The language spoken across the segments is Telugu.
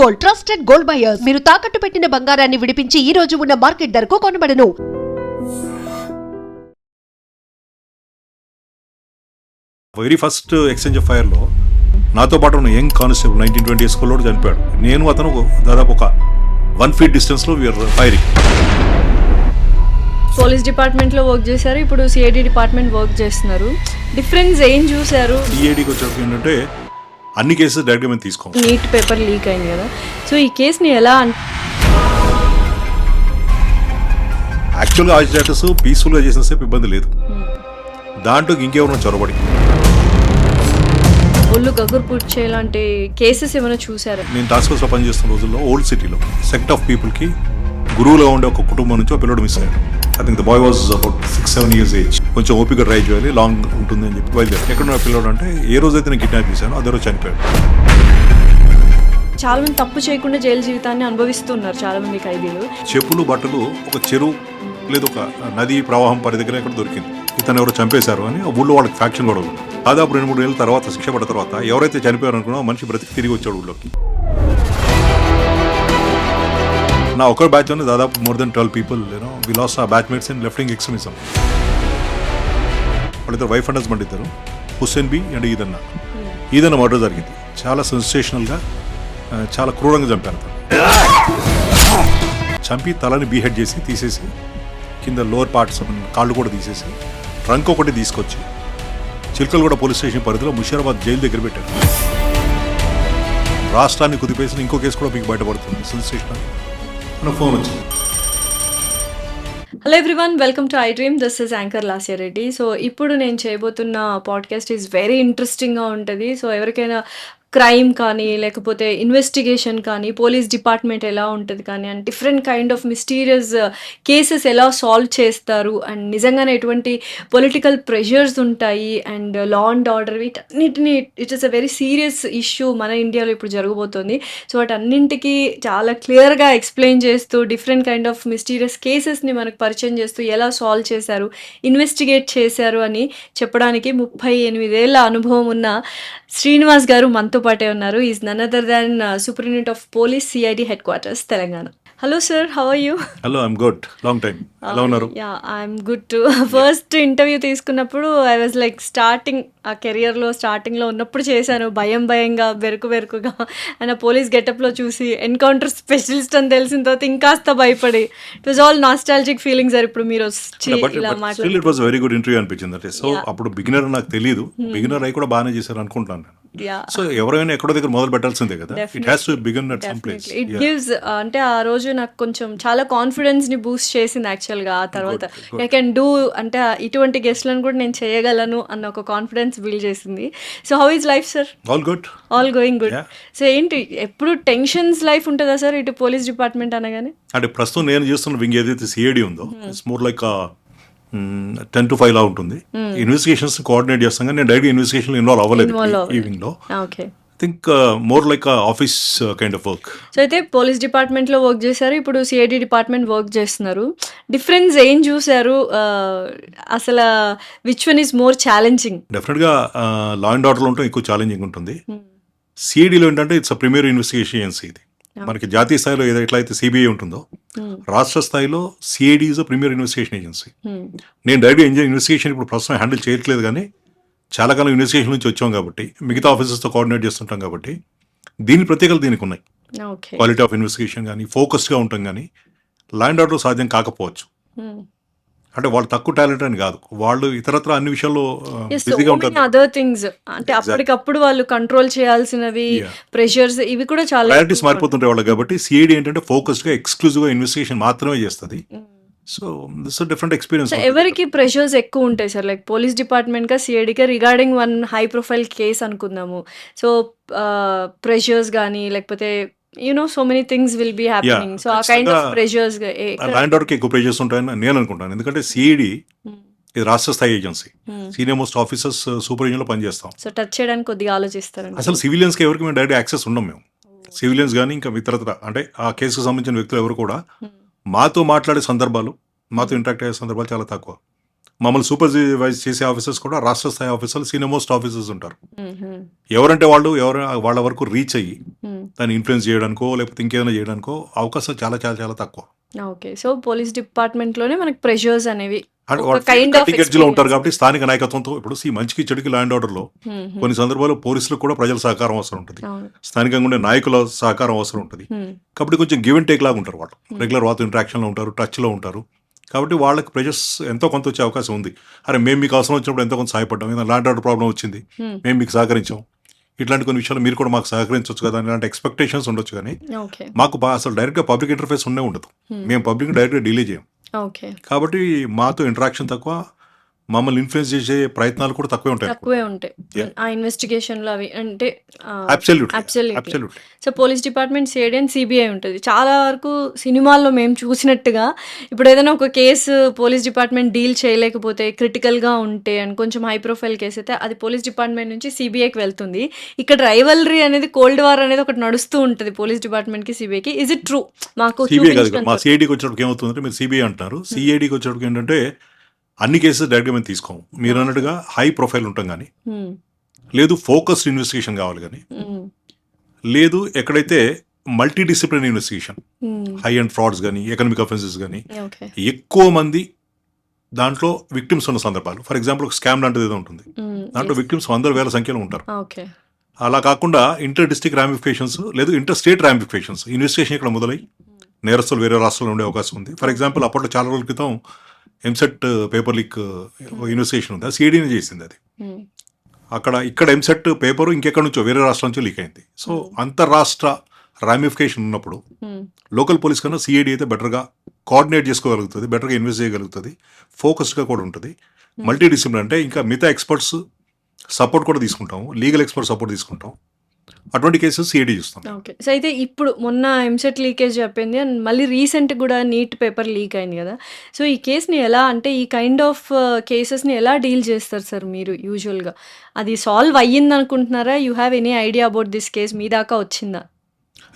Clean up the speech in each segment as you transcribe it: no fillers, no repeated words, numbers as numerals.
Gold, trusted gold buyers. మీరు తాకట్టు పెట్టిన బంగారాన్ని విడిపించి ఈ రోజు ఉన్న మార్కెట్ ధరకు కొనబడను. వెరీ ఫస్ట్ ఎక్స్చేంజ్ ఆఫ్ ఫైర్లో నాతో పాటు ఉన్న యంగ్ కానిస్టేబుల్ 1920 స్కూల్లో చనిపోయాడు. నేను అతను దాదాపు ఒక 1 feet డిస్టెన్స్లో వీఆర్ ఫైరింగ్. పోలీస్ డిపార్ట్మెంట్లో వర్క్ చేశారు, ఇప్పుడు సిఐడి డిపార్ట్మెంట్ వర్క్ చేస్తున్నారు. డిఫరెన్స్ ఏం చూశారు? సిఐడికి వచ్చేటప్పుడు ఏంటంటే అన్ని కేసెస్ డైరెక్ట్గా మేము తీసుకోం. నీట్ పేపర్ లీక్ అయింది కదా, సో ఈ కేసుని ఎలా యాక్చువల్గా ఆ స్టేటస్ పీస్ఫుల్గా చేసిన సేపు ఇబ్బంది లేదు. దాంట్లో ఇంకెవరైనా చొరబడి ఒళ్ళు గగురు పూర్తి చేయాలంటే కేసెస్ ఏమైనా చూసారా? నేను టాస్క్ ఫోర్స్లో పనిచేస్తున్న రోజుల్లో ఓల్డ్ సిటీలో సెక్ట్ ఆఫ్ పీపుల్కి గురువులో ఉండే ఒక కుటుంబం నుంచి ఒక పిల్లడు మిస్ అయ్యాడు. I think the boy was about 6-7 years age. కొంచెం ఓపిక డ్రైవ్ చేయాలి, లాంగ్ ఉంటుంది అని చెప్పి బయలుదేరి ఎక్కడ పిల్లడు అంటే ఏ రోజైతే నేను కిడ్నాప్ చేశాను అదే రోజు చనిపోయాడు. చాలా మంది తప్పు చేయకుండా జైలు జీవితాన్ని అనుభవిస్తున్నారు చాలా మంది ఖైదీలు. చెప్పులు బట్టలు ఒక చెరువు లేదు ఒక నది ప్రవాహం పరి దగ్గర ఎక్కడ దొరికింది. ఇతను ఎవరో చంపేశారు అని ఆ ఊళ్ళో వాళ్ళకి ఫ్యాక్షన్ కూడా ఉంది. దాదాపు 2-3 ఏళ్ళ తర్వాత శిక్ష పడ్డ తర్వాత ఎవరైతే చనిపోయారు అనుకున్నా మనిషి బ్రతికి తిరిగి వచ్చాడు ఊళ్ళోకి. నా ఒక బ్యాచ్లోనే దాదాపు more than 12 people వి లాస్ట్ ఆ batchmates in left wing extremism. వాళ్ళిద్దరు వైఫ్ అండ్ హస్బెండ్ ఇద్దరు, Hussain B and Eedanna murder జరిగింది. చాలా సెన్సేషనల్గా చాలా క్రూరంగా చంపారు. చంపి తలని బీహెడ్ చేసి తీసేసి కింద లోవర్ పార్ట్స్ కాళ్ళు కూడా తీసేసి ట్రంక్ ఒకటి తీసుకొచ్చి చిల్కలగూడ పోలీస్ స్టేషన్ పరిధిలో ముషీరాబాద్ జైలు దగ్గర పెట్టారు. రాష్ట్రాన్ని కుదిపేసిన ఇంకో కేసు కూడా మీకు బయటపడుతుంది. సెన్సేషనల్ ఫోన్ వచ్చింది. Hello everyone, welcome to I dream. This is anchor Lasya Reddy. So ఇప్పుడు నేను చేయబోతున్న పాడ్కాస్ట్ ఈజ్ వెరీ ఇంట్రెస్టింగ్గా ఉంటుంది. సో ఎవరికైనా క్రైమ్ కానీ లేకపోతే ఇన్వెస్టిగేషన్ కానీ పోలీస్ డిపార్ట్మెంట్ ఎలా ఉంటుంది కానీ and different kind of mysterious cases ఎలా సాల్వ్ చేస్తారు అండ్ నిజంగానే ఎటువంటి పొలిటికల్ ప్రెషర్స్ ఉంటాయి అండ్ లా అండ్ ఆర్డర్ వీటన్నిటిని it is a very serious issue మన ఇండియాలో ఇప్పుడు జరగబోతుంది. సో వాటన్నింటికి చాలా క్లియర్గా ఎక్స్ప్లెయిన్ చేస్తూ డిఫరెంట్ కైండ్ ఆఫ్ మిస్టీరియస్ కేసెస్ని మనకు పరిచయం చేస్తూ ఎలా సాల్వ్ చేశారు, ఇన్వెస్టిగేట్ చేశారు అని చెప్పడానికి 38 ఏళ్ళ అనుభవం ఉన్న శ్రీనివాస్ గారు మనతో పాటే ఉన్నారు. Is none other than superintendent of police, CID headquarters, Telangana. Hello sir, how are you? Hello, I'm good. Long time. ఎలా ఉన్నారు? Yeah, I'm good too. First interview తీసుకున్నప్పుడు ఐ వాజ్ లైక్ స్టార్టింగ్ ఆ కెరియర్లో స్టార్టింగ్లో ఉన్నప్పుడు చేశాను, భయంగా బెరుకుగా అండ్ ఆ పోలీస్ గెటప్లో చూసి ఎన్కౌంటర్ స్పెషలిస్ట్ అని తెలిసిన తర్వాత ఇంకాస్త భయపడి it was all nostalgic feelings. Sir ఇప్పుడు మీరు వచ్చి ఇలా మాట్లాడారు, it was very good interview అనిపించింది. అంటే సో అప్పుడు బిగినర్ నాకు తెలియదు, బిగినర్ అయి కూడా బాగానే చేశారు అనుకుంటాను నేను. సో ఎవరైనా ఎక్కడో దగ్గర మొదలు పెట్టాల్సిందే కదా. It has to begin at some place. It gives అంటే ఆ రోజు నాకు కొంచెం చాలా కాన్ఫిడెన్స్ ని బూస్ట్ చేసింది యాక్చువల్గా. ఆ తర్వాత ఐ కెన్ డూ అంటే ఇటువంటి గెస్ట్లను కూడా నేను చేయగలను అన్న ఒక కాన్ఫిడెన్స్ బిల్డ్ చేసింది. So how is life sir? All good, all going good. So ఏంటి ఎప్పుడు టెన్షన్స్ లైఫ్ ఉంటుందా సార్ ఇటు పోలీస్ డిపార్ట్మెంట్ అనగానే? అంటే ప్రస్తుతం నేను చేస్తున్న వింగ్ ఏదైతే సిఐడి ఉందో ఇట్స్ మోర్ లైక్ 10 to 5 లా ఉంటుంది. ఇన్వెస్టిగేషన్స్ కోఆర్డినేట్ చేస్తాం కానీ నేను డైరెక్ట్ ఇన్వెస్టిగేషన్ ఇన్వాల్వ్ అవ్వలేదు ఈ వింగ్ లో. Okay, I think more like office kind of work. So అయితే పోలీస్ డిపార్ట్మెంట్లో వర్క్ చేశారు, ఇప్పుడు సిఐడి డిపార్ట్మెంట్ వర్క్ చేస్తున్నారు. డిఫరెన్స్ ఏం చూసారు? అసలు which one is more challenging? డెఫినెట్గా లా అండ్ ఆర్డర్లో ఉంటే ఎక్కువ ఛాలెంజింగ్ ఉంటుంది. సిఐడిలో ఏంటంటే ఇట్స్ ప్రీమియర్ ఇన్వెస్టిగేషన్ ఏజెన్సీ. ఇది మనకి జాతీయ స్థాయిలో ఎట్లయితే సిబిఐ ఉంటుందో రాష్ట్ర స్థాయిలో CID is premier investigation agency. నేను డైరెక్ట్ ఇన్వెస్టిగేషన్ ఇప్పుడు ప్రస్తుతం హ్యాండిల్ చేయట్లేదు కానీ చాలా కాలం ఇన్వెస్టిగేషన్ నుంచి వచ్చాం కాబట్టి మిగతా ఆఫీసర్స్తో కోఆర్డినేట్ చేస్తుంటాం కాబట్టి దీని ప్రత్యేకత దీనికి ఉన్నాయి. క్వాలిటీ ఆఫ్ ఇన్వెస్టిగేషన్ కానీ ఫోకస్డ్గా ఉంటాం కానీ లా అండ్ ఆర్డర్ సాధ్యం కాకపోవచ్చు. అంటే వాళ్ళు తక్కువ టాలెంట్ అని కాదు, వాళ్ళు ఇతరత్ర అన్ని విషయాల్లో బిజీగా ఉంటారు. అదర్ థింగ్స్ అంటే అప్పటికప్పుడు వాళ్ళు కంట్రోల్ చేయాల్సినవి ప్రెషర్స్ ఇవి కూడా చాలా ప్రయారిటీస్ మారిపోతుంటాయి వాళ్ళు. కాబట్టి సిఐడి ఏంటంటే ఫోకస్డ్గా ఎక్స్క్లూజివ్గా ఇన్వెస్టిగేషన్ మాత్రమే చేస్తుంది. So this different experience. ఎవరికి ప్రెషర్స్ ఎక్కువ ఉంటాయి సార్? లైక్ పోలీస్ డిపార్ట్మెంట్ గా సిఐడిగా regarding one high profile case అనుకుందాము. సో ప్రెషర్స్ కానీ లేకపోతే so many things will be happening. So ఆ kind of pressures ల్యాండ్ ఆర్డర్కి ఎక్కువ ప్రెషర్స్ ఉంటాయని నేను అనుకుంటాను. ఎందుకంటే సిఐడి ఇది రాష్ట్ర స్థాయి ఏజెన్సీ, సీనియర్ మోస్ట్ ఆఫీసర్స్ సూపర్విజన్లో పనిచేస్తాం. సో టచ్ చేయడానికి కొద్దిగా ఆలోచిస్తారండి. అసలు సివిలియన్స్కి ఎవరికి మేము డైరెక్ట్ యాక్సెస్ ఉన్నాం. మేము సివిలియన్స్ కానీ ఇంకా ఇతరత్ర అంటే ఆ కేసుకు సంబంధించిన వ్యక్తులు ఎవరు కూడా మాతో మాట్లాడే సందర్భాలు, మాతో ఇంటరాక్ట్ అయ్యే సందర్భాలు చాలా తక్కువ. మమ్మల్ని సూపర్వైజ్ చేసే ఆఫీసర్స్ కూడా రాష్ట్ర స్థాయి ఆఫీసర్లు, సీనియర్ మోస్ట్ ఆఫీసర్స్ ఉంటారు. మ్మ్. ఎవరంటే వాళ్ళు వాళ్ళ వరకు రీచ్ అయ్యి మ్మ్. దాన్ని ఇన్ఫ్లుయెన్స్ చేయడానికో లేకపోతే ఇంకేమైనా చేయడానికో అవకాశం చాలా చాలా చాలా తక్కువ. ఓకే. సో పోలీస్ డిపార్ట్మెంట్లోనే మనకి ప్రెషర్స్ అనేవి అంటే ఒక కైండ్ ఆఫ్ కటింగ్ ఎడ్జ్లో ఉంటారు కాబట్టి స్థానిక నాయకత్వంతో ఇప్పుడు మంచికి చెడుకి లా అండ్ ఆర్డర్లో కొన్ని సందర్భాల్లో పోలీసులకు కూడా ప్రజల సహకారం అవసరం ఉంటుంది, అవును. స్థానికంగా ఉండే నాయకుల సహకారం అవసరం ఉంటుంది. మ్మ్. కాబట్టి కొంచెం గివ్ అండ్ టేక్ లాగా ఉంటారు వాళ్ళు, రెగ్యులర్ వాళ్ళతో ఇంట్రాక్షన్లో ఉంటారు, టచ్లో ఉంటారు. కాబట్టి వాళ్ళకి ప్రెజర్స్ ఎంతో కొంత వచ్చే అవకాశం ఉంది. అరే మేము మీకు అవసరం వచ్చినప్పుడు ఎంతో కొంత సహాయపడ్డాం, ఏదైనా లా అండ్ ఆర్డర్ ప్రాబ్లం వచ్చింది మ్మ్. మేము మీకు సహకరించాం, ఇట్లాంటి కొన్ని విషయాలు మీరు కూడా మాకు సహకరించవచ్చు కదా ఇలాంటి ఎక్స్పెక్టేషన్స్ ఉండొచ్చు. కానీ ఓకే. మాకు అసలు డైరెక్ట్గా పబ్లిక్ ఇంటర్ఫేస్ ఉండదు, మేము పబ్లిక్ డైరెక్ట్గా డీలే చేయం. ఓకే. కాబట్టి మాతో ఇంటరాక్షన్ తక్కువ, మమ్మల్ని ఇన్ఫ్లుయెన్స్ చేసే ప్రయత్నాలు కూడా తక్కువే ఉంటాయి. తక్కువే ఉంటాయి Yeah. ఆ ఇన్వెస్టిగేషన్లో అవి అంటే absolutely Absolutely. Absolutely. So police department CID and CBI ఉంటుంది. చాలా వరకు సినిమాల్లో మేము చూసినట్టుగా ఇప్పుడు ఏదైనా ఒక కేసు పోలీస్ డిపార్ట్మెంట్ డీల్ చేయలేకపోతే క్రిటికల్గా ఉంటే అండ్ కొంచెం హై ప్రొఫైల్ కేసు అయితే అది పోలీస్ డిపార్ట్మెంట్ నుంచి సిబిఐకి వెళ్తుంది. ఇక్కడ రైవల్రీ అనేది, కోల్డ్ వార్ అనేది ఒకటి నడుస్తూ ఉంటుంది పోలీస్ డిపార్ట్మెంట్కి సిబిఐకి. Is it true? మాకు సిబిఐ కాదు, మా చూపించినంత- సిఐడికి వచ్చేటప్పుడు ఏమవుతుందంటే మీరు సిబిఐ అంటున్నారు, సిఐడికి వచ్చేటప్పుడు ఏంటంటే అన్ని కేసెస్ డైరెక్ట్గా మేము తీసుకోము. మీరు అన్నట్టుగా హై ప్రొఫైల్ ఉంటాం కానీ, మ్మ్. లేదు ఫోకస్డ్ ఇన్వెస్టిగేషన్ కావాలి కానీ, మ్మ్. లేదు ఎక్కడైతే multi discipline investigation, hmm. High and frauds కానీ ఎకనామిక్ అఫెన్సెస్ కానీ ఓకే. ఎక్కువ మంది దాంట్లో విక్టిమ్స్ ఉన్న సందర్భాలు, ఫర్ ఎగ్జాంపుల్ ఒక స్కామ్ లాంటిది ఏదో ఉంటుంది, మ్మ్. దాంట్లో విక్టిమ్స్ 100,000 సంఖ్యలో ఉంటారు. ఓకే. అలా కాకుండా ఇంటర్ డిస్ట్రిక్ట్ రామిఫికేషన్స్ లేదు ఇంటర్ స్టేట్ రామిఫికేషన్స్ ఇన్వెస్టిగేషన్ ఇక్కడ మొదలై నేరస్తులు వేరే రాష్ట్రాల్లో ఉండే అవకాశం ఉంది. ఫర్ ఎగ్జాంపుల్ అప్పట్లో చాలా రోజుల క్రితం ఎంసెట్ పేపర్ లీక్ ఇన్వెస్టిగేషన్ ఉంది, అది సిఐడిని చేసింది. అది మ్మ్. ఇక్కడ ఎంసెట్ పేపర్ ఇంకెక్కడి నుంచో వేరే రాష్ట్రం నుంచి లీక్ అయింది. సో అంతర్రాష్ట్ర రామిఫికేషన్ ఉన్నప్పుడు మ్మ్. లోకల్ పోలీస్ కన్నా సిఐడి అయితే బెటర్గా కోఆర్డినేట్ చేసుకోగలుగుతుంది, బెటర్గా ఇన్వెస్ట్ చేయగలుగుతుంది, ఫోకస్డ్గా కూడా ఉంటుంది. మల్టీ డిసిప్లిన్ అంటే ఇంకా మిగతా ఎక్స్పర్ట్స్ సపోర్ట్ కూడా తీసుకుంటాం, లీగల్ ఎక్స్పర్ట్ సపోర్ట్ తీసుకుంటాం. అటువంటి కేసెస్ సిఐడి చూస్తాం. ఓకే. సో అయితే ఇప్పుడు మొన్న ఎంసెట్ లీకేజ్ చెప్పింది అండ్ మళ్ళీ రీసెంట్ కూడా నీట్ పేపర్ లీక్ అయింది కదా. సో ఈ కేసుని ఎలా అంటే ఈ కైండ్ ఆఫ్ కేసెస్ని ఎలా డీల్ చేస్తారు సార్ మీరు యూజువల్గా? అది సాల్వ్ అయ్యింది అనుకుంటున్నారా? You have any idea about this case? మీ దాకా వచ్చిందా?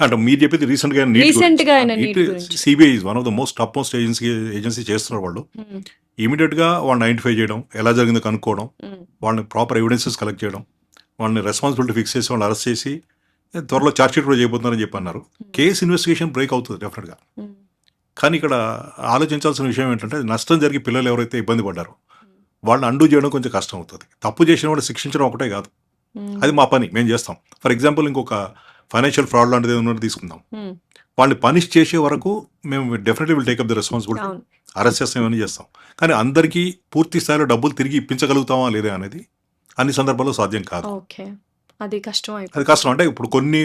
అంటే మీరు చెప్పేది రీసెంట్గా Recentగా అయిన NEET గురించి. CBI is one of the most top most agency చేస్తున్నారు వాళ్ళు. మ్మ్. ఇమీడియట్గా వాళ్ళని ఐడెంటిఫై చేయడం, ఎలా జరిగిందో కనుక్కోవడం, మ్మ్. వాళ్ళని ప్రాపర్ ఎవిడెన్సెస్ కలెక్ట్ చేయడం, వాళ్ళని రెస్పాన్సిబిలిటీ ఫిక్స్ చేసి వాళ్ళని అరెస్ట్ చేసి త్వరలో ఛార్జ్ షీట్ కూడా చేయబోతున్నారని చెప్పి అన్నారు. కేసు ఇన్వెస్టిగేషన్ బ్రేక్ అవుతుంది డెఫినెట్గా. మ్మ్. కానీ ఇక్కడ ఆలోచించాల్సిన విషయం ఏంటంటే నష్టం జరిగి పిల్లలు ఎవరైతే ఇబ్బంది పడ్డారో వాళ్ళని అండూ చేయడం కొంచెం కష్టం అవుతుంది. తప్పు చేసిన వాళ్ళు శిక్షించడం ఒకటే కాదు, మ్మ్. అది మా పని, మేము చేస్తాం. ఫర్ ఎగ్జాంపుల్ ఇంకొక ఫైనాన్షియల్ ఫ్రాడ్ లాంటిది ఏమన్నా తీసుకుందాం, మ్మ్. వాళ్ళని పనిష్ చేసే వరకు మేము definitely will take up the responsibility, అవును. అరెస్ట్ చేస్తాం, ఇవన్నీ చేస్తాం. కానీ అందరికీ పూర్తి స్థాయిలో డబ్బులు తిరిగి ఇప్పించగలుగుతామా లేదా అనేది అన్ని సందర్భాల్లో సాధ్యం కాదు. ఓకే. అది కష్టం అది అయిపోయింది. కష్టం. అంటే ఇప్పుడు కొన్ని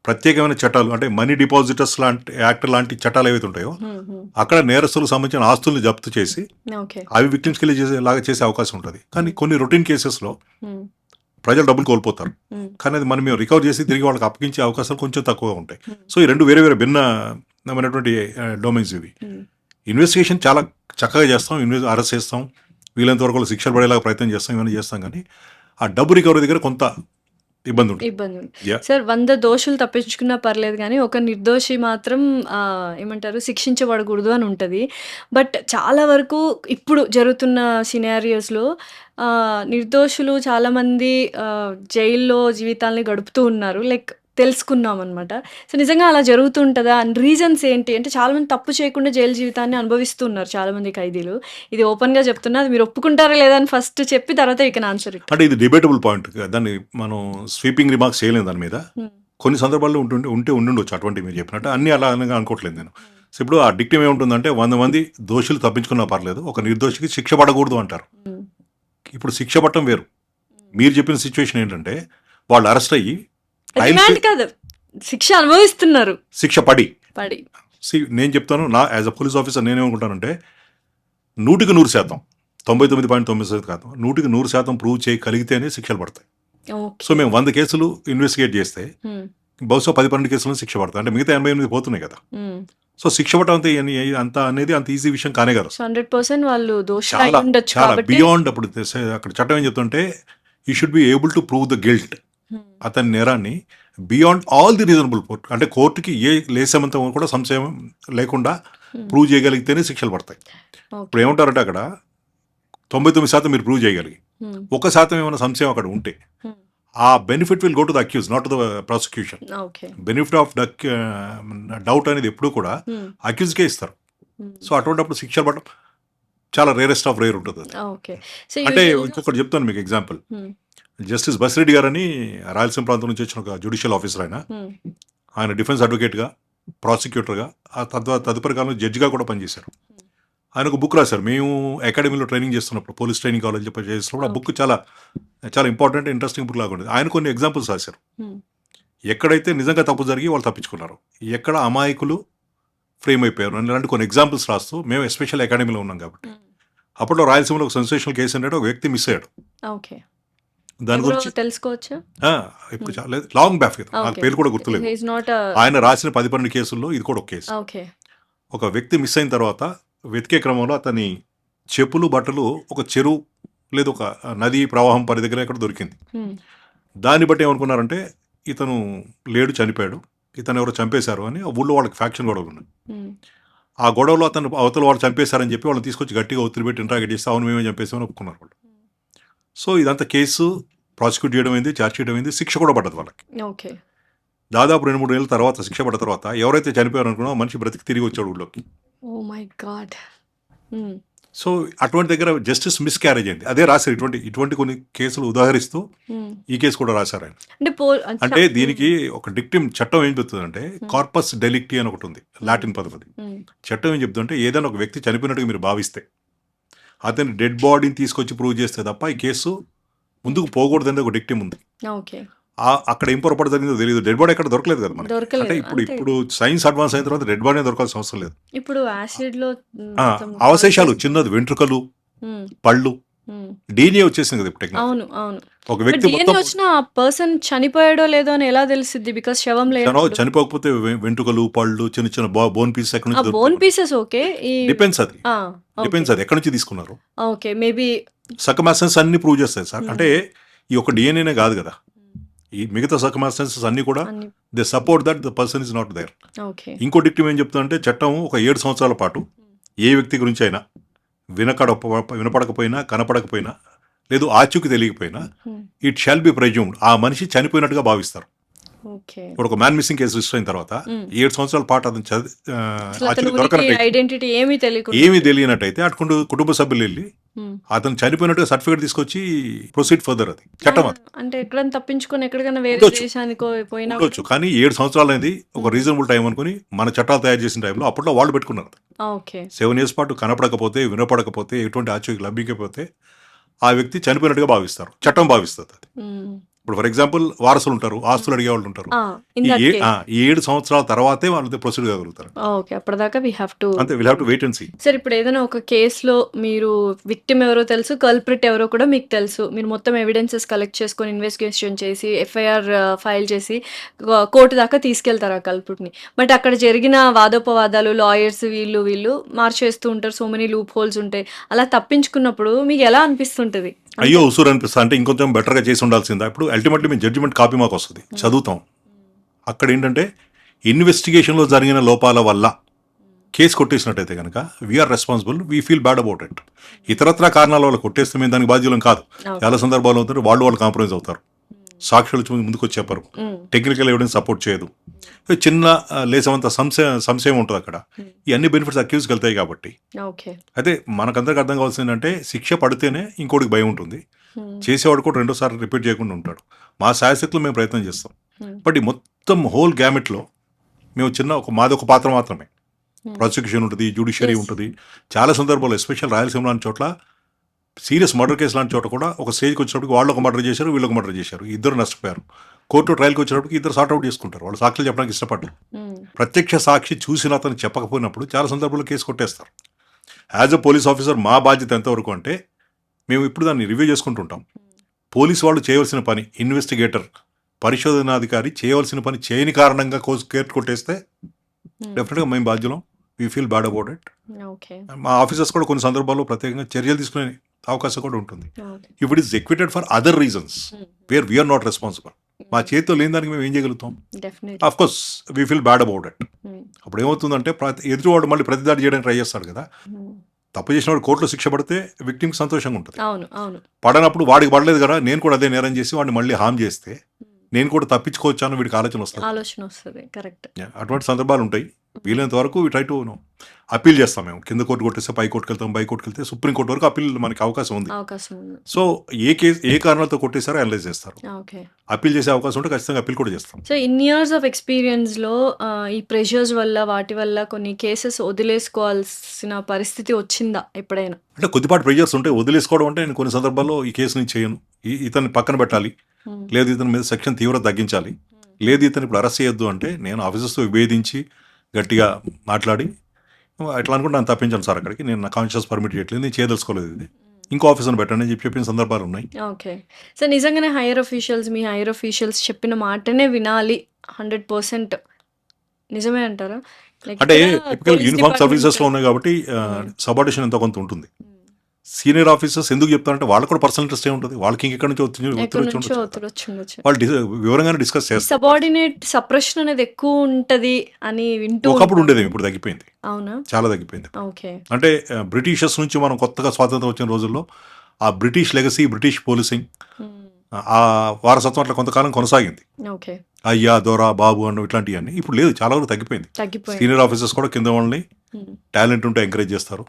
ప్రత్యేకమైన చట్టాలు అంటే మనీ డిపాజిటర్స్ లాంటి యాక్ట్ లాంటి చట్టాలు ఏవైతే ఉంటాయో మ్మ్. మ్మ్. అక్కడ నేరస్తులకు సంబంధించిన ఆస్తుల్ని జప్తు చేసి ఓకే. అవి విక్టిమ్స్కి వెళ్ళి లాగా చేసే అవకాశం ఉంటుంది. కానీ కొన్ని రొటీన్ కేసెస్లో మ్మ్. ప్రజలు డబ్బులు కోల్పోతారు, మ్మ్. కానీ అది మనం రికవర్ చేసి తిరిగి వాళ్ళకి అప్పగించే అవకాశాలు కొంచెం తక్కువగా ఉంటాయి. మ్మ్. సో ఈ రెండు వేరే వేరే భిన్నమైనటువంటి డొమైన్స్ ఇవి. మ్మ్. ఇన్వెస్టిగేషన్ చాలా చక్కగా చేస్తాం, అరెస్ట్ చేస్తాం, వీళ్ళంత వరకు శిక్షలు పడేలాగా ప్రయత్నం చేస్తాం, ఇవన్నీ చేస్తాం. కానీ ఆ డబ్బు రికవరీ దగ్గర కొంత ఇబ్బంది ఉంటుంది. ఇబ్బంది ఉంది. Yeah. సార్ 100 దోషులు తప్పించుకున్నా పర్లేదు కానీ ఒక నిర్దోషి మాత్రం ఏమంటారు శిక్షించబడకూడదు అని ఉంటుంది. బట్ చాలా వరకు ఇప్పుడు జరుగుతున్న సినారియోస్లో నిర్దోషులు చాలామంది జైల్లో జీవితాల్ని గడుపుతూ ఉన్నారు. లైక్ తెలుసుకున్నాం అనమాట. సో నిజంగా అలా జరుగుతుంటుందా అండ్ రీజన్స్ ఏంటి అంటే చాలామంది తప్పు చేయకుండా జైలు జీవితాన్ని అనుభవిస్తున్నారు చాలామంది ఖైదీలు. ఇది ఓపెన్గా చెప్తున్నా, అది మీరు ఒప్పుకుంటారా లేదా అని ఫస్ట్ చెప్పి తర్వాత యూ కెన్ ఆన్సర్ ఇట్. అంటే ఇది డిబేటబుల్ పాయింట్, దాన్ని మనం స్వీపింగ్ రిమార్క్స్ చేయలేము దాని మీద. కొన్ని సందర్భాల్లో ఉండుండొచ్చు అటువంటి మీరు చెప్పినట్టు, అన్ని అలా అనగా అనుకోవట్లేదు నేను. సో ఇప్పుడు ఆ డిక్టిమ్ ఏముంటుందంటే 100 మంది దోషులు తప్పించుకున్నా పర్లేదు, ఒక నిర్దోషికి శిక్ష పడకూడదు అంటారు. ఇప్పుడు శిక్ష పడటం వేరు. మీరు చెప్పిన సిచ్యువేషన్ ఏంటంటే వాళ్ళు అరెస్ట్ అయ్యి డిమాండ్ కాదు, శిక్ష అనుభవిస్తున్నారు శిక్ష పడి. నేను చెప్తాను, నా యాజ్ అ పోలీస్ ఆఫీసర్ నేనేమనుకుంటానంటే 100% 99.9% కాదు, 100% ప్రూవ్ చేయగలిగితేనే శిక్షలు పడతాయి. సో మేము 100 కేసులు ఇన్వెస్టిగేట్ చేస్తే బహుశా 10-12 కేసులను శిక్ష పడతాయి, అంటే మిగతా 88 పోతున్నాయి కదా. సో శిక్ష పడటం అంత అనేది అంత ఈజీ విషయం కానే కాదు. 100% వాళ్ళు దోషులు అయి చాలా ఉండొచ్చు చాలా కాబట్టి బియాండ్. అప్పుడు అక్కడ చట్టం ఏం చెప్తుంటే you should be able to prove the guilt, అతని నేరాన్ని beyond all the reasonable court, అంటే కోర్టుకి ఏ లేసేమంత కూడా సంశయం లేకుండా ప్రూవ్ చేయగలిగితేనే శిక్షలు పడతాయి. ఇప్పుడు ఏమంటారంటే అక్కడ 99% మీరు ప్రూవ్ చేయగలిగి 1% ఏమైనా సంశయం అక్కడ ఉంటే ఆ benefit will go to the accused, not to the prosecution. Okay. Benefit of doubt అనేది ఎప్పుడు కూడా అక్యూజ్కే ఇస్తారు. సో అటువంటిప్పుడు శిక్ష పడడం చాలా రేరెస్ట్ ఆఫ్ రేర్ ఉంటుంది అది. ఓకే. సో అంటే ఇంకొకటి చెప్తాను మీకు ఎగ్జాంపుల్. జస్టిస్ బసిరెడ్డి గారని రాయలసీమ ప్రాంతం నుంచి వచ్చిన ఒక జ్యుడిషియల్ ఆఫీసర్ ఆయన డిఫెన్స్ అడ్వకేట్గా, ప్రాసిక్యూటర్గా, ఆ తదుపరి కాలంలో జడ్జిగా కూడా పనిచేశారు. ఆయన ఒక బుక్ రాశారు. మేము అకాడమీలో ట్రైనింగ్ చేస్తున్నప్పుడు, పోలీస్ ట్రైనింగ్ కాలేజ్ చేస్తున్నప్పుడు ఆ బుక్ చాలా చాలా ఇంపార్టెంట్ ఇంట్రెస్టింగ్ బుక్ లాగా ఉండేది. ఆయన కొన్ని ఎగ్జాంపుల్స్ రాశారు. ఎక్కడైతే నిజంగా తప్పు జరిగి వాళ్ళు తప్పించుకున్నారు, ఎక్కడ అమాయకులు ఫ్రేమ్ అయిపోయారు అలాంటి కొన్ని ఎగ్జాంపుల్స్ రాస్తూ, మేము ఎస్పెషల్ అకాడమీలో ఉన్నాం కాబట్టి. అప్పట్లో రాయలసీమలో ఒక సెన్సేషనల్ కేసు అంటే ఒక వ్యక్తి మిస్ అయ్యాడు. ఓకే. దాని గురించి తెలుసుకోవచ్చు. ఇప్పుడు చాలా లాంగ్ బ్యాక్ నాకు పేరు కూడా గుర్తులేదు. ఆయన రాసిన 10-12 కేసుల్లో ఇది కూడా ఒక కేసు. ఒక వ్యక్తి మిస్ అయిన తర్వాత వెతికే క్రమంలో అతని చెప్పులు, బట్టలు ఒక చెరువు లేదు ఒక నదీ ప్రవాహం పరి దగ్గర ఎక్కడ దొరికింది. దాన్ని బట్టి ఏమనుకున్నారంటే ఇతను లేడు, చనిపోయాడు, ఇతను ఎవరో చంపేశారు అని. ఆ ఊళ్ళో వాళ్ళకి ఫ్యాక్షన్ గొడవలు ఉన్నాయి. ఆ గొడవలో అతను అవతల వాళ్ళు చంపేశారని చెప్పి వాళ్ళని తీసుకొచ్చి గట్టిగా ఒత్తిడి పెట్టి ఇంట్రాగేట్ చేస్తే అవును మేమే చంపేసామని ఒప్పుకున్నారు వాళ్ళు. సో ఇదంతా కేసు ప్రాసిక్యూట్ చేయడం అయింది, ఛార్జ్ చేయడం అయింది, శిక్ష కూడా పడ్డది వాళ్ళకి. ఓకే. దాదాపు 2-3 ఏళ్ళ తర్వాత శిక్ష పడ్డ తర్వాత ఎవరైతే చనిపోయారు అనుకున్నా మనిషి బ్రతికి తిరిగి వచ్చాడు ఊళ్ళోకి. Oh my God. సో అటువంటి దగ్గర జస్టిస్ మిస్ క్యారేజ్ అయింది. అదే రాశారు. ఇటువంటి కొన్ని కేసులు ఉదాహరిస్తూ ఈ కేసు కూడా రాశారు ఆయన. అంటే దీనికి ఒక డిక్టిమ్ చట్టం ఏం చెప్తుందంటే కార్పస్ డెలిక్టీ అని ఒకటి ఉంది, లాటిన్ పదం అది. చట్టం ఏం చెప్తుందంటే ఏదైనా ఒక వ్యక్తి చనిపోయినట్టుగా మీరు భావిస్తే అతని డెడ్ బాడీని తీసుకొచ్చి ప్రూవ్ చేస్తే తప్ప ఈ కేసు ముందుకు పోకూడదని ఒక డిక్టిమ్ ఉంది. అక్కడ ఏం పొరపాటు జరిగిందో తెలియదు. డెడ్ బాడీ ఎక్కడ దొరకలేదు కదా మనకి. అంటే ఇప్పుడు సైన్స్ అడ్వాన్స్ అయిన తర్వాత డెడ్ బాడీ దొరకాల్సిన అవసరం లేదు. ఇప్పుడు యాసిడ్ లో అవశేషాలు, చిన్నది వెంట్రుకలు, పళ్ళు, DNA వచ్చేసింది కదా ఇప్పుడు టెక్నాలజీ. ఒక వ్యక్తి మొత్తం వచ్చిన పర్సన్ చనిపోయాడో లేదో అని ఎలా తెలుస్తుంది? బికాస్ శవం లేదు. చనిపోకపోతే వెంట్రుకలు, పళ్ళు, చిన్న చిన్న బోన్ పీసెస్ ఎక్కడ నుంచి బోన్ పీసెస్ ఓకే డిపెండ్స్ అది ఎక్కడ నుంచి తీసుకున్నారు. ఓకే, మేబీ సర్కమ్స్టాన్సెస్ అన్ని ప్రూవ్ చేస్తాయి సార్. అంటే ఈ ఒక DNAనే కాదు కదా, ఈ మిగతా సర్కమ్స్టాన్సెస్ అన్ని కూడా they support that the person is not there. ఇంకో డిక్టివ్ ఏం చెప్తుందంటే చట్టం ఒక 7 సంవత్సరాల పాటు ఏ వ్యక్తి గురించి అయినా వినపడకపోయినా, కనపడకపోయినా, లేదు ఆచూకి తెలియకపోయినా ఇట్ షాల్ బి ప్రెజ్యూమ్డ్, ఆ మనిషి చనిపోయినట్టుగా భావిస్తారు. ఇప్పుడు ఒక మ్యాన్ మిస్సింగ్ కేసు రిజిస్టర్ అయిన తర్వాత 7 సంవత్సరాల పాటు అతను ఐడెంటిటీ ఏమీ తెలియనట్టయితే అటు కుటుంబ సభ్యులు వెళ్ళి అతను చనిపోయినట్టుగా సర్టిఫికేట్ తీసుకొచ్చి ప్రొసీడ్ ఫర్దర్. అది చట్టం. అది అంటే ఎక్కడైనా తప్పించుకొని ఎక్కడికైనా వేరే దేశానికి పోయినా ఉండొచ్చు. కానీ 7 సంవత్సరాలు అనేది ఒక రీజనబుల్ టైం అనుకుని మన చట్టాలు తయారు చేసిన టైంలో అప్పట్లో వాళ్ళు పెట్టుకున్నారు. 7 years పాటు కనపడకపోతే, వినపడకపోతే, ఎటువంటి ఆచూకీ లభించకపోతే ఆ వ్యక్తి చనిపోయినట్టుగా భావిస్తారు, చట్టం భావిస్తుంది. అది ఇప్పుడు ఫర్ ఎగ్జాంపుల్ వారసులు ఉంటారు, ఆస్తులు అడిగే వాళ్ళు ఉంటారు. ఈ 7 సంవత్సరాల తర్వాతే వాళ్ళు ప్రొసీడ్ కాగలుగుతారు. అప్పటిదాకా అంతే, will have to wait and see. Sir, ఇప్పుడు ఏదైనా ఒక కేసులో మీరు విక్టిమ్ ఎవరో తెలుసు, కల్ప్రిట్ ఎవరో కూడా మీకు తెలుసు, మీరు మొత్తం ఎవిడెన్సెస్ కలెక్ట్ చేసుకొని ఇన్వెస్టిగేషన్ చేసి FIR ఫైల్ చేసి కోర్టు దాకా తీసుకెళ్తారు ఆ కల్ప్రిట్ని. బట్ అక్కడ జరిగిన వాదోపవాదాలు, లాయర్స్ వీళ్ళు మార్చేస్తూ ఉంటారు, సో మెనీ లూప్ హోల్స్ ఉంటాయి. అలా తప్పించుకున్నప్పుడు మీకు ఎలా అనిపిస్తుంటది? అయ్యో ఉసూరు అనిపిస్తా. అంటే ఇంకొంచెం బెటర్గా చేసి ఉండాల్సిందా. ఇప్పుడు అల్టిమేట్లీ మేము జడ్జిమెంట్ కాపీ మాకు వస్తుంది, చదువుతాం. అక్కడ ఏంటంటే ఇన్వెస్టిగేషన్లో జరిగిన లోపాల వల్ల కేసు కొట్టేసినట్టయితే కనుక we're responsible, we feel bad about it. ఇతరత్ర కారణాల వల్ల కొట్టేస్తే మేము దానికి బాధ్యులం కాదు. చాలా సందర్భాలు అవుతారు వాళ్ళు కాంప్రమైజ్ అవుతారు, సాక్షులు ముందుకు వచ్చి చెప్పరు, టెక్నికల్ ఎవిడెన్స్ సపోర్ట్ చేయదు, చిన్న లేసమంత సంశయం ఉంటుంది అక్కడ. ఈ అన్ని బెనిఫిట్స్ అక్యూజ్కి వెళ్తాయి కాబట్టి. అయితే మనకందరికి అర్థం కావాల్సింది ఏంటంటే శిక్ష పడితేనే ఇంకోటికి భయం ఉంటుంది, చేసేవాడు కూడా రెండోసారి రిపీట్ చేయకుండా ఉంటాడు. మా శాయశక్తులు మేము ప్రయత్నం చేస్తాం. బట్ ఈ మొత్తం హోల్ గ్యామెట్లో మేము మాది ఒక పాత్ర మాత్రమే. ప్రాసిక్యూషన్ ఉంటుంది, జ్యుడిషియరీ ఉంటుంది. చాలా సందర్భాల్లో ఎస్పెషల్ రాయలసీమ లాంటి చోట్ల, సీరియస్ మర్డర్ కేసు లాంటి చోట కూడా ఒక స్టేజ్కి వచ్చినప్పుడు వాళ్ళు ఒక మర్డర్ చేశారు, వీళ్ళు ఒక మర్డర్ చేశారు, ఇద్దరు నష్టపోయారు. కోర్టు ట్రయల్కి వచ్చినప్పుడు ఇద్దరు సార్ట్అవుట్ చేసుకుంటారు, వాళ్ళు సాక్షులు చెప్పడానికి ఇష్టపడ్డారు. ప్రత్యక్ష సాక్షి చూసిన అతను చెప్పకపోయినప్పుడు చాలా సందర్భాల్లో కేసు కొట్టేస్తారు. యాజ్ అ పోలీస్ ఆఫీసర్ మా బాధ్యత ఎంతవరకు అంటే మేము ఇప్పుడు దాన్ని రివ్యూ చేసుకుంటుంటాం. పోలీసు వాళ్ళు చేయవలసిన పని, ఇన్వెస్టిగేటర్, పరిశోధనాధికారి చేయవలసిన పని చేయని కారణంగా కేసు కొట్టేస్తే డెఫినెట్గా మేము బాధ్యులం, we feel bad about it. మా ఆఫీసర్స్ కూడా కొన్ని సందర్భాల్లో ప్రత్యేకంగా చర్యలు తీసుకునే అవకాశం కూడా ఉంటుంది. If it is acquitted for other reasons where we're not responsible, మా చేతితో లేని దానికి మేము ఏం చేయగలుగుతాం? Of course we feel bad about it. అప్పుడు ఏమవుతుందంటే ఎదుటివాడు మళ్ళీ ప్రతిదాడి చేయడానికి ట్రై చేస్తాడు కదా, తప్పు చేసిన వాడు కోర్టులో శిక్ష పడితే విక్టిమ్కి సంతోషంగా ఉంటుంది. అవును. అవును. పడనప్పుడు వాడికి పడలేదు కదా, నేను కూడా అదే నేరం చేసి వాడిని మళ్ళీ హామ్ చేస్తే నేను కూడా తప్పించుకోవచ్చు అని వీడికి ఆలోచన వస్తుంది. ఆలోచన వస్తది. కరెక్ట్. అటువంటి సందర్భాలు ఉంటాయి. వీలైనంత వరకు ట్రై టు అప్పీల్ చేస్తాం మేము. కింద కోర్టు కొట్టేస్తే పై కోర్టుకి వెళ్తాం, పై కోర్టుకి వెళ్తే సుప్రీంకోర్టు వరకు అప్పీల్ మనకి అవకాశం ఉంది. అవకాశం ఉంది. సో ఏ కారణాలతో కొట్టేశారో అనలైజ్ చేస్తారు. ఓకే. అప్పీల్ చేసే అవకాశం ఉంటే ఖచ్చితంగా అప్పీల్ కూడా చేస్తాం. సో ఇన్ని ఇయర్స్ ఆఫ్ ఎక్స్పీరియన్స్‌లో ఈ ప్రెషర్స్ వల్ల వాటి వల్ల కొన్ని కేసెస్ వదిలేసుకోవాల్సిన పరిస్థితి వచ్చిందా ఎప్పుడైనా? అంటే కొద్దిపాటి ప్రెజర్స్ ఉంటాయి. వదిలేసుకోవడం అంటే నేను కొన్ని సందర్భాల్లో ఈ కేసు నుంచి చేయను, ఇతన్ని పక్కన పెట్టాలి, లేదు ఇతని మీద సెక్షన్ తీవ్రత తగ్గించాలి, లేదు ఇతను ఇప్పుడు అరెస్ట్ చేయొద్దు అంటే నేను ఆఫీసర్స్తో విభేదించి గట్టిగా మాట్లాడి ఎట్లా అనుకుంటే నన్ను తప్పించాను సార్ అక్కడికి, నేను నా కాన్షియస్ పర్మిట్ చేయట్లేదు, నేను చేయదలుచుకోలేదు, ఇది ఇంకో ఆఫీసర్ని పెట్టండి అని చెప్పిన సందర్భాలు ఉన్నాయి. ఓకే. సో నిజంగానే మీ హైయర్ అఫీషియల్స్ చెప్పిన మాటనే వినాలి 100% నిజమే అంటారా? Like అంటే ఇక్కడ టిపికల్ పోలీస్ యూనిఫామ్ సర్వీసెస్లో డిపార్ట్మెంట్ ఉన్నాయి కాబట్టి సబార్డినేషన్ ఎంతో కొంత ఉంటుంది. సీనియర్ ఆఫీసర్స్ ఎందుకు చెప్తారంటే వాళ్ళకు కూడా పర్సనల్ ఇంట్రెస్ట్ ఉంటుంది, వాళ్ళకి ఇంకెక్కడి నుంచి ఒత్తిడి ఎక్కడి వచ్చి నుంచో ఉండొచ్చు, ఒత్తిడి వచ్చి ఉండొచ్చు. వాళ్ళు వివరంగానే డిస్కస్ చేస్తారు. సబార్డినేట్ సప్రెషన్ అనేది ఎక్కువ ఉంటది అని వింటూ ఒకప్పుడు ఉంటాం. ఉండేది, ఇప్పుడు తగ్గిపోయింది, అవునా? చాలా తగ్గిపోయింది. ఓకే. అంటే బ్రిటిషర్స్ నుంచి మనం కొత్తగా స్వాతంత్రం వచ్చిన రోజుల్లో ఆ బ్రిటిష్ లెగసీ, బ్రిటిష్ పోలీసింగ్, ఆ వారసత్వం అట్లా కొంతకాలం కొనసాగింది. ఓకే. అయ్యా, దొరా, బాబు అన్న ఇట్లాంటివన్నీ ఇప్పుడు లేదు, చాలా వరకు తగ్గిపోయింది. తగ్గిపోయింది. సీనియర్ ఆఫీసర్స్ కూడా కింద వాళ్ళని టాలెంట్ ఉంటే ఎంకరేజ్ చేస్తారు,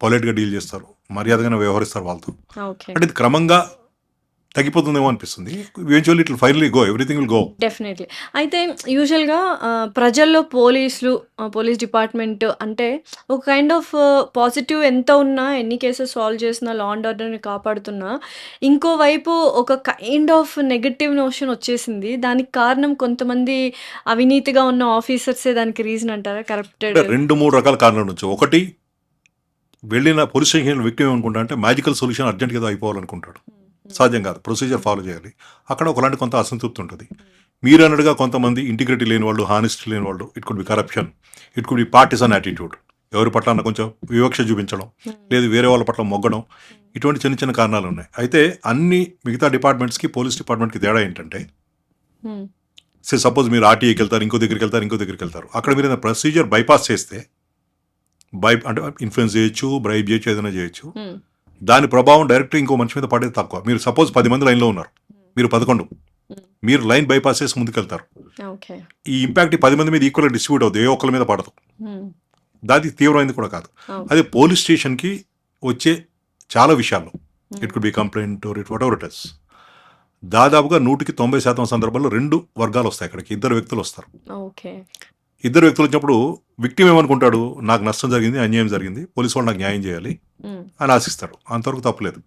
పొలైట్గా డీల్ చేస్తారు, మర్యాదగానే వ్యవహరిస్తారు వాళ్ళతో. ఓకే. అంటే ఇది క్రమంగా తగ్గిపోతుందేమో అనిపిస్తుంది. Eventually it will finally go, everything will go. Definitely. అయితే యూజువల్గా ప్రజల్లో పోలీస్ డిపార్ట్మెంట్ అంటే ఒక కైండ్ ఆఫ్ పాజిటివ్ ఎంత ఉన్నా, ఎన్ని కేసెస్ సాల్వ్ చేసినా, లా అండ్ ఆర్డర్ని కాపాడుతున్నా, ఇంకోవైపు ఒక కైండ్ ఆఫ్ నెగటివ్ నోషన్ వచ్చేసింది. దానికి కారణం కొంతమంది అవినీతిగా ఉన్న ఆఫీసర్సే దానికి రీజన్ అంటారా? కరప్టెడ్. అంటే 2-3 రకాల కారణాలు ఉండొచ్చు. ఒకటి, వెళ్ళిన పోలీస్ స్టేషన్ విక్టిమ్ ఏమనుకుంటా అంటే మ్యాజికల్ సొల్యూషన్ అర్జెంట్గా అయిపోవాలనుకుంటాడు. సాధ్యం కాదు, ప్రొసీజర్ ఫాలో చేయాలి. అక్కడ ఒకలాంటి కొంత అసంతృప్తి ఉంటుంది. మీరు అన్నట్టుగా కొంతమంది ఇంటిగ్రిటీ లేని వాళ్ళు, హానెస్టీ లేని వాళ్ళు, it could B corruption, it could B partisan attitude, ఎవరి పట్ల అన్న కొంచెం వివక్ష చూపించడం, లేదు వేరే వాళ్ళ పట్ల మొగ్గడం, ఇటువంటి చిన్న చిన్న కారణాలు ఉన్నాయి. అయితే అన్ని మిగతా డిపార్ట్మెంట్స్కి పోలీస్ డిపార్ట్మెంట్కి తేడా ఏంటంటే, సపోజ్ మీరు ఆర్టీఐకి వెళ్తారు, ఇంకో దగ్గరికి వెళ్తారు, అక్కడ మీరు ప్రొసీజర్ బైపాస్ చేస్తే, అంటే ఇన్ఫ్లుయెన్స్ చేయొచ్చు, బ్రైబ్ చేయొచ్చు, ఏదైనా చేయొచ్చు, దాని ప్రభావం డైరెక్ట్ ఇంకో మనిషి మీద పడేది తక్కువ. మీరు సపోజ్ 10 మంది లైన్లో ఉన్నారు, మీరు 11, మీరు లైన్ బైపాస్ చేసి ముందుకెళ్తారు, ఓకే. ఈ ఇంపాక్ట్ 10 మంది మీద ఈక్వల్గా డిస్ట్రిబ్యూట్ అవుతుంది, ఏ ఒక్కరి మీద పడదు, దాది తీవ్రమైనది కూడా కాదు. అదే పోలీస్ స్టేషన్కి వచ్చే చాలా విషయాల్లో, it could B complaint or it what ever it is, దాదాపుగా 100% సందర్భాల్లో 2 వర్గాలు వస్తాయి అక్కడికి, 2 వ్యక్తులు వస్తారు. ఓకే. 2 వ్యక్తులు వచ్చినప్పుడు విక్టిమ్ ఏమనుకుంటాడు, నాకు నష్టం జరిగింది, అన్యాయం జరిగింది, పోలీసు వాళ్ళు నాకు న్యాయం చేయాలి అని ఆశిస్తాడు, అంతవరకు తప్పలేదు.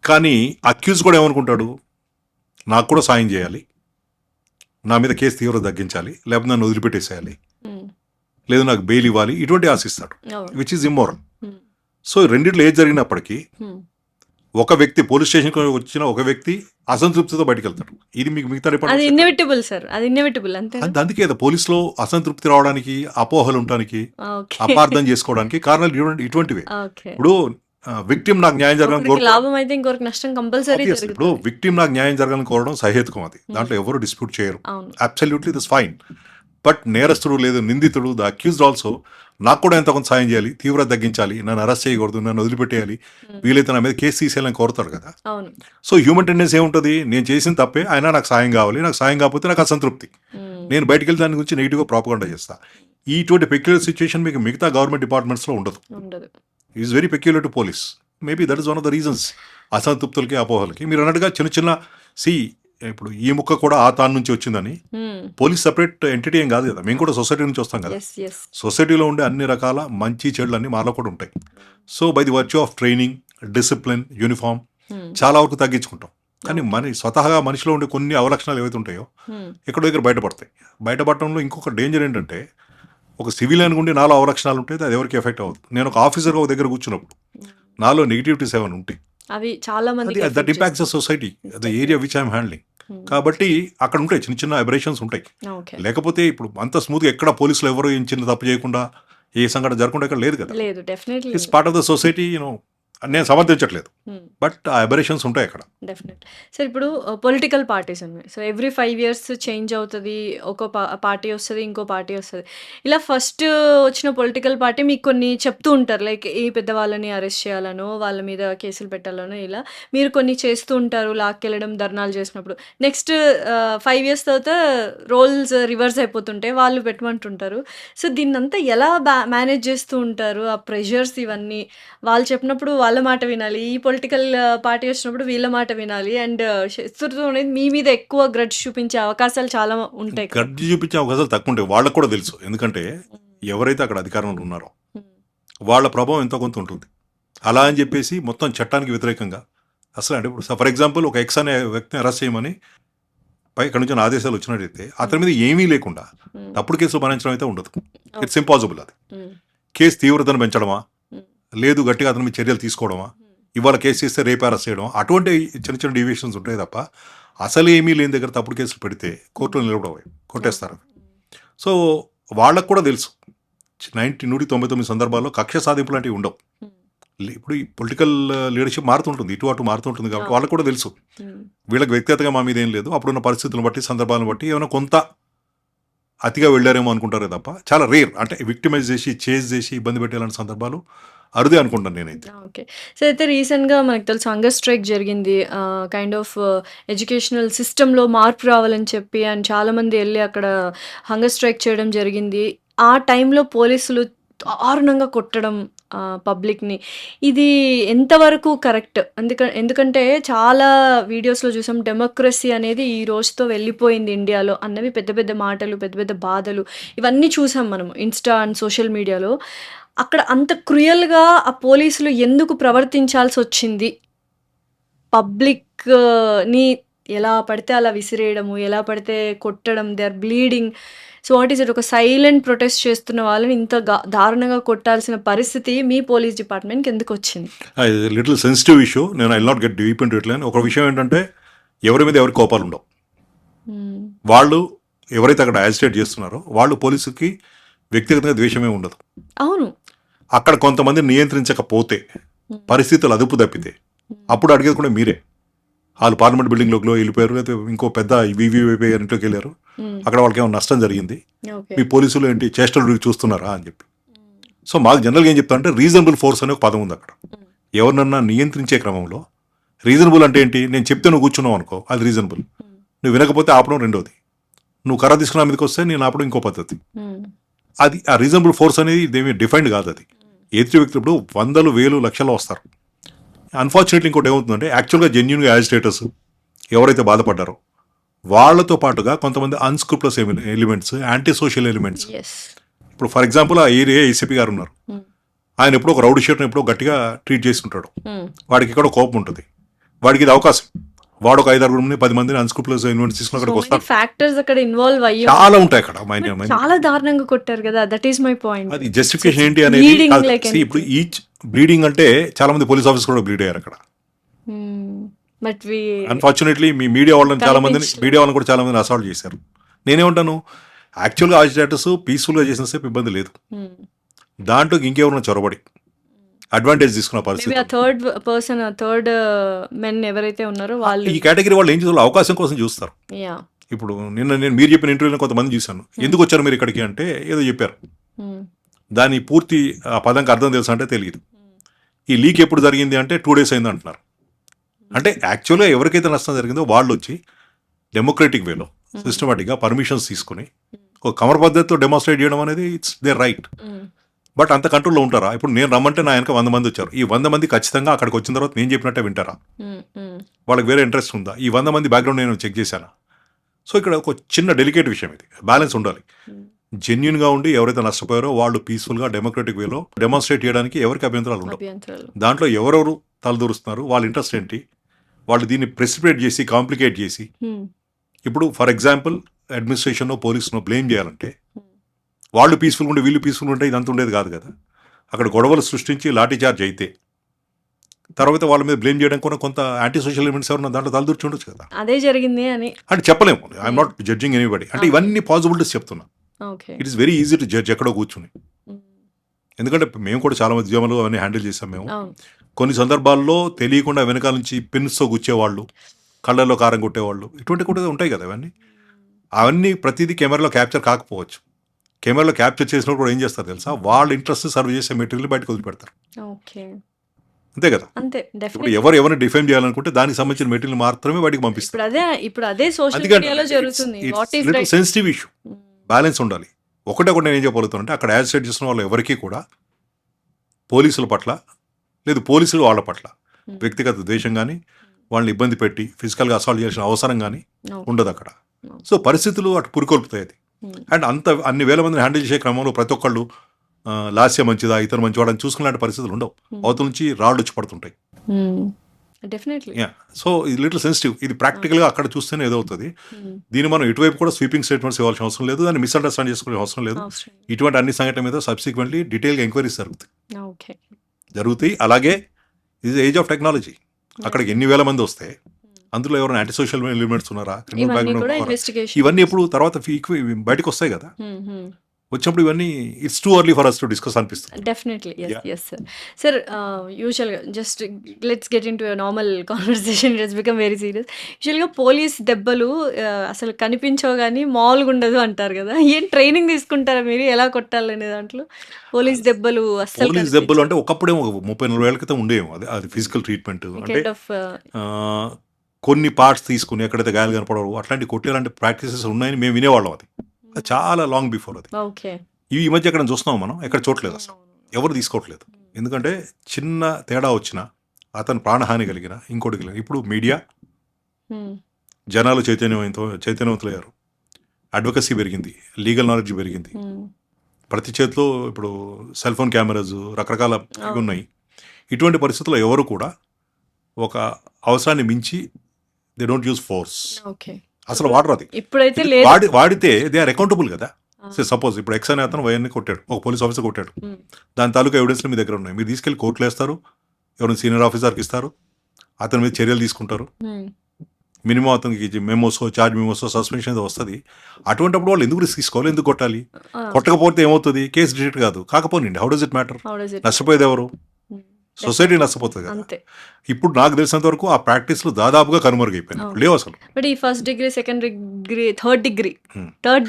కానీ అక్యూజ్ కూడా ఏమనుకుంటాడు, నాకు కూడా సాయం చేయాలి, నా మీద కేసు తీవ్రత తగ్గించాలి, లేకపోతే నన్ను వదిలిపెట్టేసేయాలి, లేదు నాకు బెయిల్ ఇవ్వాలి, ఇటువంటి ఆశిస్తాడు, విచ్ ఈజ్ ఇమ్మోరల్. సో రెండిట్లో ఏది జరిగినప్పటికీ ఒక వ్యక్తి పోలీస్ స్టేషన్కి వచ్చిన ఒక వ్యక్తి అసంతృప్తితో బయటకు వెళ్తాడు. ఇది మీకు మిగతా అది డిపార్ట్మెంట్ ఇన్నెవిటబుల్ సార్, అది ఇన్నెవిటబుల్ అంతే. అందుకే కదా పోలీసులో అసంతృప్తి రావడానికి, అపోహలు ఉండడానికి, ఓకే. అపార్థం చేసుకోవడానికి కారణాలు ఇటువంటివే. ఓకే. ఇప్పుడు విక్టిమ్ నాకు న్యాయం జరగాలని ఒకరికి లాభం అయితే ఇంకొకరికి నష్టం కంపల్సరీ ఇప్పుడు జరుగుతుంది. విక్టిమ్ నాకు న్యాయం జరగాలని కోరడం సహేతుకం, అది దాంట్లో ఎవరు డిస్ప్యూట్ చేయరు, అవును. Absolutely this fine. బట్ నేరస్తుడు లేదు నిందితుడు, ద అక్యూజ్డ్ ఆల్సో, నాకు కూడా ఎంత కొంత సాయం చేయాలి, తీవ్రత తగ్గించాలి, నన్ను అరెస్ట్ చేయకూడదు, నన్ను వదిలిపెట్టేయాలి, వీలైతే నా మీద కేసు తీసేయాలని కోరుతారు కదా. అవును. సో హ్యూమన్ టెండెన్సీ ఏముంటుంది, నేను చేసిన తప్పే అయినా నాకు సాయం కావాలి, నాకు సాయం కాకపోతే నాకు అసంతృప్తి, నేను బయటికి వెళ్ళి దాని గురించి నెగిటివ్గా ప్రాపగండా చేస్తా. ఇటువంటి పెక్యులర్ సిచ్యువేషన్ మీకు మిగతా గవర్నమెంట్ డిపార్ట్మెంట్స్లో ఉండదు. Is very peculiar to police. Maybe that is one of the reasons అసంతృప్తులకి, అపోహలకి. మీరు అన్నట్టుగా చిన్న చిన్న ఇప్పుడు ఈ ముక్క కూడా ఆ తాను నుంచి వచ్చిందని, పోలీస్ సపరేట్ ఎంటిటీ ఏం కాదు కదా, మేము కూడా సొసైటీ నుంచి వస్తాం కదా. సొసైటీలో ఉండే అన్ని రకాల మంచి చెడులు అన్ని మాలో కూడా ఉంటాయి. So by the virtue of training, discipline, uniform చాలా వరకు తగ్గించుకుంటాం. కానీ స్వతహాగా మనిషిలో ఉండే కొన్ని అవలక్షణాలు ఏవైతే ఉంటాయో ఎక్కడో దగ్గర బయటపడతాయి. బయటపడటంలో ఇంకొక డేంజర్ ఏంటంటే, ఒక సివిలియన్ ఉండి నాలో అవలక్షణాలు ఉంటే అది ఎవరికి ఎఫెక్ట్ అవ్వదు. నేను ఒక ఆఫీసర్గా ఒక దగ్గర కూర్చున్నప్పుడు నాలో నెగిటివిటీస్ ఏమైనా ఉంటాయి, అవి చాలా మంది that impacts the society, the area which I'm handling. కాబట్టి అక్కడ ఉంటాయి చిన్న చిన్న అబరేషన్స్ ఉంటాయి. లేకపోతే ఇప్పుడు అంత స్మూత్గా ఎక్కడ పోలీసులు ఎవరు ఏం చిన్న తప్పు చేయకుండా, ఏ సంఘటన జరగకుండా ఇక్కడ లేదు కదా. లేదు, definitely it's part of the society, you know, నేను సమర్థించట్లేదు, బట్ ఆ అబరేషన్స్ ఉంటాయి అక్కడ. డెఫినెట్. సార్ ఇప్పుడు పొలిటికల్ పార్టీస్ ఉన్నాయి. సో ఎవ్రీ 5 ఇయర్స్ చేంజ్ అవుతది. ఒక పార్టీ వస్తది. ఇంకో పార్టీ వస్తది. ఇలా ఫస్ట్ వచ్చిన పొలిటికల్ పార్టీ మీకు కొన్ని చెప్తూ ఉంటారు. లైక్ ఈ పెద్దవాళ్ళని అరెస్ట్ చేయాలనో, వాళ్ళ మీద కేసులు పెట్టాలనో ఇలా మీరు కొన్ని చేస్తూ ఉంటారు. లాక్కెళ్ళడం, ధర్నాలు చేసినప్పుడు. నెక్స్ట్ 5 ఇయర్స్ తర్వాత రోల్స్ రివర్స్ అయిపోతుంటాయి. వాళ్ళు పెట్టమంటుంటారు. సో దీన్నంతా ఎలా మేనేజ్ చేస్తూ ఉంటారు? ఆ ప్రెషర్స్ ఇవన్నీ వాళ్ళు చెప్పినప్పుడు వాళ్ళ మాట వినాలి. ఈ పొలిటికల్ పార్టీ వచ్చినప్పుడు వీళ్ళ మాట వినాలి. అండ్ శత్రుత్వం అనేది మీ మీద ఎక్కువ గ్రడ్జ్ చూపించే అవకాశాలు చాలా ఉంటాయి కదా! గడ్డి చూపించే అవకాశాలు తక్కువ ఉంటాయి. వాళ్ళకు కూడా తెలుసు. ఎందుకంటే ఎవరైతే అక్కడ అధికారంలో ఉన్నారో హ్మ్. వాళ్ళ ప్రభావం ఎంతో కొంత ఉంటుంది. అలా అని చెప్పేసి మొత్తం చట్టానికి వ్యతిరేకంగా అసలు అంటే ఇప్పుడు ఫర్ ఎగ్జాంపుల్ ఒక ఎక్స్ అనే వ్యక్తిని అరెస్ట్ చేయమని పై ఇక్కడ నుంచి ఆదేశాలు వచ్చినట్టయితే అతని మీద ఏమీ లేకుండా హ్మ్. తప్పుడు కేసులు బనాయించడం అయితే ఉండదు. It's impossible. అది హ్మ్. కేసు తీవ్రతను పెంచడమా, హ్మ్. లేదు గట్టిగా అతని మీద చర్యలు తీసుకోవడమా, ఇవాళ కేసు చేస్తే రేపు అరెస్ట్ చేయడం, అటువంటి చిన్న చిన్న డీవియేషన్స్ ఉంటాయి తప్ప అసలు ఏమీ లేని దగ్గర తప్పుడు కేసులు పెడితే కోర్టులో నిలబడవు, కొట్టేస్తారు. సో వాళ్ళకు కూడా తెలుసు 99 సందర్భాల్లో కక్ష సాధింపులు లాంటివి ఉండవు. హ్మ్. ఇప్పుడు ఈ పొలిటికల్ లీడర్షిప్ మారుతుంటుంది, ఇటు అటు మారుతుంటుంది కాబట్టి వాళ్ళకు కూడా తెలుసు హ్మ్. వీళ్ళకి వ్యక్తిగతంగా మా మీద ఏం లేదు, అప్పుడున్న పరిస్థితులను బట్టి సందర్భాలను బట్టి ఏమైనా కొంత అతిగా వెళ్ళారేమో అనుకుంటారే తప్ప చాలా రేర్. అంటే విక్టిమైజ్ చేసి చేజ్ చేసి ఇబ్బంది పెట్టేలాంటి సందర్భాలు అరుదే అనుకుంటాను నేనైతే. ఓకే. సో అయితే రీసెంట్‌గా మనకు తెలుసు హంగర్ స్ట్రైక్ జరిగింది. కైండ్ ఆఫ్ ఎడ్యుకేషనల్ సిస్టమ్‌లో మార్పు రావాలని చెప్పి అండ్ చాలామంది ఎళ్లి అక్కడ హంగర్ స్ట్రైక్ చేయడం జరిగింది. ఆ టైంలో పోలీసులు దారుణంగా కొట్టడం పబ్లిక్‌ని. ఇది ఎంతవరకు కరెక్ట్? ఎందుకంటే చాలా వీడియోస్‌లో చూసాం డెమోక్రసీ అనేది ఈ రోజుతో వెళ్ళిపోయింది ఇండియాలో అన్నవి పెద్ద పెద్ద మాటలు, పెద్ద పెద్ద బాధలు ఇవన్నీ చూసాం మనం ఇన్‌స్టా అండ్ సోషల్ మీడియాలో. అక్కడ అంత క్రూయల్‌గా ఆ పోలీసులు ఎందుకు ప్రవర్తించాల్సొచ్చింది? పబ్లిక్‌ని ఎలా పడితే అలా విసిరేయడము, ఎలా పడితే కొట్టడం, they are bleeding. So what is it? ఒక సైలెంట్ ప్రొటెస్ట్ చేస్తున్న వాళ్ళని ఇంత దారుణంగా కొట్టాల్సిన పరిస్థితి మీ పోలీస్ డిపార్ట్మెంట్‌కి ఎందుకొచ్చింది? Little sensitive issue. నేను I not get deep into it. ఒక విషయం ఏంటంటే ఎవరి మీద ఎవరికి కోపాలు ఉండవు. హ్మ్. వాళ్ళు ఎవరైతే అక్కడ యాజిటేట్ చేస్తున్నారో వాళ్ళు పోలీసుకి వ్యక్తిగతంగా ద్వేషమే ఉండదు. అవును. అక్కడ కొంతమంది నియంత్రించకపోతే, పరిస్థితులు అదుపు తప్పితే అప్పుడు అడిగేది కూడా మీరే. వాళ్ళు పార్లమెంట్ బిల్డింగ్లోకి వెళ్ళిపోయారు, లేకపోతే ఇంకో పెద్ద వివిఐపీ ఇంట్లోకి వెళ్ళారు, హ్మ్. అక్కడ వాళ్ళకి ఏమైనా నష్టం జరిగింది, ఓకే. మీ పోలీసులు ఏంటి చేష్టలు చూస్తున్నారా అని చెప్పి. సో మాకు జనరల్గా ఏం చెప్తా అంటే రీజనబుల్ ఫోర్స్ అనే ఒక పదం ఉంది అక్కడ. ఎవరినన్నా నియంత్రించే క్రమంలో రీజనబుల్ అంటే ఏంటి? నేను చెప్తే నువ్వు కూర్చున్నావు అనుకో, అది రీజనబుల్. నువ్వు వినకపోతే ఆపడం రెండోది. నువ్వు కర్ర తీసుకున్న మీదకి వస్తే నేను ఆపడం ఇంకో పద్ధతి. హ్మ్. అది ఆ రీజనబుల్ ఫోర్స్ అనేది ఇదేమీ డిఫైన్డ్ కాదు. అది ఎదుటి వ్యక్తులు ఇప్పుడు వందలు వేలు లక్షల్లో వస్తారు. అన్ఫార్చునేట్లీ ఇంకోటి ఏమవుతుందంటే యాక్చువల్గా జెన్యున్గా యాజిటేటర్స్ ఎవరైతే బాధపడ్డారో వాళ్ళతో పాటుగా కొంతమంది unscrupulous elements, anti social elements. Yes. ఇప్పుడు ఫర్ ఎగ్జాంపుల్ ఆ ఏరియా ఏసీపీ గారు ఉన్నారు, హ్మ్. ఆయన ఎప్పుడో ఒక రౌడీ షీట్ని ఎప్పుడో గట్టిగా ట్రీట్ చేసి ఉంటాడు, హ్మ్. వాడికి ఇక్కడ కోపం ఉంటుంది, వాడికి ఇది అవకాశం, వాడు ఒక 5-6 మంది 10 మందిని అన్స్క్రూప్లస్ ఎలిమెంట్స్ తీసుకుని సో అక్కడికి మెనీ వస్తాడు. ఫ్యాక్టర్స్ అక్కడ ఇన్వాల్వ్ అయ్యి చాలా ఉంటాయి అక్కడ. చాలా దారుణంగా కొట్టారు కదా! That is my point. అది జస్టిఫికేషన్ ఏంటి అనేది బ్లీడింగ్ కాదు. లైక్ See, ఇప్పుడు ఈచ్ బ్లీడింగ్ అంటే చాలా మంది పోలీస్ ఆఫీసర్ కూడా బ్లీడ్ అయ్యారు అక్కడ. బట్ వి అన్ఫార్చునేట్లీ మీ మీడియా వాళ్ళని చాలా మందిని కనిపించలేదు. మీడియా వాళ్ళని కూడా చాలా మందిని అసాల్ట్ చేశారు. నేనేమంటాను, యాక్చువల్గా ఆజిటేటర్స్ పీస్ఫుల్గా చేసిన సేపు ఇబ్బంది లేదు, దాంట్లో ఇంకెవరైనా చొరబడి అడ్వాంటేజ్ తీసుకున్న మేబీ పరిస్థితి. ఆ థర్డ్ పర్సన్ థర్డ్ మెన్ ఎవరైతే ఉన్నారో వాళ్ళు ఈ కేటగిరీ వాళ్ళు ఏం చేస్తారు, అవకాశం కోసం చూస్తారు. యా ఇప్పుడు నేను మీరు చెప్పిన ఇంటర్వ్యూలో కొంతమంది చూశాను, ఎందుకు వచ్చారు మీరు ఇక్కడికి అంటే ఏదో చెప్పారు, దాని పూర్తి ఆ పదంకి అర్థం తెలుసా అంటే తెలియదు. ఈ లీక్ ఎప్పుడు జరిగింది అంటే 2 days అయింది అంటున్నారు. అంటే యాక్చువల్గా ఎవరికైతే నష్టం జరిగిందో వాళ్ళు వచ్చి డెమోక్రటిక్ వేలో సిస్టమేటిక్గా పర్మిషన్స్ తీసుకుని ఒక కమర్ పద్ధతితో డెమోన్స్ట్రేట్ చేయడం అనేది ఇట్స్ దేర్ రైట్. బట్ అంత కంట్రోల్లో ఉంటారా? ఇప్పుడు నేను రమ్మంటే నా వెనక 100 మంది వచ్చారు, ఈ 100 మంది ఖచ్చితంగా అక్కడికి వచ్చిన తర్వాత నేను చెప్పినట్టే వింటారా? వాళ్ళకి వేరే ఇంట్రెస్ట్ ఉందా? ఈ 100 మంది బ్యాక్గ్రౌండ్ నేను చెక్ చేశానా? సో ఇక్కడ ఒక చిన్న డెలికేట్ విషయం, ఇది బ్యాలెన్స్ ఉండాలి. జెన్యున్గా ఉండి ఎవరైతే నష్టపోయారో వాళ్ళు పీస్ఫుల్గా డెమోక్రటిక్ వేలో డెమాన్స్ట్రేట్ చేయడానికి ఎవరికి అభ్యంతరాలు ఉండవు. అభ్యంతరాలు దాంట్లో ఎవరెవరు తలదూరుస్తున్నారు, వాళ్ళ ఇంట్రెస్ట్ ఏంటి, వాళ్ళు దీన్ని ప్రెసిపిటేట్ చేసి కాంప్లికేట్ చేసి ఇప్పుడు ఫర్ ఎగ్జాంపుల్ అడ్మినిస్ట్రేషన్లో పోలీసును బ్లేమ్ చేయాలంటే వాళ్ళు పీస్ఫుల్గా ఉంటే వీళ్ళు పీస్ఫుల్గా ఉంటే ఇదంతా ఉండేది కాదు కదా. అక్కడ గొడవలు సృష్టించి లాఠీ చార్జ్ అయితే తర్వాత వాళ్ళ మీద బ్లేమ్ చేయడం కూడా కొంత యాంటీ సోషల్ ఎలిమెంట్స్ ఎవరన్నా దాంట్లో తలదూర్చి ఉండొచ్చు కదా. అదే జరిగింది అని అంటే చెప్పలేము, ఐఎమ్ నాట్ జడ్జింగ్ ఎనీబడి. అంటే ఇవన్నీ పాసిబిలిటీస్ చెప్తున్నా. Okay. It is very easy to judge ఎక్కడో కూర్చుని, ఎందుకంటే మేము కూడా చాలా మంది ఉద్యమాలు అవన్నీ హ్యాండిల్ చేసాం మేము. అవును. కొన్ని సందర్భాల్లో తెలియకుండా వెనకాల నుంచి పిన్స్తో గుచ్చేవాళ్ళు, కళ్ళల్లో కారం కొట్టేవాళ్ళు, ఇటువంటి కూడా ఉంటాయి కదా అవన్నీ. అవన్నీ ప్రతిదీ కెమెరాలో క్యాప్చర్ కాకపోవచ్చు. కెమెరాలో క్యాప్చర్ చేసినప్పుడు కూడా ఏం చేస్తారు తెలుసా, వాళ్ళ ఇంట్రెస్ట్ సర్వ్ చేసే మెటీరియల్ బయటకు వదిలిపెడతారు. ఓకే. అంతే కదా. అంతే ఇప్పుడు డెఫినెట్. ఎవరిని డిఫైన్ చేయాలనుకుంటే దానికి సంబంధించిన మెటీరియల్ మాత్రమే బయటకు పంపిస్తారు. ఇప్పుడు అదే సోషల్ అందుకని మీడియాలో జరుగుతుంది. What is little sensitive issue, balance ఉండాలి. ఒకటి నేను ఏం చెప్పగలుగుతానంటే అక్కడ యాజిటేట్ చేస్తున్న వాళ్ళు ఎవరికీ కూడా పోలీసుల పట్ల లేదు పోలీసులు వాళ్ళ పట్ల వ్యక్తిగత ద్వేషం కానీ వాళ్ళని ఇబ్బంది పెట్టి ఫిజికల్గా అసాల్ట్ చేయాల్సిన అవసరం కానీ ఉండదు అక్కడ. సో పరిస్థితులు అటు పురికొల్పుతాయి అది. అండ్ అన్ని వేల మందిని హ్యాండిల్ చేసే క్రమంలో ప్రతి ఒక్కళ్ళు లాస్య మంచిదా ఇతను మంచివాడని చూసుకునే పరిస్థితులు ఉండవు. అవతల నుంచి రాళ్ళు వచ్చి పడుతుంటాయి. డెఫినెట్లీ. సో ఇది లిటిల్ సెన్సిటివ్. ఇది ప్రాక్టికల్గా అక్కడ చూస్తేనే ఏదవుతుంది. దీన్ని మనం ఇటువైపు కూడా స్వీపింగ్ స్టేట్మెంట్స్ ఇవ్వాల్సిన అవసరం లేదు, దాన్ని మిస్అండర్స్టాండ్ చేసుకునే అవసరం లేదు. ఇటువంటి అన్ని సంఘటన మీద సబ్సిక్వెంట్లీ డీటెయిల్గా ఎంక్వైరీస్ జరుగుతాయి. అలాగే ఇది ఏజ్ ఆఫ్ టెక్నాలజీ. అక్కడికి ఎన్ని వేల మంది వస్తే అందులో ఎవరైనా యాంటీ సోషల్ ఎలిమెంట్స్ ఉన్నారా, క్రిమినల్ బ్యాక్గ్రౌండ్, ఇవన్నీ ఎప్పుడు తర్వాత బయటకు వస్తాయి కదా. వచ్చినప్పుడు ఇవన్నీ it's too early for us to discuss అనిపిస్తుంది. డెఫినెట్లీ. Yes sir. సార్ యూజువల్గా just let's get in to normal conversation, it's become very serious. యూజువల్గా పోలీస్ దెబ్బలు అసలు కనిపించవు కానీ మామూలుగా ఉండదు అంటారు కదా. ఏం ట్రైనింగ్ తీసుకుంటారా మీరు ఎలా కొట్టాలనే దాంట్లో? పోలీస్ దెబ్బలు అసలు పోలీస్ దెబ్బలు అంటే ఒకప్పుడేమో 30-40 ఏళ్ల క్రితం ఉండేమో అది ఫిజికల్ ట్రీట్మెంట్ అంటే కొన్ని పార్ట్స్ తీసుకుని ఎక్కడైతే గాయాలు కనపడవు అట్లాంటి కొట్టేలాంటి ప్రాక్టీసెస్ ఉన్నాయని మేము వినేవాళ్ళం. అది చాలా లాంగ్ బిఫోర్ అది. ఈ మధ్య ఎక్కడ చూస్తున్నాం మనం, ఎక్కడ చూడలేదు అసలు, ఎవరు తీసుకోవట్లేదు. ఎందుకంటే చిన్న తేడా వచ్చినా అతను ప్రాణహాని కలిగిన ఇంకోటి కలిగిన ఇప్పుడు మీడియా జనాలు చైతన్యవంతులయ్యారు, అడ్వకసీ పెరిగింది, లీగల్ నాలెడ్జ్ పెరిగింది, ప్రతి చేతిలో ఇప్పుడు సెల్ ఫోన్ కెమెరాస్ రకరకాల ఉన్నాయి. ఇటువంటి పరిస్థితుల్లో ఎవరు కూడా ఒక అవసరాన్ని మించి దే డోంట్ యూజ్ ఫోర్స్, అసలు వాడరు. అది ఇప్పుడైతే వాడితే దే ఆర్ అకౌంటబుల్ కదా. సపోజ్ ఇప్పుడు ఎక్స్ అనే అతను వైఎన్ని కొట్టాడు, ఒక పోలీస్ ఆఫీసర్ కొట్టాడు, దాని తాలూకా ఎవిడెన్స్లు మీ దగ్గర ఉన్నాయి, మీరు తీసుకెళ్లి కోర్టులో వేస్తారు, ఎవరైనా సీనియర్ ఆఫీసర్కి ఇస్తారు, అతని మీద చర్యలు తీసుకుంటారు, మినిమం అతనికి మెమోసో చార్జ్ మెమోసో సస్పెన్షన్ ఏదో వస్తుంది. అటువంటిప్పుడు వాళ్ళు ఎందుకు రిస్క్ తీసుకోవాలి, ఎందుకు కొట్టాలి? కొట్టకపోతే ఏమవుతుంది, కేసు డిటెక్ట్ కాదు, కాకపోనండి హౌ డస్ ఇట్ మ్యాటర్? నష్టపోయేది ఎవరు? సొసైటీ నష్టపోతుంది కదా. ఇప్పుడు నాకు తెలిసినంత వరకు ఆ ప్రాక్టీస్లు దాదాపుగా కనుమరుగైపోయినాయి, లేవు అసలు. బట్ ఈ first degree, second degree, third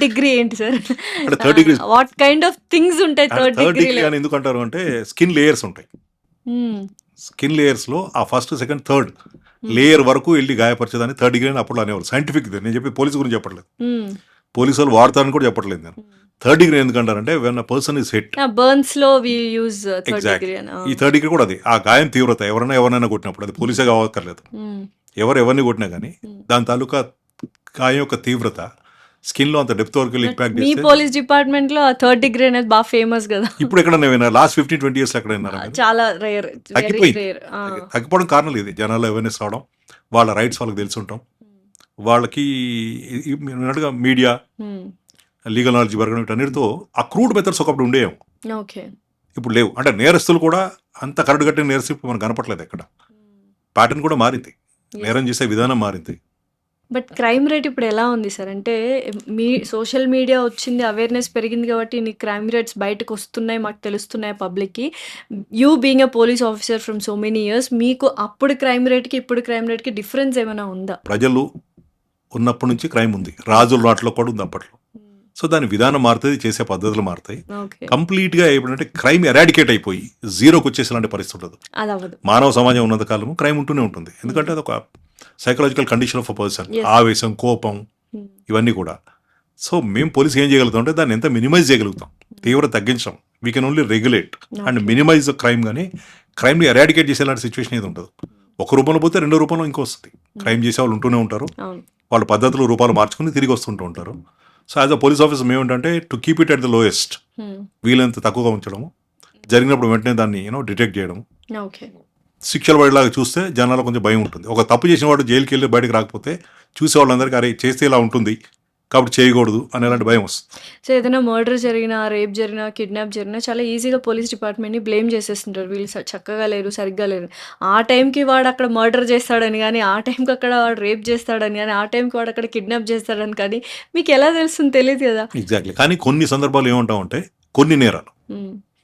degree ఏంటి sir? Third degree what kind of things ఉంటాయి థర్డ్ డిగ్రీ అని ఎందుకు అంటారు అంటే స్కిన్ లేయర్స్ ఉంటాయి. స్కిన్ లేయర్స్ లో ఆ ఫస్ట్ సెకండ్ థర్డ్ లేయర్ వరకు వెళ్ళి గాయపరిచేదాన్ని థర్డ్ డిగ్రీ అని అప్పుడు అనేవాళ్ళు. సైంటిఫిక్ నేను చెప్పి పోలీసు గురించి చెప్పట్లేదు, పోలీసు వాళ్ళు వాడతారని కూడా చెప్పట్లేదు నేను. థర్డ్ డిగ్రీ ఎందుకంటారంటే when a person is hit, burns లో వి యూజ్ థర్డ్ డిగ్రీ. ఈ థర్డ్ డిగ్రీ కూడా అది ఆ గాయం తీవ్రత ఎవరైనా కొట్టినప్పుడు, అది పోలీసే కావక్కర్లేదు, ఎవరిని కొట్టినా కానీ దాని తాలూకా గాయం యొక్క తీవ్రత స్కిన్ లో అంత డెప్త్ వరకు ఇంపాక్ట్ చేస్తే. మీ పోలీస్ డిపార్ట్మెంట్ లో థర్డ్ డిగ్రీ అనేది బాగా ఫేమస్ కదా. ఇప్పుడు ఎక్కడైనా లాస్ట్ 15-20 years ఎక్కడైనా చాలా రేర్, తగ్గిపోవడం కారణం ఇది జనాల్లో అవేర్నెస్ రావడం, వాళ్ళ రైట్స్ వాళ్ళకి తెలిసి ఉంటాం, వాళ్ళకి మీడియా లీగల్ నాలెడ్జ్ పెరగడం, వీటన్నిటితో ఆ క్రూడ్ మెథడ్స్ ఒకప్పుడు ఉండేవి, ఇప్పుడు లేవు. అంటే నేరస్తులు కూడా అంత కరడు కట్టిన నేరస్తులు ఇప్పుడు మనకు కనపట్లేదు ఎక్కడ. ప్యాటర్న్ కూడా మారింది, నేరం చేసే విధానం మారింది. బట్ క్రైమ్ రేట్ ఇప్పుడు ఎలా ఉంది సార్? అంటే మీ సోషల్ మీడియా వచ్చింది, అవేర్నెస్ పెరిగింది కాబట్టి నీ క్రైమ్ రేట్స్ బయటకు వస్తున్నాయి, మాకు తెలుస్తున్నాయి పబ్లిక్కి. You being a police officer from so many years, మీకు అప్పుడు క్రైమ్ రేట్కి ఇప్పుడు క్రైమ్ రేట్కి డిఫరెన్స్ ఏమైనా ఉందా? ప్రజలు ఉన్నప్పటి నుంచి క్రైమ్ ఉంది, రాజుల నాట్లో కూడా ఉంది అప్పట్లో. సో దాని విధానం మారుతుంది, చేసే పద్ధతులు మారుతాయి. కంప్లీట్గా ఎప్పుడంటే క్రైమ్ ఎరాడికేట్ అయిపోయి జీరోకి వచ్చేసేలాంటి పరిస్థితి ఉండదు. మానవ సమాజం ఉన్నంత కాలము క్రైమ్ ఉంటూనే ఉంటుంది, ఎందుకంటే అది ఒక psychological condition of a person. ఆవేశం, కోపం, ఇవన్నీ కూడా. సో మేము పోలీసు ఏం చేయగలుగుతాం అంటే దాన్ని ఎంత మినిమైజ్ చేయగలుగుతాం, తీవ్రత తగ్గించడం. We can only regulate and minimize crime, కానీ క్రైమ్ని ఎరాడికేట్ చేసేలాంటి సిచ్యువేషన్ ఏది ఉండదు. ఒక రూపంలో పోతే రెండో రూపంలో ఇంకో వస్తుంది. క్రైమ్ చేసే వాళ్ళు ఉంటూనే ఉంటారు, వాళ్ళ పద్ధతులు రూపాలు మార్చుకుని తిరిగి వస్తుంటూ ఉంటారు. So as a police officer మేమేంటంటే to keep it at the lowest, వీలైనంత తక్కువగా ఉంచడము, జరిగినప్పుడు వెంటనే దాన్ని డిటెక్ట్ చేయడం, శిక్షలు పడేలాగా చూస్తే జనాలకు కొంచెం భయం ఉంటుంది. ఒక తప్పు చేసిన వాడు జైలుకి వెళ్ళి బయటకు రాకపోతే చూసే వాళ్ళందరికీ అరే చేస్తే ఇలా ఉంటుంది కాబట్టి చేయకూడదు అనేలాంటి భయం వస్తుంది. సో ఏదైనా మర్డర్ జరిగినా, రేప్ జరిగినా, కిడ్నాప్ జరిగినా చాలా ఈజీగా పోలీస్ డిపార్ట్మెంట్ని బ్లేమ్ చేసేస్తుంటారు, వీళ్ళు చక్కగా లేరు, సరిగ్గా లేరు. ఆ టైంకి వాడు అక్కడ మర్డర్ చేస్తాడని కానీ, ఆ టైంకి అక్కడ వాడు రేప్ చేస్తాడని కానీ, ఆ టైంకి వాడు అక్కడ కిడ్నాప్ చేస్తాడని కానీ మీకు ఎలా తెలుస్తుంది? తెలియదు కదా. ఎగ్జాక్ట్లీ. కానీ కొన్ని సందర్భాలు ఏమంటామంటే కొన్ని నేరాలు,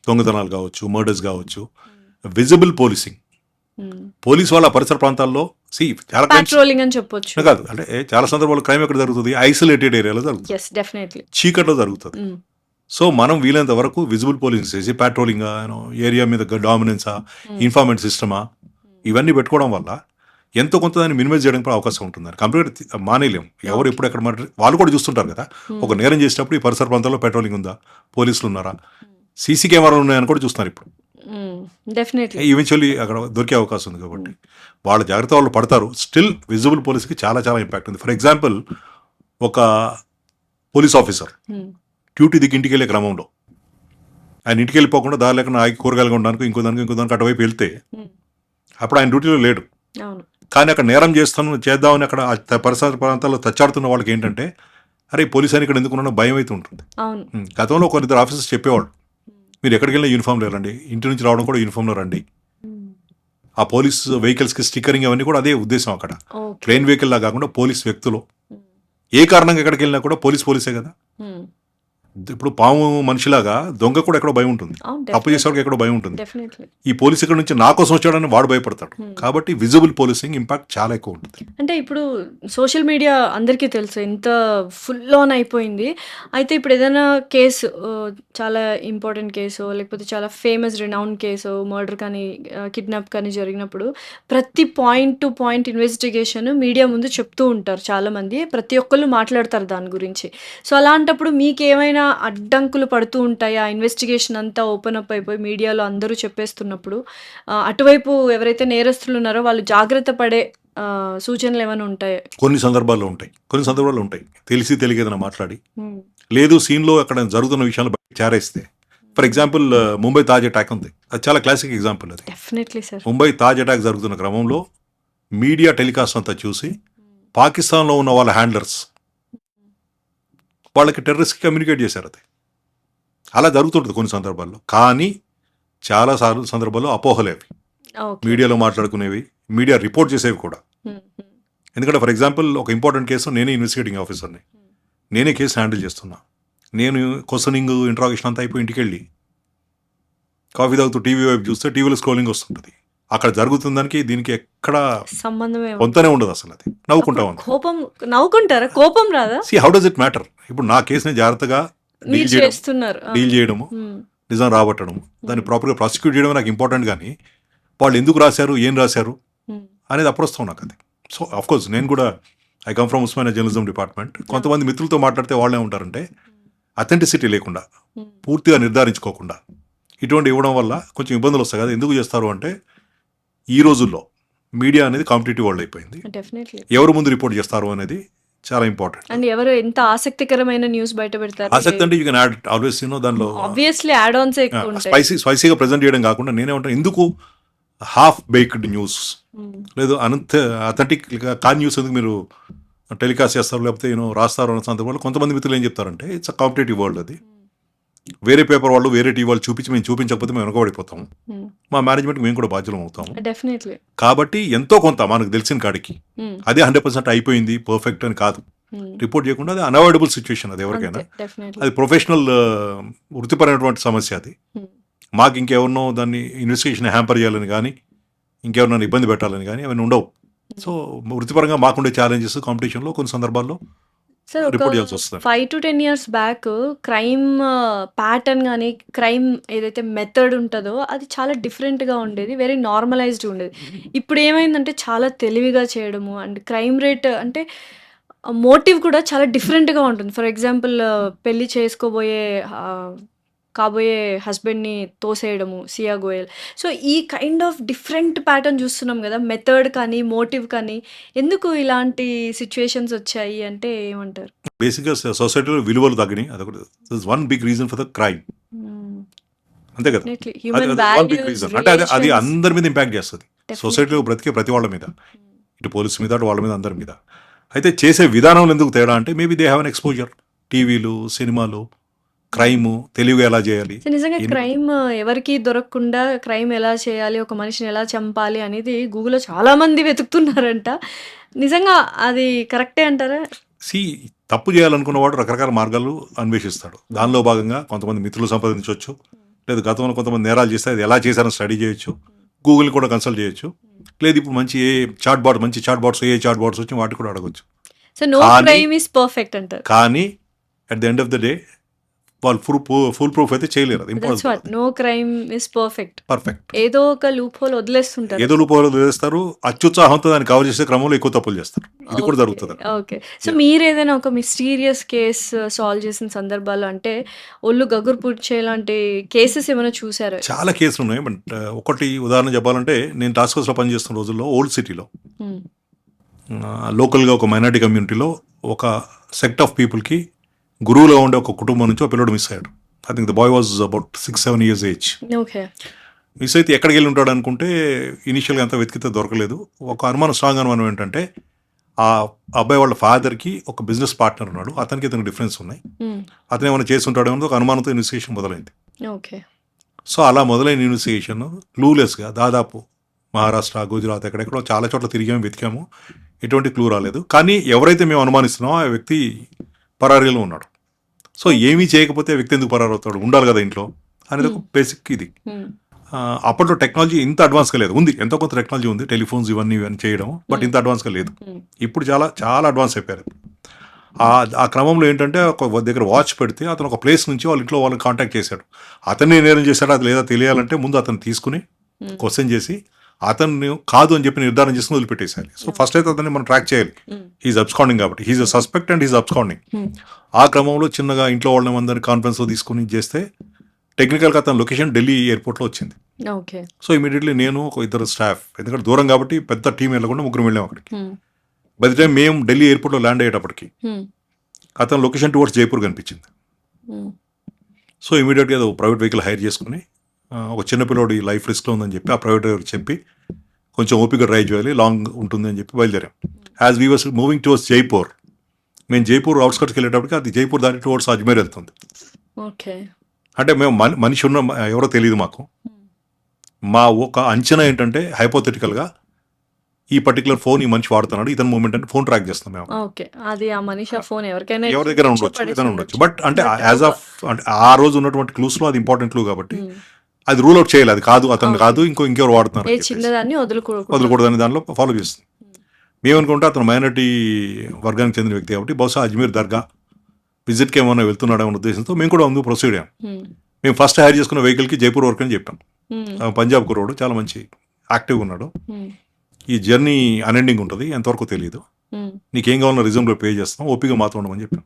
దొంగతనాలు కావచ్చు, మర్డర్స్ కావచ్చు, విజిబుల్ పోలీసింగ్ పోలీస్ వాళ్ళ పరిసర ప్రాంతాల్లో చాలా crimes- పాట్రోలింగ్ అని చెప్పొచ్చు. కాదు అంటే చాలా సందర్భాల్లో క్రైమ్ ఎక్కడ జరుగుతుంది, ఐసోలేటెడ్ ఏరియాలో జరుగుతుంది, ఎస్ డెఫినెట్లీ. చీకట్లో జరుగుతుంది. సో మనం వీలైనంత వరకు విజిబుల్ పోలీసింగ్ చేసి ప్యాట్రోలింగ్ ఏరియా మీద డామినెన్సా, ఇన్ఫార్మెంట్ సిస్టమా ఇవన్నీ పెట్టుకోవడం వల్ల ఎంతో కొంత దాన్ని మినిమైజ్ చేయడానికి కూడా అవకాశం ఉంటుంది. కంప్లీట్ మానేయలేం. ఎవరు ఎప్పుడు ఎక్కడ వాళ్ళు కూడా చూస్తుంటారు కదా, ఒక నేరం చేసేటప్పుడు ఈ పరిసర ప్రాంతాల్లో పెట్రోలింగ్ ఉందా, పోలీసులు ఉన్నారా, సీసీ కెమెరాలు ఉన్నాయని కూడా చూస్తున్నారు ఇప్పుడు. డెఫినెట్లీ. ఈవెన్చువల్లీ అక్కడ దొరికే అవకాశం ఉంది కాబట్టి వాళ్ళ జాగ్రత్త వాళ్ళు పడతారు. స్టిల్ విజిబుల్ పోలీస్కి చాలా చాలా ఇంపాక్ట్ ఉంది. ఫర్ ఎగ్జాంపుల్ ఒక పోలీస్ ఆఫీసర్ డ్యూటీ దిగి ఇంటికి వెళ్ళే క్రమంలో ఆయన ఇంటికి వెళ్ళిపోకుండా దారి లేకుండా ఆగి కూరగాయలు కొనడానికి ఇంకో దానికి అటువైపు వెళ్తే అప్పుడు ఆయన డ్యూటీలో లేడు. అవును. కానీ అక్కడ నేరం చేద్దామని అక్కడ ఆ పరిసర ప్రాంతాల్లో తచ్చాడుతున్న వాళ్ళకి ఏంటంటే అరే పోలీస్ అని ఇక్కడ ఎందుకున్నా భయం అయితే ఉంటుంది. అవును. గతంలో కొన్నిద్దరు ఆఫీసర్స్ చెప్పేవాళ్ళు మీరు ఎక్కడికి వెళ్ళినా యూనిఫామ్లో రండి, ఇంటి నుంచి రావడం కూడా యూనిఫామ్లో రండి. ఆ పోలీస్ వెహికల్స్కి స్టిక్కరింగ్ అవన్నీ కూడా అదే ఉద్దేశం. అక్కడ ఓకే. ట్రైన్ వెహికల్ లా కాకుండా పోలీస్ వ్యక్తులు ఏ కారణంగా ఎక్కడికి వెళ్ళినా కూడా పోలీసే కదా. ఇప్పుడు పాము మనిషిలాగా దొంగ కూడా ఎక్కడో భయం ఉంటుంది, తప్పు చేసేవాడికి ఎక్కడో భయం ఉంటుంది. డెఫినెట్లీ. ఈ పోలీస్ ఇక్కడ నుంచి నా కోసం వచ్చాడని వాడు భయపడతాడు. కాబట్టి విజిబుల్ పోలీసింగ్ ఇంపాక్ట్ చాలా ఎక్కువ ఉంటుంది. అంటే ఇప్పుడు సోషల్ మీడియా అందరికీ తెలుసు ఎంత ఫుల్ ఆన్ అయిపోయింది. అయితే ఇప్పుడు ఏదైనా కేసు చాలా ఇంపార్టెంట్ కేసు లేకపోతే చాలా ఫేమస్ రినౌండ్ కేసు మర్డర్ కానీ కిడ్నాప్ కానీ జరిగినప్పుడు ప్రతి point to point investigation media ముందు చెప్తూ ఉంటారు చాలామంది, ప్రతి ఒక్కళ్ళు మాట్లాడతారు దాని గురించి. సో అలాంటప్పుడు మీకు ఏమైనా అడ్డంకులు పడుతూ ఉంటాయి ఆ ఇన్వెస్టిగేషన్ అంతా ఓపెన్ అప్ అయిపోయి మీడియాలో అందరూ చెప్పేస్తున్నప్పుడు అటువైపు ఎవరైతే నేరస్తులు ఉన్నారో వాళ్ళు జాగ్రత్త పడే సూచనలు ఏమైనా ఉంటాయి? కొన్ని సందర్భాల్లో ఉంటాయి. తెలిసి తెలియకేదైనా మాట్లాడి లేదు సీన్లో అక్కడ జరుగుతున్న విషయాలు బయట చేరేస్తే. For example Mumbai Taj attack ఉంది, అది చాలా క్లాసిక్ ఎగ్జాంపుల్. అది definitely sir. Mumbai Taj attack జరుగుతున్న క్రమంలో మీడియా టెలికాస్ట్ అంతా చూసి పాకిస్తాన్లో ఉన్న వాళ్ళ హ్యాండ్లర్స్ వాళ్ళకి టెర్రరిస్ట్కి కమ్యూనికేట్ చేశారు. అది అలా జరుగుతుంటుంది కొన్ని సందర్భాల్లో. కానీ చాలా సందర్భాల్లో అపోహలేవి, మీడియాలో మాట్లాడుకునేవి, మీడియా రిపోర్ట్ చేసేవి కూడా. ఎందుకంటే ఫర్ ఎగ్జాంపుల్ ఒక ఇంపార్టెంట్ కేసు నేనే ఇన్వెస్టిగేటింగ్ ఆఫీసర్ని, నేనే కేసు హ్యాండిల్ చేస్తున్నా. నేను క్వశ్చనింగ్ ఇంట్రాగేషన్ అంతా అయిపోయి ఇంటికి వెళ్ళి కాఫీ తాగుతూ టీవీ వైపు చూస్తే టీవీలో స్క్రోలింగ్ వస్తుంటుంది. అక్కడ జరుగుతున్న దానికి దీనికి ఎక్కడ సంబంధమే కొంతనే ఉండదు అసలు. అది నవ్వుకుంటా ఉంది. కోపం నవ్వుకుంటారా? కోపం రాదా? How does it matter? ఇప్పుడు నా కేసుని జాగ్రత్తగా మీరు చేస్తున్నారు. డీల్ చేయడము, నిజం రాబట్టడము, దాన్ని ప్రాపర్గా ప్రాసిక్యూట్ చేయడం నాకు ఇంపార్టెంట్. కానీ వాళ్ళు ఎందుకు రాశారు, ఏం రాశారు అనేది అప్రస్తుతం నాకు. అది సో ఆఫ్ కోర్స్ నేను కూడా I come from Osmania journalism department. కొంతమంది మిత్రులతో మాట్లాడితే వాళ్ళు ఏమంటారంటే అథెంటిసిటీ లేకుండా, పూర్తిగా నిర్ధారించుకోకుండా ఇటువంటి ఇవ్వడం వల్ల కొంచెం ఇబ్బందులు వస్తాయి కదా. ఎందుకు చేస్తారు అంటే ఈ రోజుల్లో మీడియా అనేది కాంపిటేటివ్ వరల్డ్ అయిపోయింది. డెఫినెట్లీ. ఎవరు ముందు రిపోర్ట్ చేస్తారు అనేది చాలా ఇంపార్టెంట్. అండ్ ఎవరు ఎంత ఆసక్తికరమైన న్యూస్ బయట పెడతారు. ఆసక్తి అంటే యూ కెన్ యాడ్ ఆల్వేస్ దానిలో ఆబ్వియస్లీ యాడ్ ఆన్స్ ఎక్కువ ఉంటాయి. స్పైసీగా ప్రెజెంట్ చేయడం కాకుండా నేనేమంటాను, ఎందుకు హాఫ్ బేక్డ్ న్యూస్ లేదు అథెంటిక్ కాన్ న్యూస్ ఎందుకు మీరు టెలికాస్ట్ చేస్తారు లేకపోతే రాస్తారు అన్న సందర్భంలో కొంతమంది మిత్రులు ఏం చెప్తారంటే ఇట్స్ అ కాంపిటేటివ్ వరల్డ్. అది వేరే పేపర్ వాళ్ళు వేరే టీవీ వాళ్ళు మేము చూపించకపోతే మేము వెనకబడిపోతాము, మా మేనేజ్మెంట్కి మేము కూడా బాధ్యులం అవుతాము. డెఫినెట్లీ. కాబట్టి ఎంతో కొంత మనకు తెలిసిన కాడికి అదే 100% అయిపోయింది పర్ఫెక్ట్ అని కాదు రిపోర్ట్ చేయకుండా, అది అన్అవాయిడబుల్ సిచ్యువేషన్. అది ఎవరికైనా అది ప్రొఫెషనల్ వృత్తిపరమైనటువంటి సమస్య. అది మాకు ఇంకెవరినో దాన్ని ఇన్వెస్టిగేషన్ హ్యాంపర్ చేయాలని కానీ ఇంకెవరినైనా ఇబ్బంది పెట్టాలని కానీ అవన్నీ ఉండవు. సో వృత్తిపరంగా మాకుండే ఛాలెంజెస్ కాంపిటీషన్లో కొన్ని సందర్భాల్లో సార్ ఒక రిపోర్ట్ చేయాల్సి వస్తుంది. 5 to 10 years back crime pattern కానీ క్రైమ్ ఏదైతే మెథడ్ ఉంటుందో అది చాలా డిఫరెంట్గా ఉండేది, వెరీ నార్మలైజ్డ్ ఉండేది. ఇప్పుడు ఏమైందంటే చాలా తెలివిగా చేయడము అండ్ క్రైమ్ రేట్ అంటే మోటివ్ కూడా చాలా డిఫరెంట్గా ఉంటుంది. ఫర్ ఎగ్జాంపుల్ పెళ్లి చేసుకోబోయే కాబోయే హస్బెండ్ని తోసేయడము, సియా గోయల్. సో ఈ కైండ్ ఆఫ్ డిఫరెంట్ ప్యాటర్న్ చూస్తున్నాం కదా, మెథడ్ కానీ మోటివ్ కానీ. ఎందుకు ఇలాంటి సిచ్యువేషన్స్ వచ్చాయి అంటే ఏమంటారు? బేసిక్గా సొసైటీలో విలువలు తగ్గినాయి, అదొకటి one big reason for the crime. అంతే కదా, వన్ బిగ్ రీజన్. అంటే అది అందరి మీద ఇంపాక్ట్ చేస్తుంది, సొసైటీలో బ్రతికే ప్రతి వాళ్ళ మీద, ఇటు పోలీసు మీద అటు వాళ్ళ మీద అందరి మీద. అయితే చేసే విధానంలో ఎందుకు తేడా అంటే maybe they have an exposure, టీవీలు సినిమాలు, క్రైమ్ తెలివిగా ఎలా చేయాలి. నిజంగా క్రైమ్ ఎవరికి దొరకకుండా క్రైమ్ ఎలా చేయాలి, ఒక మనిషిని ఎలా చంపాలి అనేది గూగుల్లో చాలా మంది వెతుకుతున్నారంట. నిజంగా అది కరెక్టే అంటారా? తప్పు చేయాలనుకున్న వాడు రకరకాల మార్గాలు అన్వేషిస్తాడు. దానిలో భాగంగా కొంతమంది మిత్రులు సంపాదించవచ్చు, లేదా గతంలో కొంతమంది నేరాలు చేస్తే అది ఎలా చేశారని స్టడీ చేయొచ్చు, గూగుల్ కూడా కన్సల్ట్ చేయొచ్చు. లేదు ఇప్పుడు మంచి మంచి చాట్ బాట్స్ వచ్చి వాటి కూడా అడగొచ్చు. సో నో కానీ- క్రైమ్ ఇస్ పర్ఫెక్ట్ అంటారు. కానీ at the end of the day వాళ్ళు ఫుల్ ప్రూఫ్ అయితే చేయలేరు. అది that's what impossible. No crime is perfect. Perfect. ఏదో ఒక లూప్ హోల్ వదిలేస్తుంటారు. ఏదో రూపాయలు వేస్తారు, అత్యుత్సాహంతో దాన్ని కవర్ చేసే క్రమంలో ఎక్కువ తప్పులు చేస్తారు. ఇది కూడా జరుగుతుంది. ఓకే. సో మీరు ఏదైనా ఒక మిస్టీరియస్ కేస్ సాల్వ్ చేసిన సందర్భాలు అంటే ఒళ్ళు గగురు పుడిచేలాంటి కేసెస్ ఏమైనా చూసారా? చాలా కేసులు ఉన్నాయి. బట్ ఒకటి ఉదాహరణ చెప్పాలంటే, నేను టాస్క్ ఫోర్స్లో పనిచేస్తున్న రోజుల్లో ఓల్డ్ సిటీలో లోకల్గా ఒక మైనారిటీ కమ్యూనిటీలో ఒక సెక్ట్ ఆఫ్ పీపుల్కి గురువులో ఉండే ఒక కుటుంబం నుంచి ఒక పిల్లడు మిస్ అయ్యాడు. I think the boy was about 6-7 years age. Okay. Miss అయితే ఎక్కడికి వెళ్ళి ఉంటాడు అనుకుంటే ఇనిషియల్గా అంతా వెతికితే దొరకలేదు. ఒక అనుమానం, స్ట్రాంగ్ అనుమానం ఏంటంటే ఆ అబ్బాయి వాళ్ళ ఫాదర్కి ఒక బిజినెస్ పార్ట్నర్ ఉన్నాడు, అతనికి ఇతనికి డిఫరెన్స్ ఉన్నాయి, అతను ఏమైనా చేసి ఉంటాడేమో ఒక అనుమానంతో ఇన్వెస్టిగేషన్ మొదలైంది. ఓకే. సో అలా మొదలైన ఇన్వెస్టిగేషన్ క్లూలెస్గా దాదాపు మహారాష్ట్ర, గుజరాత్ ఎక్కడెక్కడో చాలా చోట్ల తిరిగాము, వెతికాము, ఎటువంటి క్లూ రాలేదు. కానీ ఎవరైతే మేము అనుమానిస్తున్నామో ఆ వ్యక్తి పరారీలో ఉన్నాడు. సో ఏమీ చేయకపోతే ఆ వ్యక్తి ఎందుకు పరారు అవుతాడు, ఉండాలి కదా ఇంట్లో అనేది ఒక బేసిక్ ఇది. అప్పట్లో టెక్నాలజీ ఇంత అడ్వాన్స్గా లేదు, ఉంది ఎంతో కొంత టెక్నాలజీ ఉంది, టెలిఫోన్స్ ఇవన్నీ చేయడం, బట్ ఇంత అడ్వాన్స్గా లేదు. ఇప్పుడు చాలా చాలా అడ్వాన్స్ అయిపోయారు. ఆ క్రమంలో ఏంటంటే ఒక దగ్గర వాచ్ పెడితే అతను ఒక ప్లేస్ నుంచి వాళ్ళ ఇంట్లో వాళ్ళని కాంటాక్ట్ చేశాడు. అతన్ని నేరం చేశాడు అది లేదా తెలియాలంటే ముందు అతను తీసుకుని క్వశ్చన్ చేసి అతన్ని కాదు అని చెప్పి నిర్ధారణ చేసుకుని వదిలిపెట్టేసాలి. సో ఫస్ట్ అయితే అతన్ని మనం ట్రాక్ చేయాలి. హీజ్ అబ్స్కాండింగ్ కాబట్టి, he's a suspect and he's absconding. ఆ క్రమంలో చిన్నగా ఇంట్లో వాళ్ళని అందరినీ కాన్ఫరెన్స్లో తీసుకుని చేస్తే టెక్నికల్గా అతని లొకేషన్ ఢిల్లీ ఎయిర్పోర్ట్లో వచ్చింది. ఓకే. సో ఇమీడియట్లీ నేను ఒక ఇద్దరు స్టాఫ్, ఎందుకంటే దూరం కాబట్టి పెద్ద టీం వెళ్ళకుండా ముగ్గురు వెళ్ళాం అక్కడికి. బై ది టైం మేము ఢిల్లీ ఎయిర్పోర్ట్లో ల్యాండ్ అయ్యేటప్పటికి అతని లొకేషన్ టువర్డ్స్ జైపూర్ కనిపించింది. సో ఇమీడియట్గా ఏదో ప్రైవేట్ వెహికల్ హైర్ చేసుకుని ఒక చిన్నపిల్లోడు ఈ లైఫ్ రిస్క్లో ఉందని చెప్పి ఆ ప్రైవేట్ డ్రైవర్కి చెప్పి కొంచెం ఓపిక డ్రైవ్ చేయాలి, లాంగ్ ఉంటుంది అని చెప్పి బయలుదేరాం. As we was moving towards Jaipur, మేము జైపూర్ అవుట్స్కట్స్కి వెళ్ళేటప్పటికి అది జైపూర్ దాటి టువర్డ్స్ అజ్మీర్ వెళ్తుంది. ఓకే. అంటే మేము మనిషి ఉన్న ఎవరో తెలియదు మాకు. మా ఒక అంచనా ఏంటంటే హైపోథెటికల్గా ఈ పర్టికులర్ ఫోన్ ఈ మనిషి వాడుతున్నాడు, ఇతని మూమెంట్ అంటే ఫోన్ ట్రాక్ చేస్తాం మేము. ఓకే. అది ఆ మనిషి ఆ ఫోన్ ఎవరికైనా ఎవరి దగ్గర ఉండొచ్చు, ఏదైనా ఉండొచ్చు. బట్ అంటే యాజ్ ఆఫ్ అంటే ఆ రోజు ఉన్నటువంటి క్లూస్లో అది ఇంపార్టెంట్ క్లూ కాబట్టి అది రూల్ అవుట్ చేయాలి, అది కాదు అతను కాదు ఇంకెవరు వాడుతున్నారు, ఏ చిన్నదాన్ని వదలకూడదని దానిలో ఫాలో చేస్తుంది. మేమనుకుంటే అతను మైనారిటీ వర్గానికి చెందిన వ్యక్తి కాబట్టి బహుశా అజ్మీర్ దర్గా విజిట్కి ఏమైనా వెళ్తున్నాడు అనే ఉద్దేశంతో మేము కూడా ముందు ప్రొసీడ్ అయ్యాం. మేము ఫస్ట్ హైర్ చేసుకున్న వెహికల్కి జైపూర్ వర్క్ అని చెప్పాం. పంజాబ్ కుర్రోడు, చాలా మంచి యాక్టివ్గా ఉన్నాడు. ఈ జర్నీ అన్ఎండింగ్ ఉంటుంది, ఎంతవరకు తెలియదు, నీకేం కావాలన్నా రిజమ్లో పే చేస్తాం, ఓపిక మాతో ఉండమని చెప్పాం.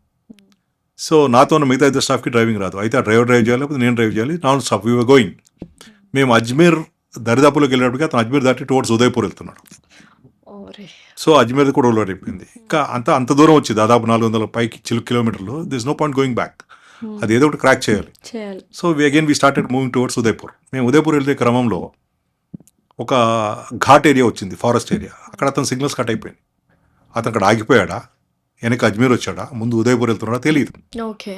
సో నాతో ఉన్న మిగతా ఇద్దరు స్టాఫ్కి డ్రైవింగ్ రాదు, అయితే ఆ డ్రైవర్ డ్రైవ్ చేయాలి, లేకపోతే నేను డ్రైవ్ చేయాలి, non stop we were going. మేము అజ్మీర్ దరిదాపులోకి వెళ్ళేటప్పటికి అతను అజ్మీర్ దాటి టువర్డ్స్ ఉదయపూర్ వెళ్తున్నాడు. సో అజ్మీర్ కూడా రోల్ అయిపోయింది. ఇంకా అంత దూరం వచ్చి దాదాపు 400 పైకి కిలోమీటర్లు, this no point going back, అది ఏదో ఒకటి క్రాక్ చేయాలి. So again we started moving towards Udaipur. మేము ఉదయపూర్ వెళ్తే క్రమంలో ఒక ఘాట్ ఏరియా వచ్చింది, ఫారెస్ట్ ఏరియా. అక్కడ అతను సిగ్నల్స్ కట్ అయిపోయింది. అతను అక్కడ ఆగిపోయాడా, వెనక అజ్మీర్ వచ్చాడా, ముందు ఉదయపూర్ వెళ్తున్నాడా తెలియదు. ఓకే.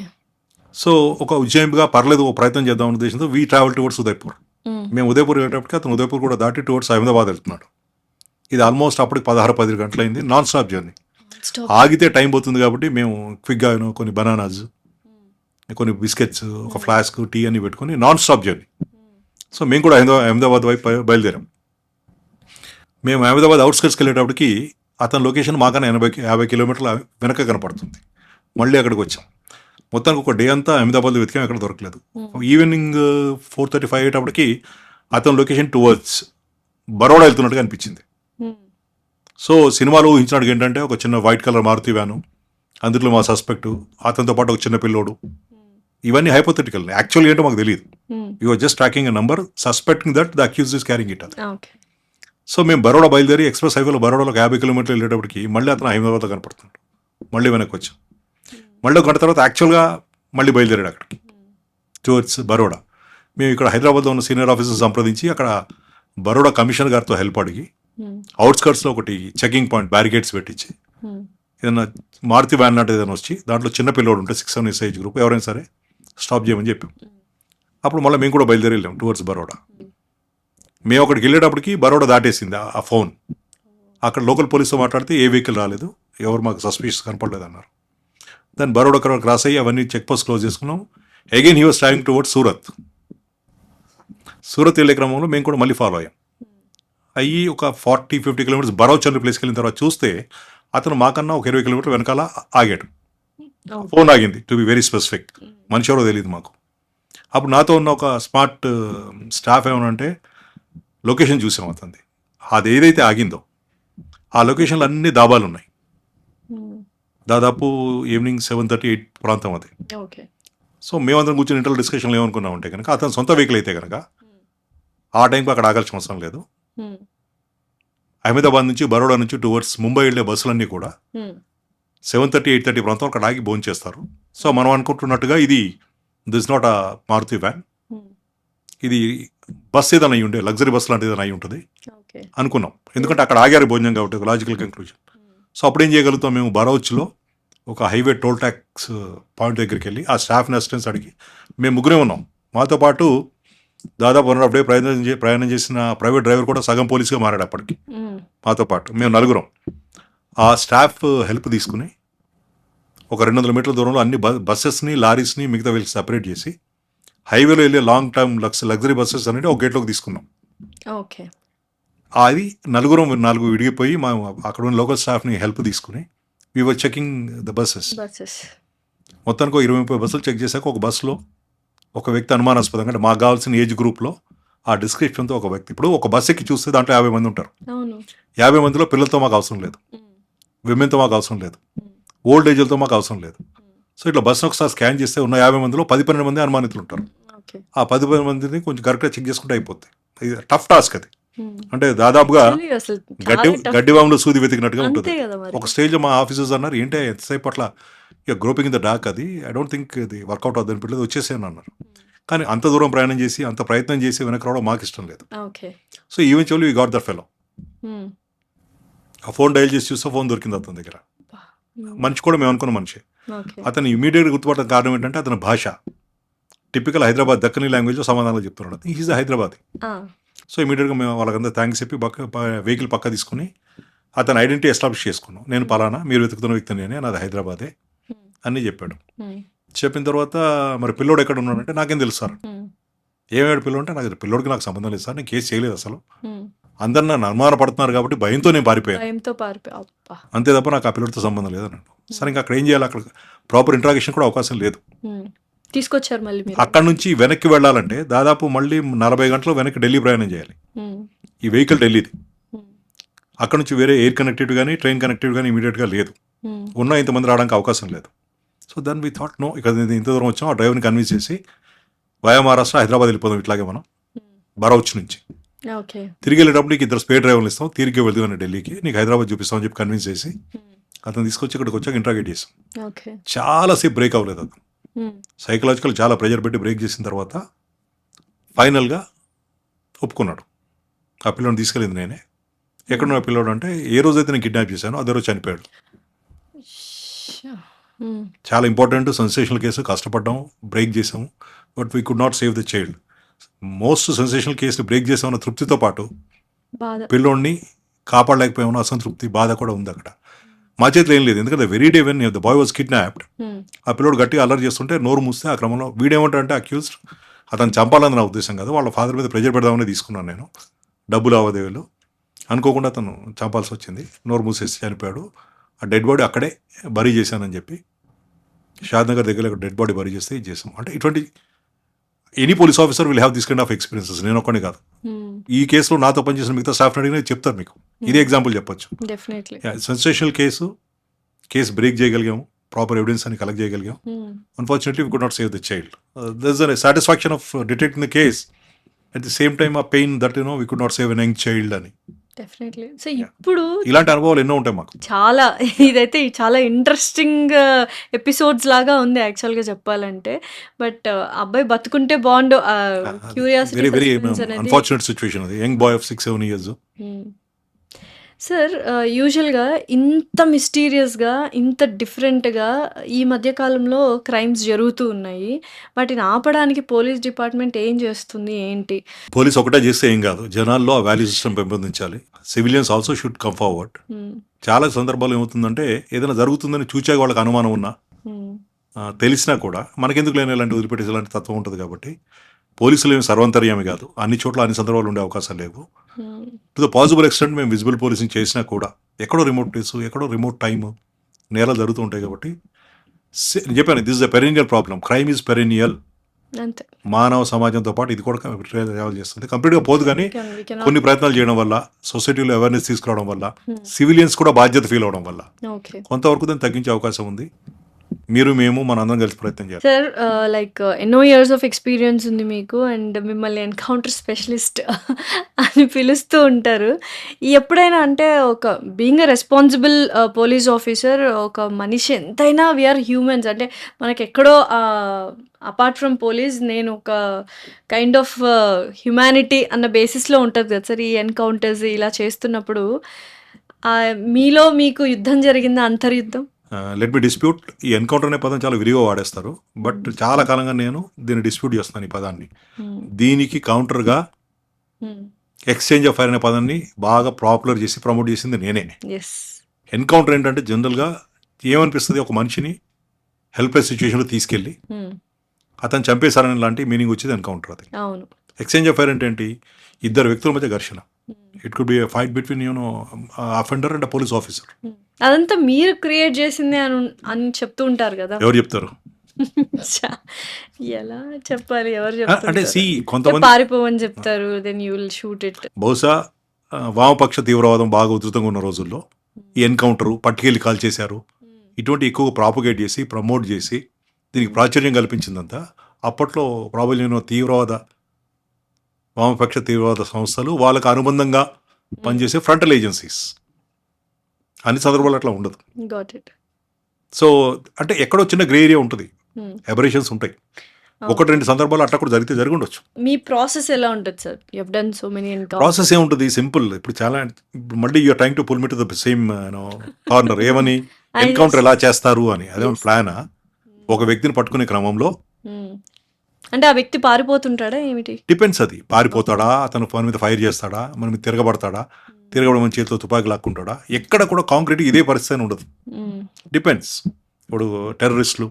సో ఒక ఉజ్జాయింపుగా పర్లేదు ఒక ప్రయత్నం చేద్దాం అనే ఉద్దేశంతో వీ ట్రావెల్ టువర్డ్స్ ఉదయపూర్. మేము ఉదయపూర్ వెళ్ళేటప్పటికి అతను ఉదయపూర్ కూడా దాటి టువర్డ్స్ అహ్మదాబాద్ వెళ్తున్నాడు. ఇది ఆల్మోస్ట్ అప్పటికి 16-17 గంటలైంది, నాన్ స్టాప్ జర్నీ. ఆగితే టైం పోతుంది కాబట్టి మేము క్విక్గా కొన్ని బనానాస్, కొన్ని బిస్కెట్స్, ఒక ఫ్లాస్క్, టీ అని పెట్టుకొని నాన్ స్టాప్ జర్నీ. సో మేము కూడా అహ్మదాబాద్ వైపు బయలుదేరాం. మేము అహ్మదాబాద్ అవుట్స్కట్స్కి వెళ్ళేటప్పటికి అతని లొకేషన్ మాకన్నా 50 కిలోమీటర్ల వెనక కనపడుతుంది. మళ్ళీ అక్కడికి వచ్చాం. మొత్తానికి ఒక డే అంతా అహ్మదాబాద్లో వెతికాం, ఎక్కడ దొరకలేదు. ఈవినింగ్ 4:35 అయ్యేటప్పటికి అతని లొకేషన్ టువర్డ్స్ బరోడా వెళ్తున్నట్టుగా అనిపించింది. సో సినిమాలో ఊహించినట్టుగా ఏంటంటే ఒక చిన్న వైట్ కలర్ మారుతి వ్యాను, అందులో మా సస్పెక్టు, అతనితో పాటు ఒక చిన్న పిల్లోడు, ఇవన్నీ హైపోథెటికల్. యాక్చువల్గా ఏంటో మాకు తెలియదు. You're just tracking a number, suspecting that the accused is carrying it. So మేము బరోడా బయలుదేరి ఎక్స్ప్రెస్ హైవేలో బరోడాలో 50 కిలోమీటర్లు వెళ్ళేటప్పటికి మళ్ళీ అతను అహ్మదాబాద్లో కనపడుతున్నాడు. మళ్ళీ వెనక్కి వచ్చాం. మళ్ళీ ఒక గంట తర్వాత యాక్చువల్గా మళ్ళీ బయలుదేరాడు అక్కడికి టువర్డ్స్ బరోడా. మేము ఇక్కడ హైదరాబాద్లో ఉన్న సీనియర్ ఆఫీసర్ సంప్రదించి అక్కడ బరోడా కమిషనర్ గారితో హెల్ప్ అడిగి అవుట్స్కట్స్లో ఒకటి చెకింగ్ పాయింట్ బ్యారికేడ్స్ పెట్టించి ఏదైనా మారుతి వ్యాన్ లాంటిది ఏదైనా వచ్చి దాంట్లో చిన్న పిల్లోడు ఉంటే 6-7 years ఏజ్ గ్రూప్ ఎవరైనా సరే స్టాప్ చేయమని చెప్పాం. అప్పుడు మళ్ళీ మేము కూడా బయలుదేరి వెళ్ళాం టువర్డ్స్ బరోడా. మేము అక్కడికి వెళ్ళేటప్పటికి బరోడా దాటేసింది ఆ ఫోన్. అక్కడ లోకల్ పోలీస్తో మాట్లాడితే ఏ వెహికల్ రాలేదు, ఎవరు మాకు సస్పిషియస్ కనపడలేదు అన్నారు. దాన్ని బరోడా క్రాస్ అయ్యి అవన్నీ చెక్ పోస్ట్ క్లోజ్ చేసుకున్నాం. Again he was travelling towards Surat వెళ్ళే క్రమంలో మేము కూడా మళ్ళీ ఫాలో అయ్యాం. అయ్యి ఒక 40-50 కిలోమీటర్స్ బరౌచ్ అనే ప్లేస్కి వెళ్ళిన తర్వాత చూస్తే అతను మాకన్నా ఒక 20 కిలోమీటర్ వెనకాల ఆగాడు. ఫోన్ ఆగింది, టు బి వెరీ స్పెసిఫిక్. మనిషి ఎవరో తెలియదు మాకు. అప్పుడు నాతో ఉన్న ఒక స్మార్ట్ స్టాఫ్ ఏమనంటే లొకేషన్ చూసాం అతనిది. అది ఏదైతే ఆగిందో ఆ లొకేషన్లో అన్ని దాబాలు ఉన్నాయి. దాదాపు ఈవినింగ్ 7:30-8 ప్రాంతం అది. ఓకే. సో మేమందరం కూర్చొని ఇంటర్లో డిస్కషన్లు ఏమనుకున్నాం అంటే కనుక అతను సొంత వెహికల్ అయితే కనుక ఆ టైంకి అక్కడ ఆగాల్సిన అవసరం లేదు. అహ్మదాబాద్ నుంచి బరోడా నుంచి టువర్డ్స్ ముంబై వెళ్ళే బస్సులన్నీ కూడా 7:30-8:30 ప్రాంతం అక్కడ ఆగి భోజనం చేస్తారు. సో మనం అనుకుంటున్నట్టుగా ఇది this not a Maruti van, ఇది బస్ ఏదైనా అయి ఉండే, లగ్జరీ బస్ లాంటిది ఏదైనా అయి ఉంటుంది ఓకే. అనుకున్నాం. ఎందుకంటే అక్కడ ఆగారు భోజనం కాబట్టి, లాజికల్ కంక్లూజన్. సో అప్పుడు ఏం చేయగలుగుతాం, మేము బరౌచ్లో ఒక హైవే టోల్ ట్యాక్స్ పాయింట్ దగ్గరికి వెళ్ళి ఆ స్టాఫ్ని అసిస్టెన్స్ అడిగి మేము ముగ్గురే ఉన్నాం. మాతో పాటు దాదాపు 1.5 డే ప్రయాణం చేసిన ప్రైవేట్ డ్రైవర్ కూడా సగం పోలీసుగా మారాడు అప్పటికి. మాతో పాటు మేము నలుగురం ఆ స్టాఫ్ హెల్ప్ తీసుకుని ఒక 200 మీటర్ల దూరంలో అన్ని బస్సెస్ని, లారీస్ని మిగతా వీళ్ళకి సపరేట్ చేసి హైవేలో వెళ్ళే లాంగ్ టర్మ్ లగ్జరీ బస్సెస్ అనేది ఒక గేట్లోకి తీసుకున్నాం. ఓకే. అది నాలుగు విడిగిపోయి మా అక్కడ ఉన్న లోకల్ స్టాఫ్ని హెల్ప్ తీసుకుని we were checking the buses. మొత్తానికి 20-30 బస్సులు చెక్ చేశాక ఒక బస్సులో ఒక వ్యక్తి అనుమానాస్పదంగా, అంటే మాకు కావాల్సిన ఏజ్ గ్రూప్లో ఆ డిస్క్రిప్షన్తో ఒక వ్యక్తి. ఇప్పుడు ఒక బస్ ఎక్కి చూస్తే దాంట్లో 50 మంది ఉంటారు. 50 మందిలో పిల్లలతో మాకు అవసరం లేదు, విమెన్తో మాకు అవసరం లేదు, ఓల్డ్ ఏజ్లతో మాకు అవసరం లేదు. సో ఇట్లా బస్సును ఒకసారి స్కాన్ చేస్తే ఉన్న 50 మందిలో 10-12 మంది అనుమానితులు ఉంటారు. ఆ 10-12 మందిని కొంచెం కరెక్ట్గా చెక్ చేసుకుంటే అయిపోతుంది. ఇది టఫ్ టాస్క్ అది. అంటే దాదాపుగా గడ్డివాములో సూది వెతికినట్టుగా ఉంటుంది. ఒక స్టేజ్లో మా ఆఫీసర్స్ అన్నారు, ఏంటి ఎంతసేపు అట్లా ఇక గ్రోపింగ్ ఇన్ ద డార్క్, అది ఐ డోంట్ థింక్ ఇది వర్కౌట్ అవుతుంది పిల్లలు వచ్చేసాను అన్నారు. కానీ అంత దూరం ప్రయాణం చేసి అంత ప్రయత్నం చేసి వెనక్కి రావడం మాకు ఇష్టం లేదు. So eventually we got the fellow. ఆ ఫోన్ డైల్ చేసి చూస్తే ఫోన్ దొరికింది అతని దగ్గర. మనిషి కూడా మేము అనుకున్న మనిషి. అతను ఇమీడియట్గా గుర్తుపట్టడం కారణం ఏంటంటే అతని భాష టిపికల్ హైదరాబాద్ దక్కనీ లాంగ్వేజ్లో సమాధానాలు చెప్తున్నాడు. ఈజ్ హైదరాబాద్. సో ఇమీడియట్గా మేము వాళ్ళకంతా థ్యాంక్స్ చెప్పి వెహికల్ పక్క తీసుకుని అతని ఐడెంటిటీ ఎస్టాబ్లిష్ చేసుకున్నాం. నేను పలానా, మీరు వెతుకుతున్న వ్యక్తి నేనే, నాది హైదరాబాదే అని చెప్పాడు. చెప్పిన తర్వాత మరి పిల్లోడు ఎక్కడ ఉన్నాడంటే నాకేం తెలుసు సార్. ఏమేడు పిల్లోడు అంటే నాకు పిల్లోడికి నాకు సంబంధం లేదు సార్, నేను కేసు చేయలేదు అసలు, అందరు నన్ను అనుమాన పడుతున్నారు కాబట్టి భయంతో నేను పారిపోయాను, అంతే తప్ప నాకు ఆ పిల్లోడితో సంబంధం లేదు అన్నాడు. సరే ఇంకా అక్కడ ఏం చేయాలి, అక్కడ ప్రాపర్ ఇంట్రాగేషన్ కూడా అవకాశం లేదు. తీసుకొచ్చారు మళ్ళీ. అక్కడ నుంచి వెనక్కి వెళ్ళాలంటే దాదాపు మళ్ళీ 40 గంటలు వెనక్కి ఢిల్లీ ప్రయాణం చేయాలి. ఈ వెహికల్ ఢిల్లీది. అక్కడ నుంచి వేరే ఎయిర్ కనెక్టివిటీ కానీ ట్రైన్ కనెక్టివిటీ కానీ ఇమీడియట్గా లేదు, ఉన్న ఇంతమంది రావడానికి అవకాశం లేదు. So then we thought no, ఇక్కడ ఇంత దూరం వచ్చాం, ఆ డ్రైవర్ని కన్విన్స్ చేసి వయా మహారాష్ట్ర హైదరాబాద్ వెళ్ళిపోదాం ఇట్లాగే మనం బరౌచ్ నుంచి. తిరిగి వెళ్ళేటప్పుడు నీకు 2 స్పేర్ డ్రైవర్లు ఇస్తాం, తిరిగి వెళ్దాం ఢిల్లీకి, నీకు హైదరాబాద్ చూపిస్తామని చెప్పి కన్విన్స్ చేసి అతను తీసుకొచ్చి ఇక్కడికి వచ్చాక ఇంట్రాగేట్ చేసాం. చాలాసేపు బ్రేక్ అవ్వలేదు అతను. సైకలాజికల్ చాలా ప్రెజర్ పెట్టి బ్రేక్ చేసిన తర్వాత ఫైనల్గా ఒప్పుకున్నాడు. ఆ పిల్లోని తీసుకెళ్ళింది నేనే. ఎక్కడున్న పిల్లోడు అంటే ఏ రోజైతే నేను కిడ్నాప్ చేశానో అదే రోజు చనిపోయాడు. చాలా ఇంపార్టెంట్ సెన్సేషనల్ కేసు, కష్టపడ్డాం, బ్రేక్ చేసాము, but we could not save the child. Most sensational కేసుని బ్రేక్ చేసామన్న తృప్తితో పాటు పిల్లోడిని కాపాడలేకపోయామన్న అసంతృప్తి, బాధ కూడా ఉంది అక్కడ. మా చేతిలో ఏం లేదు, ఎందుకంటే very day when the boy was kidnapped, ఆ పిల్లోడు గట్టిగా అల్లరి చేస్తుంటే నోరు మూస్తే ఆ క్రమంలో వీడేమంటారంటే అక్యూజ్డ్ అతను చంపాలని నా ఉద్దేశం కాదు, వాళ్ళ ఫాదర్ మీద ప్రెజర్ పెడదామని తీసుకున్నాను నేను, డబ్బు లావాదేవీలు అనుకోకుండా అతను చంపాల్సి వచ్చింది, నోరు మూసేసి చనిపోయాడు. ఆ డెడ్ బాడీ అక్కడే బరీ చేశానని చెప్పి షాద్నగర్ దగ్గర డెడ్ బాడీ బరీ చేస్తే ఇది చేసాం. అంటే ఇటువంటి any police officer will have this kind of experiences, నేను ఒక్కడే కాదు. ఈ కేసులో నాతో పనిచేసిన మిగతా స్టాఫ్ అడిగినా చెప్తారు మీకు, ఇదే ఎగ్జాంపుల్ చెప్పొచ్చు. సెన్సేషనల్ కేసు బ్రేక్ చేయగలిగాము, ప్రాపర్ ఎవిడెన్స్ అని కలెక్ట్ చేయగలిగాం. Unfortunately we could not save the child. There is a satisfaction of detecting the case, at the same time ఆ pain that you know we could not save an young child అని. డెఫినెట్లీ. సో ఇప్పుడు ఇలాంటి అనుభవాలు ఎన్నో ఉంటాయి మాకు. చాలా ఇదైతే చాలా ఇంట్రెస్టింగ్ ఎపిసోడ్స్ లాగా ఉంది యాక్చువల్గా చెప్పాలంటే. బట్ అబ్బాయి బతుకుంటే బాగుండు, curiosity. Very very unfortunate situation అది, young boy of 6-7 years. Sir, యూజువల్గా ఇంత మిస్టీరియస్గా, ఇంత డిఫరెంట్గా ఈ మధ్యకాలంలో క్రైమ్స్ జరుగుతూ ఉన్నాయి. వాటిని ఆపడానికి పోలీస్ డిపార్ట్మెంట్ ఏం చేస్తుంది, ఏంటి? పోలీస్ ఒకటే చేస్తే ఏం కాదు, జనాల్లో ఆ వాల్యూ సిస్టమ్ పెంపొందించాలి. Civilians also should come forward. చాలా సందర్భాలు ఏమవుతుందంటే ఏదైనా జరుగుతుందని చూచాక వాళ్ళకి అనుమానం ఉన్నా తెలిసినా కూడా మనకెందుకు లేని ఇలాంటి వదిలిపెట్టేసి ఇలాంటి తత్వం ఉంటుంది కాబట్టి పోలీసులు ఏమి సర్వంతర్యామి కాదు, అన్ని చోట్ల అన్ని సందర్భాలు ఉండే అవకాశాలు లేవు. Hmm. To the possible extent మేము విజిబుల్ పోలీసింగ్ చేసినా కూడా ఎక్కడో రిమోట్ ప్లేస్, ఎక్కడో రిమోట్ టైమ్ నేరాలు జరుగుతూ ఉంటాయి. కాబట్టి నేను చెప్పాను, this is the perennial problem. Crime is perennial. అంతే. మానవ సమాజంతో పాటు ఇది కూడా ట్రావెల్ చేస్తుంది. కంప్లీట్గా పోదు, కానీ We cannot. కొన్ని ప్రయత్నాలు చేయడం వల్ల, సొసైటీలో అవేర్నెస్ తీసుకురావడం వల్ల, సివిలియన్స్ కూడా బాధ్యత ఫీల్ అవడం వల్ల ఓకే కొంతవరకు దాన్ని తగ్గించే అవకాశం ఉంది. మీరు మేము మన అందరం కలిసి ప్రయత్నం చేయాలి. సార్, లైక్ ఎన్నో ఇయర్స్ ఆఫ్ ఎక్స్పీరియన్స్ ఉంది మీకు, అండ్ మిమ్మల్ని ఎన్కౌంటర్ స్పెషలిస్ట్ అని పిలుస్తూ ఉంటారు. ఎప్పుడైనా అంటే ఒక being a responsible police officer, ఒక మనిషి ఎంతైనా వీఆర్ హ్యూమన్స్, అంటే మనకి ఎక్కడో అపార్ట్ ఫ్రమ్ పోలీస్ నేను ఒక కైండ్ ఆఫ్ హ్యుమానిటీ అన్న బేసిస్లో ఉంటుంది కదా సార్. ఈ ఎన్కౌంటర్స్ ఇలా చేస్తున్నప్పుడు మీలో మీకు యుద్ధం జరిగిందా, అంతర్యుద్ధం? Let me dispute. ఈ ఎన్కౌంటర్ అనే పదం చాలా విరిగా వాడేస్తారు, బట్ చాలా కాలంగా నేను దీన్ని డిస్ప్యూట్ చేస్తున్నాను ఈ పదాన్ని. దీనికి కౌంటర్గా ఎక్స్చేంజ్ ఆఫ్ ఫైర్ అనే పదాన్ని బాగా పాపులర్ చేసి ప్రమోట్ చేసింది నేనే. ఎస్. ఎన్కౌంటర్ ఏంటంటే జనరల్గా ఏమనిపిస్తుంది, ఒక మనిషిని హెల్ప్లెస్ సిచ్యువేషన్లో తీసుకెళ్ళి అతను చంపేశారని లాంటి మీనింగ్ వచ్చేది ఎన్కౌంటర్. అది. అవును. ఎక్స్చేంజ్ ఆఫ్ ఫైర్ అంటే ఏంటి, ఇద్దరు వ్యక్తుల మధ్య ఘర్షణ. It could B fight between offender and police officer. అదంతా మీరు క్రియేట్ చేసిందే అని చెప్తూ ఉంటారు కదా. ఎవరు చెప్తారు? ఎలా చెప్పాలి, ఎవరు అంటే చెప్తారు? సి కొంతమంది పారిపోవని చెప్తారు, then you will shoot it. బహుశా వామపక్ష తీవ్రవాదం బాగా ఉధృతంగా ఉన్న రోజుల్లో ఈ ఎన్కౌంటరు, పట్టుకెళ్ళి కాల్ చేశారు, ఇటువంటి ఎక్కువ ప్రాపగేట్ చేసి ప్రమోట్ చేసి దీనికి ప్రాచుర్యం కల్పించిందంతా అప్పట్లో ప్రాబల్యం ఉన్న తీవ్రవాద, వామపక్ష తీవ్రవాద సంస్థలు, వాళ్ళకు అనుబంధంగా పనిచేసే ఫ్రంటల్ ఏజెన్సీస్. అన్ని సందర్భాలు అట్లా ఉండదు. Got it. సో అంటే ఎక్కడో చిన్న గ్రే ఏరియా ఉంటుంది, అబరేషన్స్ ఉంటాయి. ఒకటి రెండు సందర్భాలు అట్లా కూడా జరిగి ఉండొచ్చు. మీ ప్రాసెస్ ఎలా ఉంటుంది sir? You have done so many encounters. Process ఏముంటుంది, సింపుల్. ఇప్పుడు చాలా మళ్ళీ you're trying to pull me to the same corner. ఏమని ఎన్కౌంటర్ ఎలా చేస్తారు అని, అదే ప్లానా? ఒక వ్యక్తిని పట్టుకునే క్రమంలో అంటే ఆ వ్యక్తి పారిపోతుంటాడా ఏమిటి? డిపెండ్స్. అది పారిపోతాడా, అతను మన మీద ఫైర్ చేస్తాడా, మన మీద తిరగబడతాడా, తిరగబడి మన చేతిలో తుపాకి లాక్కుంటాడా, ఎక్కడ కూడా కాంక్రీట్ ఇదే పరిస్థితి అని ఉండదు. డిపెండ్స్. ఇప్పుడు టెర్రరిస్టులు,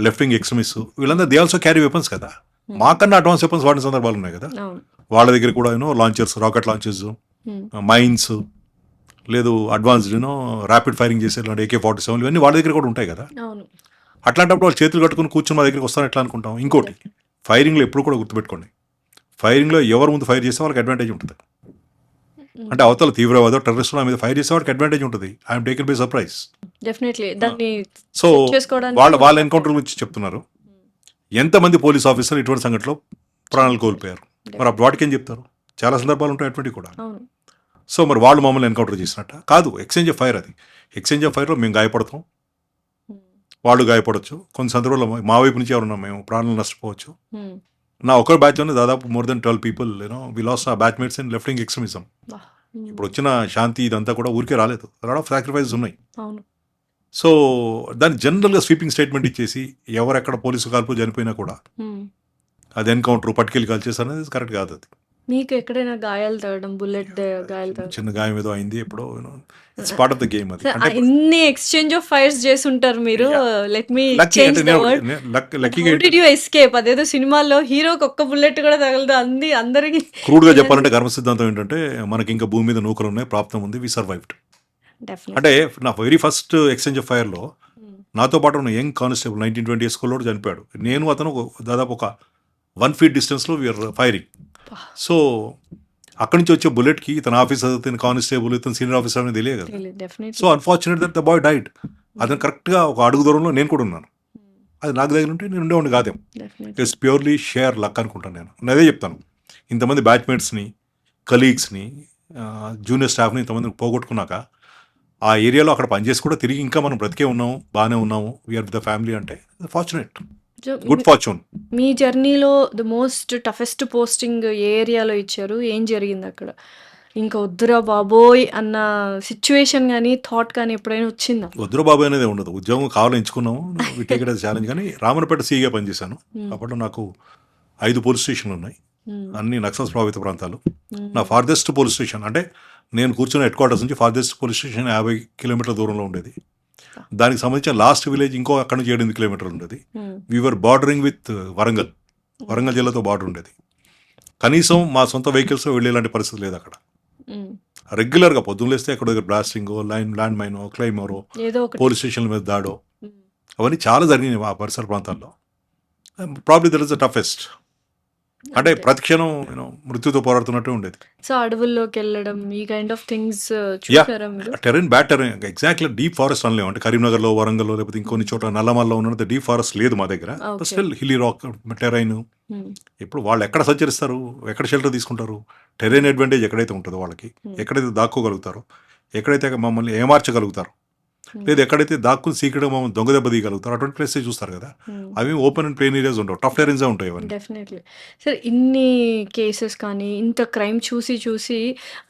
లెఫ్ట్ వింగ్ ఎక్స్ట్రీమిస్ట్, వీళ్ళందరూ దే ఆల్సో క్యారీ వెపన్స్ కదా. మాకన్నా అడ్వాన్స్ వెపన్స్ వాడిన సందర్భాలు ఉన్నాయి కదా. వాళ్ళ దగ్గర కూడా లాంచర్స్, రాకెట్ లాంచర్స్, మైన్స్, లేదు అడ్వాన్స్డ్ ర్యాపిడ్ ఫైరింగ్ చేసే AK-47 ఇవన్నీ వాళ్ళ దగ్గర కూడా ఉంటాయి కదా. అట్లాంటప్పుడు వాళ్ళు చేతులు కట్టుకుని కూర్చొని మా దగ్గరికి వస్తాను ఎట్లా అనుకుంటాం. ఇంకోటి, ఫైరింగ్లో ఎప్పుడు కూడా గుర్తుపెట్టుకోండి, ఫైరింగ్లో ఎవరు ముందు ఫైర్ చేస్తే వాళ్ళకి అడ్వాంటేజ్ ఉంటుంది. అంటే అవతల తీవ్రవాదో టెర్రరిస్ట్ మీద ఫైర్ చేసే వాళ్ళకి అడ్వాంటేజ్ ఉంటుంది. I'm taken by surprise. Definitely. దాన్ని సో వాళ్ళ ఎన్కౌంటర్ గురించి చెప్తున్నారు. ఎంతమంది పోలీస్ ఆఫీసర్లు ఇటువంటి సంఘటనలో ప్రాణాలు కోల్పోయారు, మరి అప్పుడు వాటికి ఏం చెప్తారు? చాలా సందర్భాలు ఉంటాయి అటువంటి కూడా. సో మరి వాళ్ళు మమ్మల్ని ఎన్కౌంటర్ చేసినట్ట కాదు, ఎక్స్చేంజ్ ఆఫ్ ఫైర్. అది ఎక్స్చేంజ్ ఆఫ్ ఫైర్లో మేము గాయపడతాం, వాళ్ళు గాయపడవచ్చు. కొన్ని సందర్భాల్లో మా వైపు నుంచి ఎవరున్నా మేము ప్రాణాలు నష్టపోవచ్చు. నా ఒకరి బ్యాచ్లోనే దాదాపు more than 12 people we lost ఆ batchmates in left wing extremism. ఇప్పుడు వచ్చిన శాంతి ఇదంతా కూడా ఊరికే రాలేదు, లాట్ ఆఫ్ సాక్రిఫైసెస్ ఉన్నాయి. సో దాన్ని జనరల్గా స్వీపింగ్ స్టేట్మెంట్ ఇచ్చేసి ఎవరెక్కడ పోలీసు కాల్పు చనిపోయినా కూడా అది ఎన్కౌంటర్, పట్టుకెళ్ళి కాల్ చేశారు అనేది కరెక్ట్ కాదు. అది మీకు ఎక్కడైనా గాయాలు తగ్గడం, బుల్లెట్ గాయాలు తగ్గడం? చిన్న గాయం ఏదో అయింది ఎప్పుడో. It's part of the game. అది అంటే ఇన్ని ఎక్స్చేంజ్ ఆఫ్ ఫైర్స్ చేసి ఉంటారు మీరు. Let me lucky change the word. లక్కీగా హౌ డిడ్ యు ఎస్కేప్? అదేదో సినిమాల్లో హీరోకి ఒక్క బుల్లెట్ కూడా తగలదు, అందరికి. క్రూడ్గా చెప్పాలంటే కర్మ సిద్ధాంతం ఏంటంటే మనకి ఇంకా భూమి మీద నూకలు ఉన్నాయి, ప్రాప్తం ఉంది, వి సర్వైవ్డ్. అంటే నా వెరీ ఫస్ట్ ఎక్స్చేంజ్ ఆఫ్ ఫైర్లో నాతో పాటు ఉన్న యంగ్ కానిస్టేబుల్ 19-20 years స్కూల్లో చనిపోయాడు. నేను అతను దాదాపు ఒక 1 feet డిస్టెన్స్లో వీఆర్ ఫైరింగ్. సో అక్కడి నుంచి వచ్చే బుల్లెట్కి ఇతను ఆఫీసర్, ఇతను కానిస్టేబుల్, ఇతను సీనియర్ ఆఫీసర్ అనేది తెలియదు కదా. So unfortunate that the boy died. అతను కరెక్ట్గా ఒక అడుగు దూరంలో నేను కూడా ఉన్నాను. అది నాకు దగ్గర ఉంటే నేను ఉండేవాడిని కాదేమో. ఇట్స్ ప్యూర్లీ షేర్ లక్ అనుకుంటాను నేను. అదే చెప్తాను, ఇంతమంది బ్యాచ్మేట్స్ని, కలీగ్స్ని, జూనియర్ స్టాఫ్ని ఇంతమంది పోగొట్టుకున్నాక ఆ ఏరియాలో అక్కడ పనిచేసి కూడా తిరిగి ఇంకా మనం బ్రతికే ఉన్నాము, బాగానే ఉన్నాము, వీఆర్ విత్ ద ఫ్యామిలీ అంటే ఫార్చునేట్, గుడ్ ఫార్చ్యూన్. మీ జర్నీలో ద మోస్ట్ టఫెస్ట్ పోస్టింగ్ ఏ ఏరియాలో ఇచ్చారు? ఏం జరిగింది అక్కడ? ఇంకా వద్దురా బాబోయ్ అన్న సిచ్యువేషన్ కానీ థాట్ కానీ ఎప్పుడైనా వచ్చిందా? వద్దురా బాబోయ్ అనేది ఉండదు. ఉద్యోగం కావాలని ఎంచుకున్నాము, టేక్ ఇట్ యాజ్ ఛాలెంజ్. కానీ రామన్నపేట సీగా పనిచేశాను. అప్పట్లో నాకు 5 పోలీస్ స్టేషన్లు ఉన్నాయి, అన్ని నక్సల్స్ ప్రభావిత ప్రాంతాలు. నా ఫార్దెస్ట్ పోలీస్ స్టేషన్ అంటే నేను కూర్చున్న హెడ్ క్వార్టర్స్ నుంచి ఫార్దెస్ట్ పోలీస్ స్టేషన్ 50 kilometers దూరంలో ఉండేది. దానికి సంబంధించిన లాస్ట్ విలేజ్ ఇంకో అక్కడ నుంచి 8 kilometers ఉండేది. We're bordering with Warangal. Warangal జిల్లాతో బార్డర్ ఉండేది. కనీసం మా సొంత వెహికల్స్ వెళ్ళేలాంటి పరిస్థితి లేదు అక్కడ. రెగ్యులర్గా పొద్దున్న లేస్తే ఎక్కడ దగ్గర బ్లాస్టింగ్, ల్యాండ్ మైనో, క్లైమరో, ఏదో ఒకటి. పోలీస్ స్టేషన్ల మీద దాడో, ఉమ్. అవన్నీ చాలా జరిగినాయి ఆ పరిసర ప్రాంతాల్లో. Probably that is the toughest. అంటే అంతే. ప్రతిక్షణం మృత్యుతో పోరాడుతున్నట్టే ఉండేది. సో అడవుల్లోకి వెళ్ళడం ఈ కైండ్ ఆఫ్ థింగ్స్ యా, చూసారా మీరు? Tarain bad Tarain, exactly deep forest అనలేము. అంటే కరీంనగర్లో, వరంగల్లో, లేకపోతే ఇంకొన్ని చోట్ల నల్లమల్లో ఉన్నంత డీప్ ఫారెస్ట్ లేదు మా దగ్గర. Okay. Still hilly rock terrain. Um. ఇప్పుడు వాళ్ళు ఎక్కడ సంచరిస్తారు, ఎక్కడ షెల్టర్ తీసుకుంటారు? టెరైన్ అడ్వాంటేజ్ ఎక్కడైతే ఉంటుందో వాళ్ళకి, ఎక్కడైతే దాక్కోగలుగుతారో, ఎక్కడైతే మమ్మల్ని ఏమార్చగలుగుతారు, లేదా ఎక్కడైతే దాక్కుని సీక్రెట్గా మమ్మల్ని దొంగ దెబ్బ తీయగలుగుతారు, అటువంటి ప్లేసే చూస్తారు కదా. అవి ఓపెన్ అండ్ ప్లేన్ ఏరియాస్ ఉండవు, టఫ్ టెరెన్సే ఉంటాయి అవన్నీ. డెఫినెట్లీ. సార్ ఇన్ని కేసెస్ కానీ ఇంత క్రైమ్ చూసి చూసి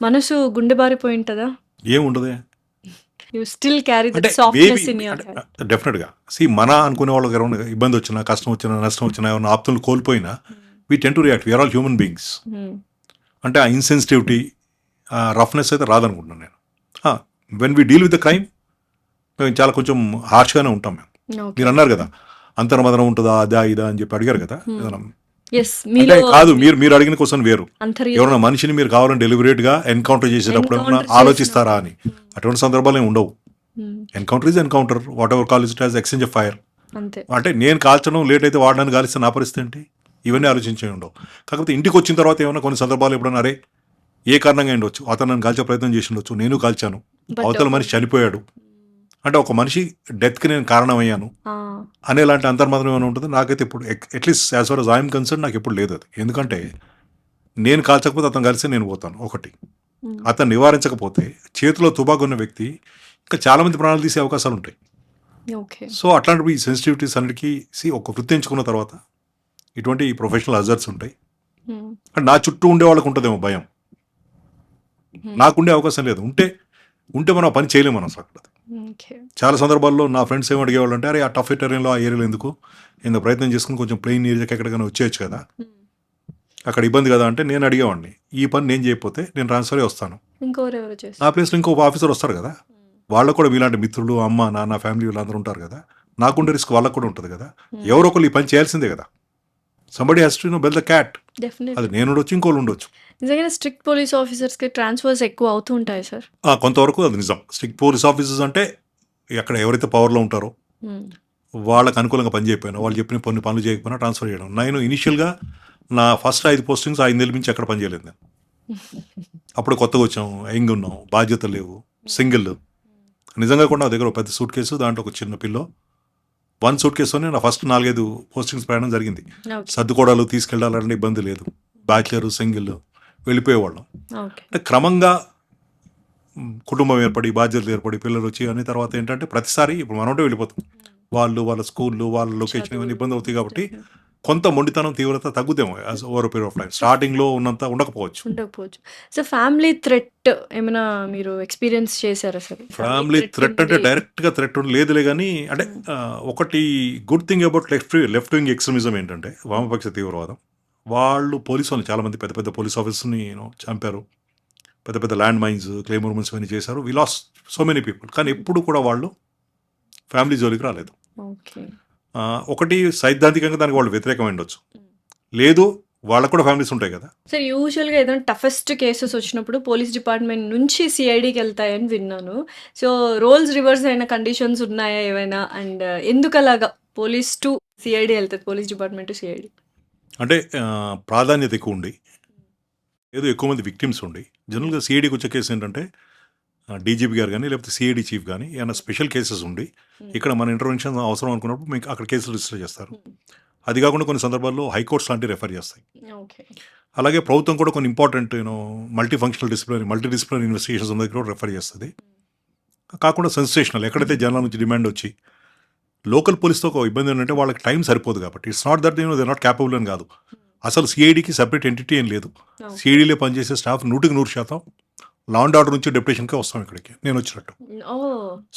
మనసు గుండెబారిపోయి ఉంటుందా? ఏముండదే యూ స్టిల్ క్యారీ అంటే that softness in your heart. డెఫినెట్గా మన అనుకునే వాళ్ళకి ఎవరైనా ఇబ్బంది వచ్చినా, కష్టం వచ్చినా, నష్టం వచ్చినా, ఏమైనా ఆప్తులు కోల్పోయినా we tend to react. We're all human beings. అంటే ఆ ఇన్సెన్సిటివిటీ, ఆ రఫ్నెస్ అయితే రాదనుకుంటున్నాను నేను. When we deal with the crime మేము చాలా కొంచెం హార్ష్గానే ఉంటాం మేము. మీరు అన్నారు కదా అంతర్మదనం ఉంటుందా, అదా ఇదా అని చెప్పి అడిగారు కదా. ఏదైనా ఎస్ అంటే మీలో కాదు, మీరు అడిగిన క్వశ్చన్ వేరు. అంతర్య ఎవరైనా మనిషిని మీరు కావాలని డెలిబరేట్గా ఎన్కౌంటర్ చేసేటప్పుడు ఏమైనా Encounter ఆలోచిస్తారా అని. అటువంటి సందర్భాలు ఏమి ఉండవు. Encounter is encounter, what ever call it as exchange of fire. అంతే. అంటే నేను కాల్చడం లేట్ అయితే వాడడానికి కాలిస్తే నా పరిస్థితి ఏంటి? ఇవన్నీ ఆలోచించే ఉండవు. కాకపోతే ఇంటికి వచ్చిన తర్వాత ఏమైనా కొన్ని సందర్భాలు ఎప్పుడన్నా అరే ఏ కారణంగా ఉండొచ్చు, అతను నన్ను కాల్చే ప్రయత్నం చేసి ఉండొచ్చు, నేను కాల్చాను, But అవతల మనిషి చనిపోయాడు, అంటే ఒక మనిషి డెత్కి నేను కారణమయ్యాను ఆ, అనేలాంటి అంతర్మాత్రం ఏమైనా ఉంటుంది. నాకైతే ఇప్పుడు at least as for as I'm concern నాకు ఎప్పుడు లేదు అది. ఎందుకంటే నేను కాల్చకపోతే అతను కలిసి నేను పోతాను ఒకటి. అతను నివారించకపోతే చేతిలో తుపాకు ఉన్న వ్యక్తి ఇంకా చాలామంది ప్రాణాలు తీసే అవకాశాలు ఉంటాయి. ఓకే. సో అట్లాంటివి ఈ సెన్సిటివిటీస్ అన్నిటికీ ఒక వృత్తి ఎంచుకున్న తర్వాత ఇటువంటి ప్రొఫెషనల్ హజార్డ్స్ ఉంటాయి. అంటే నా చుట్టూ ఉండే వాళ్ళకు ఉంటుందేమో భయం, నాకుండే అవకాశం లేదు. ఉంటే మనం ఆ పని చేయలేము మనం అసలు అక్కడ. ఓకే. చాలా సందర్భాల్లో నా ఫ్రెండ్స్ ఏమి అడిగేవాళ్ళు అంటే అరే ఆ టఫ్ టెరెన్లో, ఆ ఏరియాలో ఎందుకు ప్రయత్నం చేసుకుని కొంచెం ప్లెయిన్ ఏరియాకి ఎక్కడికైనా వచ్చేయచ్చు కదా, అక్కడ ఇబ్బంది కదా అంటే నేను అడిగేవాడిని ఈ పని నేను చేయకపోతే నేను ట్రాన్స్ఫర్ వస్తాను, ఇంకోరెవరు చేస్తారు? నా ప్లేస్లో ఇంకో ఆఫీసర్ వస్తారు కదా, వాళ్ళకు కూడా మీలాంటి మిత్రులు, అమ్మ నాన్న, ఫ్యామిలీ వీళ్ళందరూ ఉంటారు కదా, నాకుండే రిస్క్ వాళ్ళకు కూడా ఉంటుంది కదా. ఎవరో ఒకరు ఈ పని చేయాల్సిందే కదా. Somebody has to bell the cat. Definitely. అది నేను ఉండొచ్చు, ఇంకోళ్ళు ఉండొచ్చు. నిజంగానే స్ట్రిక్ట్ పోలీస్ ఆఫీసర్స్కి ట్రాన్స్ఫర్స్ ఎక్కువ అవుతూ ఉంటాయి సార్. కొంతవరకు అది నిజం. స్ట్రిక్ట్ పోలీస్ ఆఫీసర్స్ అంటే అక్కడ ఎవరైతే పవర్లో ఉంటారో వాళ్ళకి అనుకూలంగా పని చేయకపోయినా, వాళ్ళు చెప్పిన కొన్ని పనులు చేయకపోయినా ట్రాన్స్ఫర్ చేయడం. నేను ఇనిషియల్గా నా ఫస్ట్ 5 పోస్టింగ్స్ 5 నెలల నుంచి ఎక్కడ పని చేయలేదు నేను. అప్పుడు కొత్తగా వచ్చాం, యంగ్ ఉన్నాం, బాధ్యతలు లేవు, సింగిల్. నిజంగా కూడా నా దగ్గర ఒక పెద్ద సూట్ కేసు, దాంట్లో ఒక చిన్న పిల్లో, 1 సూట్ కేసులోనే నా ఫస్ట్ 4-5 పోస్టింగ్స్ ప్రయాణం జరిగింది. ఓకే. సర్దుకోవడాలు, తీసుకెళ్ళాలంటే ఇబ్బంది లేదు, బ్యాచిలర్, సింగిల్ వెళ్ళిపోయేవాళ్ళం. ఓకే. అంటే క్రమంగా కుటుంబం ఏర్పడి, బాధ్యతలు ఏర్పడి, పిల్లలు వచ్చి అన్ని తర్వాత ఏంటంటే ప్రతిసారి ఇప్పుడు మనోటే వెళ్ళిపోతాం. వాళ్ళు వాళ్ళ స్కూళ్ళు, వాళ్ళ లొకేషన్ ఇవన్నీ ఇబ్బంది అవుతాయి కాబట్టి కొంత మొండితనం, తీవ్రత తగ్గుతాము as over period of time. స్టార్టింగ్లో ఉన్నంత ఉండకపోవచ్చు. ఉండకపోవచ్చు. సో ఫ్యామిలీ థ్రెట్ ఏమైనా మీరు ఎక్స్పీరియన్స్ చేశారా సార్? ఫ్యామిలీ థ్రెట్ అంటే డైరెక్ట్గా థ్రెట్ లేదులే కానీ, అంటే ఒకటి good thing about left wing extremism ఏంటంటే వామపక్ష తీవ్రవాదం. వాళ్ళు పోలీసు వాళ్ళని చాలామంది పెద్ద పెద్ద పోలీస్ ఆఫీసర్ని చంపారు, పెద్ద పెద్ద ల్యాండ్ మైన్స్, క్లెయిమ్ మూవ్మెంట్స్ అవన్నీ చేశారు. వి లాస్ సో మెనీ పీపుల్. కానీ ఎప్పుడు కూడా వాళ్ళు ఫ్యామిలీ జోలికి రాలేదు. ఓకే. ఒకటి సైద్ధాంతికంగా దానికి వాళ్ళు వ్యతిరేకమై ఉండొచ్చు, లేదు వాళ్ళకు కూడా ఫ్యామిలీస్ ఉంటాయి కదా. సార్ యూజువల్గా ఏదైనా టఫెస్ట్ కేసెస్ వచ్చినప్పుడు పోలీస్ డిపార్ట్మెంట్ నుంచి సిఐడికి వెళ్తాయని విన్నాను. సో రోల్స్ రివర్స్ అయిన కండిషన్స్ ఉన్నాయా ఏమైనా? అండ్ ఎందుకు అలాగా పోలీస్ టు సిఐడి వెళ్తుంది, పోలీస్ డిపార్ట్మెంట్ టు సిఐడి? అంటే ప్రాధాన్యత ఎక్కువ ఉండి, ఏదో ఎక్కువ మంది విక్టిమ్స్ ఉండి, జనరల్గా సిఐడికి వచ్చే కేసు ఏంటంటే డీజీపీ గారు కానీ లేకపోతే సిఐడి చీఫ్ కానీ ఏమైనా స్పెషల్ కేసెస్ ఉండి ఇక్కడ మన ఇంటర్వెన్షన్ అవసరం అనుకున్నప్పుడు మీకు అక్కడ కేసులు రిజిస్టర్ చేస్తారు. అది కాకుండా కొన్ని సందర్భాల్లో హైకోర్ట్స్ లాంటివి రెఫర్ చేస్తాయి. ఓకే. అలాగే ప్రభుత్వం కూడా కొన్ని ఇంపార్టెంట్ మల్టీ డిసిప్లినరీ ఇన్వెస్టిగేషన్స్ ఉన్న దగ్గర కూడా రెఫర్ చేస్తుంది. కాకుండా సెన్సేషనల్ ఎక్కడైతే జనాల నుంచి డిమాండ్ వచ్చి లోకల్ పోలీస్తో ఒక ఇబ్బంది ఏంటంటే వాళ్ళకి టైం సరిపోదు కాబట్టి, it's not that they not capable అని కాదు. అసలు సిఐడికి సెపరేట్ ఎంటిటీ ఏం లేదు. సిఐడిలో పనిచేసే స్టాఫ్ 100% లా అండ్ ఆర్డర్ నుంచి డెప్యుటేషన్కే వస్తాం ఇక్కడికి నేను వచ్చినట్టు. ఓ,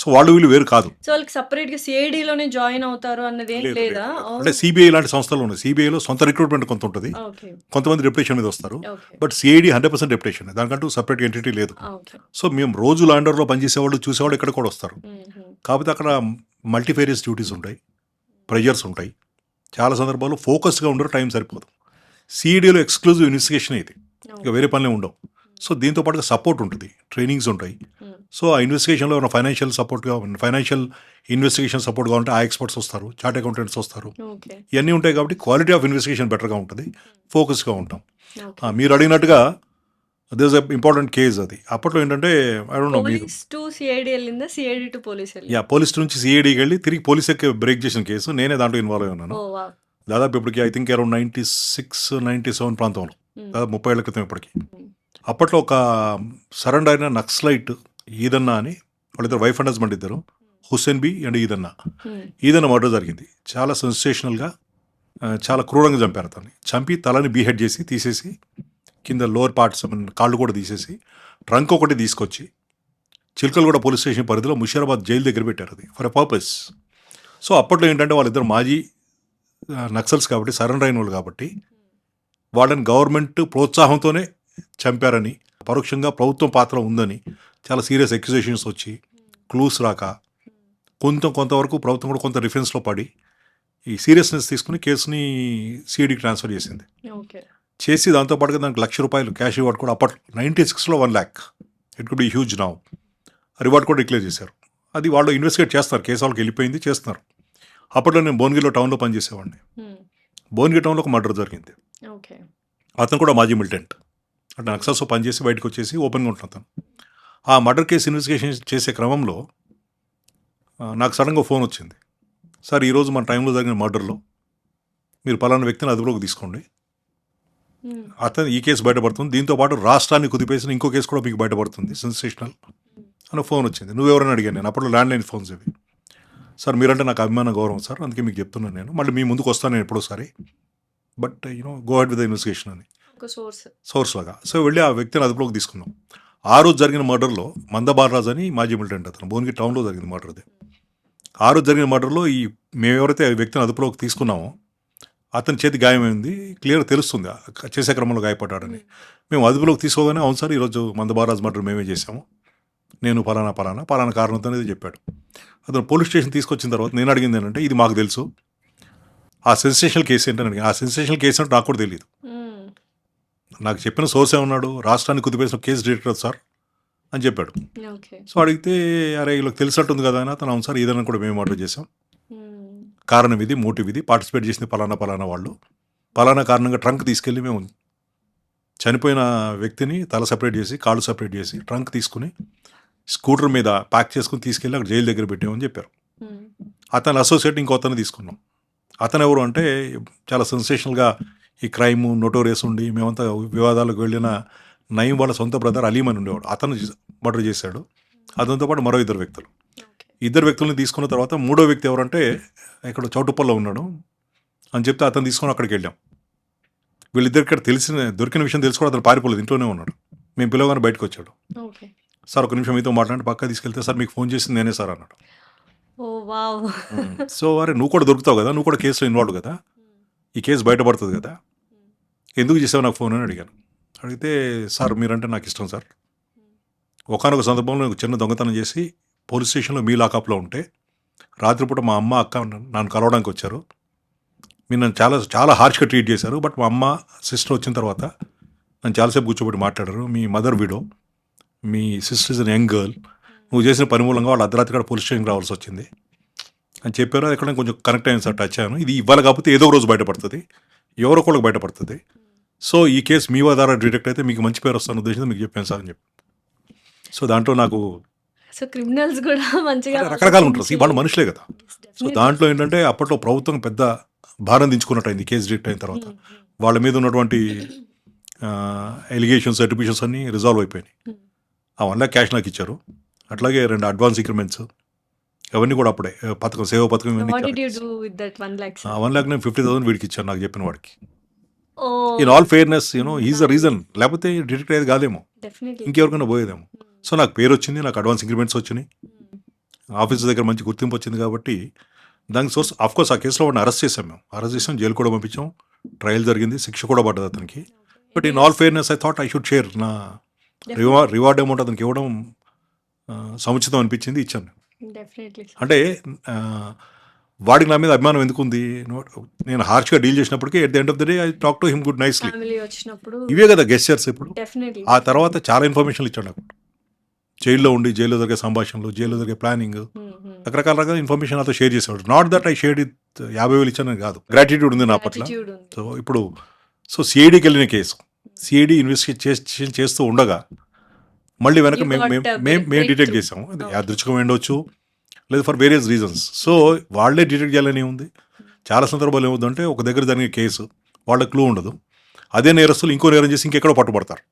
సో వాళ్ళు వీళ్ళు వేరు కాదు. సో వాళ్ళకి సపరేట్గా సిఐడిలోనే జాయిన్ అవుతారు అన్నది ఏం లేదు, లేదా? లేదు. అంటే సిబిఐ లాంటి సంస్థలు ఉన్నాయి. సిబిఐలో సొంత రిక్రూట్మెంట్ కొంత ఉంటుంది, ఓకే. కొంతమంది డెప్యుటేషన్ మీద వస్తారు. ఓకే. బట్ సిఐడి 100% డెప్యుటేషన్, దానికంటూ సపరేట్ ఎంటిటీ లేదు. ఓకే. సో మేము రోజు లా అండ్ ఆర్డర్లో పనిచేసేవాళ్ళు చూసేవాళ్ళు ఇక్కడ కూడా వస్తారు. కాకపోతే అక్కడ మల్టీఫేరియస్ డ్యూటీస్ ఉంటాయి, ప్రెజర్స్ ఉంటాయి, చాలా సందర్భాల్లో ఫోకస్గా ఉండరు, టైం సరిపోదు. సిఈడిలో ఎక్స్క్లూజివ్ ఇన్వెస్టిగేషన్ ఇది, ఇక వేరే పనులే ఉండవు. సో దీంతో పాటుగా సపోర్ట్ ఉంటుంది, ట్రైనింగ్స్ ఉంటాయి. సో ఆ ఇన్వెస్టిగేషన్లో ఉన్న ఫైనాన్షియల్ సపోర్ట్గా, ఫైనాన్షియల్ ఇన్వెస్టిగేషన్ సపోర్ట్ కావాలంటే ఆ ఎక్స్పర్ట్స్ వస్తారు, చార్ట్ అకౌంటెంట్స్ వస్తారు. ఓకే. ఇవన్నీ ఉంటాయి కాబట్టి క్వాలిటీ ఆఫ్ ఇన్వెస్టిగేషన్ బెటర్గా ఉంటుంది, ఫోకస్గా ఉంటాం. ఓకే. మీరు అడిగినట్టుగా దిస్ ఇంపార్టెంట్ కేస్ అది. అప్పట్లో ఏంటంటే ఐ డోంట్ నో మీరు పోలీస్ టు సిఐడి వెళ్ళిందా, సిఐడి టు పోలీస్ వెళ్ళిందా? పోలీస్ నుంచి సిఐడికి వెళ్ళి తిరిగి పోలీసుకి బ్రేక్ చేసిన కేసు, నేనే దాంట్లో ఇన్వాల్వ్ అయి ఉన్నాను. ఓ వావ్. దాదాపు ఇప్పటికి ఐ థింక్ అరౌండ్ 96-97 ప్రాంతంలో, దాదాపు 30 ఏళ్ల క్రితం ఇప్పటికి. అప్పట్లో ఒక సరెండర్ అయిన నక్సలైట్ ఈదన్నా అని, వాళ్ళిద్దరు వైఫ్ అండ్ హస్బెండ్ ఇద్దరు, హుస్సేన్ బి అండ్ ఈదన్నా. ఈదన్నా మర్డర్ జరిగింది చాలా సెన్సేషనల్గా, చాలా క్రూరంగా చంపారు అతన్ని. చంపి తలని బీహెడ్ చేసి తీసేసి కింద లోవర్ పార్ట్స్ కాళ్ళు కూడా తీసేసి ట్రంక్ ఒకటి తీసుకొచ్చి చిలకలగూడ పోలీస్ స్టేషన్ పరిధిలో ముషీరాబాద్ జైలు దగ్గర పెట్టారు, అది ఫర్ ఎ పర్పస్. సో అప్పట్లో ఏంటంటే వాళ్ళిద్దరు మాజీ నక్సల్స్ కాబట్టి, సరెండర్ అయిన వాళ్ళు కాబట్టి, వాళ్ళని గవర్నమెంట్ ప్రోత్సాహంతోనే చంపారని, పరోక్షంగా ప్రభుత్వం పాత్ర ఉందని చాలా సీరియస్ అక్యుజేషన్స్ వచ్చి, క్లూస్ రాక, కొంతవరకు ప్రభుత్వం కూడా కొంత డిఫెన్స్లో పడి ఈ సీరియస్నెస్ తీసుకుని కేసుని సిఐడికి ట్రాన్స్ఫర్ చేసింది. ఓకే. చేసి దాంతోపాటుగా దానికి ₹1,00,000 క్యాష్ రివార్డ్ కూడా, అప్పట్లో 96లో 1 lakh, it could be huge now, reward కూడా డిక్లేర్ చేశారు. అది వాళ్ళు ఇన్వెస్టిగేట్ చేస్తారు, కేసు వాళ్ళకి వెళ్ళిపోయింది, చేస్తున్నారు. అప్పట్లో నేను భువనగిరిలో టౌన్లో పనిచేసేవాడిని. భువనగిరి టౌన్లో ఒక మర్డర్ జరిగింది. ఓకే. అతను కూడా మాజీ మిలిటెంట్, అంటే నక్సల్స్తో పనిచేసి బయటకు వచ్చేసి ఓపెన్గా ఉంటున్నాను అతను. ఆ మర్డర్ కేసు ఇన్వెస్టిగేషన్ చేసే క్రమంలో నాకు సడన్గా ఫోన్ వచ్చింది, సార్ ఈరోజు మన టైంలో జరిగిన మర్డర్లో మీరు పలానా వ్యక్తిని అదుపులోకి తీసుకోండి, అతను ఈ కేసు బయటపడుతుంది, దీంతో పాటు రాష్ట్రాన్ని కుదిపేసిన ఇంకో కేసు కూడా మీకు బయటపడుతుంది, సెన్సేషనల్ అని ఫోన్ వచ్చింది. నువ్వెవరైనా అడిగాను నేను, అప్పట్లో ల్యాండ్లైన్ ఫోన్స్ ఇవి. సార్ మీరంటే నాకు అభిమాన గౌరవం సార్, అందుకే మీకు చెప్తున్నాను, నేను మళ్ళీ మీ ముందుకు వస్తాను నేను ఎప్పుడోసారి, but go head with the investigation అని ఒక సోర్స్ లాగా. సో వెళ్ళి ఆ వ్యక్తిని అదుపులోకి తీసుకున్నాం. ఆ రోజు జరిగిన మర్డర్లో మంద బాలరాజ్ అని మాజీ మిలిటెంట్, అతను భువనగిరి టౌన్లో జరిగింది మర్డర్. అది ఆ రోజు జరిగిన మర్డర్లో మేము ఎవరైతే ఆ వ్యక్తిని అదుపులోకి తీసుకున్నామో అతని చేతి గాయమైంది, క్లియర్ తెలుస్తుంది చేసే క్రమంలో గాయపడ్డాడని. మేము అదుపులోకి తీసుకోగానే అవును సార్ ఈరోజు మంద బాలరాజ్ మర్డర్ మేమే చేసాము, నేను పలానా కారణంతో అనేది చెప్పాడు. అతను పోలీస్ స్టేషన్ తీసుకొచ్చిన తర్వాత నేను అడిగింది ఏంటంటే, ఇది మాకు తెలుసు, ఆ సెన్సేషనల్ కేసు ఏంటని అడిగి, ఆ సెన్సేషనల్ కేసు అంటే నాకు కూడా తెలియదు. నాకు చెప్పిన సోర్స్ ఏమన్నాడు, రాష్ట్రాన్ని కుదిపేసిన కేసు డైరెక్టర్ సార్ అని చెప్పాడు. ఓకే. సో అడిగితే అరే వీళ్ళకి తెలిసినట్టుంది కదా అని, అతను అవును సార్ ఏదైనా కూడా మేము ఆర్డర్ చేసాం, కారణం ఇది, మోటివ్ ఇది, పార్టిసిపేట్ చేసింది పలానా వాళ్ళు, పలానా కారణంగా ట్రంక్ తీసుకెళ్ళి మేము చనిపోయిన వ్యక్తిని తల సెపరేట్ చేసి కాళ్ళు సెపరేట్ చేసి ట్రంక్ తీసుకుని స్కూటర్ మీద ప్యాక్ చేసుకుని తీసుకెళ్ళి అక్కడ జైలు దగ్గర పెట్టామని చెప్పారు. అతను అసోసియేట్ ఇంకో అతను తీసుకున్నాం. అతను ఎవరు అంటే చాలా సెన్సేషనల్గా ఈ క్రైమ్ నోటోరియస్ ఉండి మేమంతా వివాదాలకు వెళ్ళిన నయీం వాళ్ళ సొంత బ్రదర్ అలీం అని ఉండేవాడు, అతను మర్డర్ చేశాడు. అతనితో పాటు మరో ఇద్దరు వ్యక్తులను తీసుకున్న తర్వాత మూడో వ్యక్తి ఎవరంటే ఇక్కడ చౌటుప్పల్లో ఉన్నాడు అని చెప్తే అతను తీసుకొని అక్కడికి వెళ్ళాం. వీళ్ళిద్దరికి ఇక్కడ దొరికిన విషయం తెలుసుకోవడం, అతను పారిపోలేదు, ఇంట్లోనే ఉన్నాడు. మేము పిలవగానే బయటకు వచ్చాడు. సార్ ఒక నిమిషం మీతో మాట్లాడి పక్క తీసుకెళ్తే, సార్ మీకు ఫోన్ చేసింది నేనే సార్ అన్నాడు. సో అరే నువ్వు కూడా దొరుకుతావు కదా, నువ్వు కూడా కేసులో ఇన్వాల్వ్ కదా, ఈ కేసు బయటపడుతుంది కదా, ఎందుకు చేసావు నాకు ఫోన్ అని అడిగాను. అడిగితే సార్ మీరంటే నాకు ఇష్టం సార్, ఒకానొక సందర్భంలో చిన్న దొంగతనం చేసి పోలీస్ స్టేషన్లో మీ లాకప్లో ఉంటే రాత్రిపూట మా అమ్మ అక్క నన్ను కలవడానికి వచ్చారు, మీరు నన్ను చాలా చాలా హార్ష్గా ట్రీట్ చేశారు, బట్ మా అమ్మ సిస్టర్ వచ్చిన తర్వాత నన్ను చాలాసేపు కూర్చోబెట్టి మాట్లాడారు, మీ మదర్ విడో, మీ sister is an young girl, నువ్వు చేసిన పని మూలంగా వాళ్ళు అర్ధరాత్రి కూడా పోలీస్ స్టేషన్కి రావాల్సి వచ్చింది అని చెప్పారు. అది ఎక్కడ కొంచెం కనెక్ట్ అయ్యాను సార్, టచ్ అయ్యాను. ఇది ఇవ్వాలి కాకపోతే ఏదో రోజు బయటపడుతుంది, ఎవరో ఒకళ్ళకి బయటపడుతుంది. సో ఈ కేసు మీ ద్వారా డిటెక్ట్ అయితే మీకు మంచి పేరు వస్తాను ఉద్దేశంతో మీకు చెప్పాను సార్ అని చెప్పి. సో దాంట్లో నాకు సో క్రిమినల్స్ కూడా మంచిగా రకరకాలు ఉంటారు, వాళ్ళు మనుషులే కదా. సో దాంట్లో ఏంటంటే అప్పట్లో ప్రభుత్వం పెద్ద భారం దించుకున్నట్టు అయింది కేసు డిటెక్ట్ అయిన తర్వాత. వాళ్ళ మీద ఉన్నటువంటి ఎలిగేషన్స్ అట్రిబ్యూషన్స్ అన్నీ రిజాల్వ్ అయిపోయినాయి. ఆ 1 lakh క్యాష్ నాకు ఇచ్చారు, అట్లాగే 2 అడ్వాన్స్ ఇంక్రిమెంట్స్, అవన్నీ కూడా అప్పుడే పథకం, సేవ పథకం ఇవన్నీ. What did you do with that 1 lakh? 1 lakh నేను 50,000 వీడికి ఇచ్చాను, నాకు చెప్పిన వాడికి. In all fairness is the reason, లేకపోతే డిటెక్ట్ అయ్యేది కాదేమో, Definitely. ఇంకెవరికైనా పోయేదేమో. సో నాకు పేరు వచ్చింది, నాకు అడ్వాన్స్ ఇంక్రిమెంట్స్ వచ్చినాయి, ఆఫీసర్ దగ్గర మంచి గుర్తింపు వచ్చింది కాబట్టి దానికి సోర్స్ ఆఫ్కోర్స్ ఆ కేసులో వాడిని అరెస్ట్ చేసాం, మేము అరెస్ట్ చేసాం, జైలు కూడా పంపించాం, ట్రయల్ జరిగింది, శిక్ష కూడా పడ్డది అతనికి. But in all fairness I thought I should share, నా రివార్డ్ అమౌంట్ అతనికి ఇవ్వడం సముచితం అనిపించింది, ఇచ్చాను. Definitely. అంటే వాడికి నా మీద అభిమానం ఎందుకు ఉంది? నేను హార్ష్గా డీల్ చేసినప్పటికీ at the end of the day I talk to him good nicely. Family వచ్చినప్పుడు ఇవే కదా గెస్చర్స్. ఇప్పుడు డెఫినెట్లీ ఆ తర్వాత చాలా ఇన్ఫర్మేషన్లు ఇచ్చాడు నాకు. జైల్లో ఉండి జైల్లో జరిగే సంభాషణలు, జైల్లో జరిగే ప్లానింగ్, రకరకాల ఇన్ఫర్మేషన్ నాతో షేర్ చేసేవాడు. Not that I shared it 50,000 ఇచ్చానని కాదు, గ్రాటిట్యూడ్ ఉంది నా పట్ల. సో ఇప్పుడు సిఐడికి వెళ్ళిన కేసు, సిఐడి ఇన్వెస్టిగేషన్ చేస్తూ ఉండగా మళ్ళీ వెనక You got a మేము డిటెక్ట్ breakthrough. చేసాము. అది యాదృచ్ఛికం ఉండొచ్చు, లేదు ఫర్ వేరియస్ రీజన్స్. సో వాళ్ళే డిటెక్ట్ చేయాలని ఉంది. చాలా సందర్భాలు ఏమవుతుందంటే ఒక దగ్గర జరిగే కేసు వాళ్ళకి క్లూ ఉండదు, అదే నేరస్తులు ఇంకో నేరం చేసి ఇంకెక్కడో పట్టుబడతారు,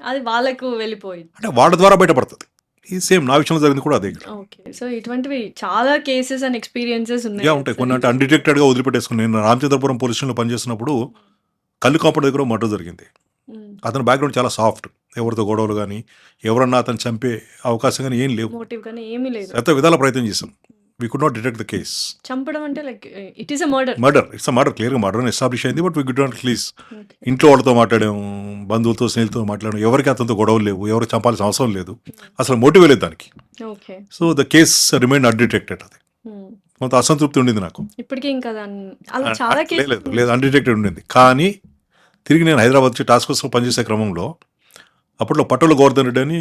అది వాళ్ళకు వెళ్ళిపోయింది. అంటే వాళ్ళ ద్వారా బయటపడుతుంది. ఈ సేమ్ నా విషయంలో జరిగింది కూడా అదే. ఓకే, సో ఇటువంటివి చాలా కేసెస్ అండ్ ఎక్స్పీరియన్సెస్ ఉన్నాయి. ఉంటాయి కొన్ని, అంటే అన్డిటెక్టెడ్గా వదిలిపెట్టేసుకుని. నేను రామచంద్రపురం పోలీస్ స్టేషన్లో పనిచేస్తున్నప్పుడు కళ్ళు కాంపౌండ్ దగ్గర మర్డర్ జరిగింది. అతని బ్యాక్గ్రౌండ్ చాలా సాఫ్ట్, ఎవరితో గొడవలు కానీ ఎవరన్నా అతను చంపే అవకాశం కానీ ఏం లేవు. మోటివ్ కానీ ఏమీ లేదు. ఎంతో విధాల ప్రయత్నం చేశాం, we could not detect the case. చంపడం అంటే like it is a murder. It's a murder, క్లియర్గా మర్డర్ అని ఎస్టాబ్లిష్ అయింది. But we could not release. ఇంట్లో వాళ్ళతో మాట్లాడాము, బంధువులతో స్నేహితులతో మాట్లాడాము, ఎవరికి అతనితో గొడవలు లేవు, ఎవరికి చంపాల్సిన అవసరం లేదు, అసలు మోటివ్ లేదు దానికి. Okay, so the case remain undetected. అది కొంత అసంతృప్తి ఉండింది నాకు. ఇప్పటికీ ఇంకా అలా చాలా కేసెస్ లేదు అన్డిటెక్టెడ్ ఉండింది. కానీ తిరిగి నేను హైదరాబాద్ వచ్చి టాస్క్ ఫోర్స్లో పనిచేసే క్రమంలో అప్పట్లో పట్టుల గోవర్ధన్ రెడ్డి అని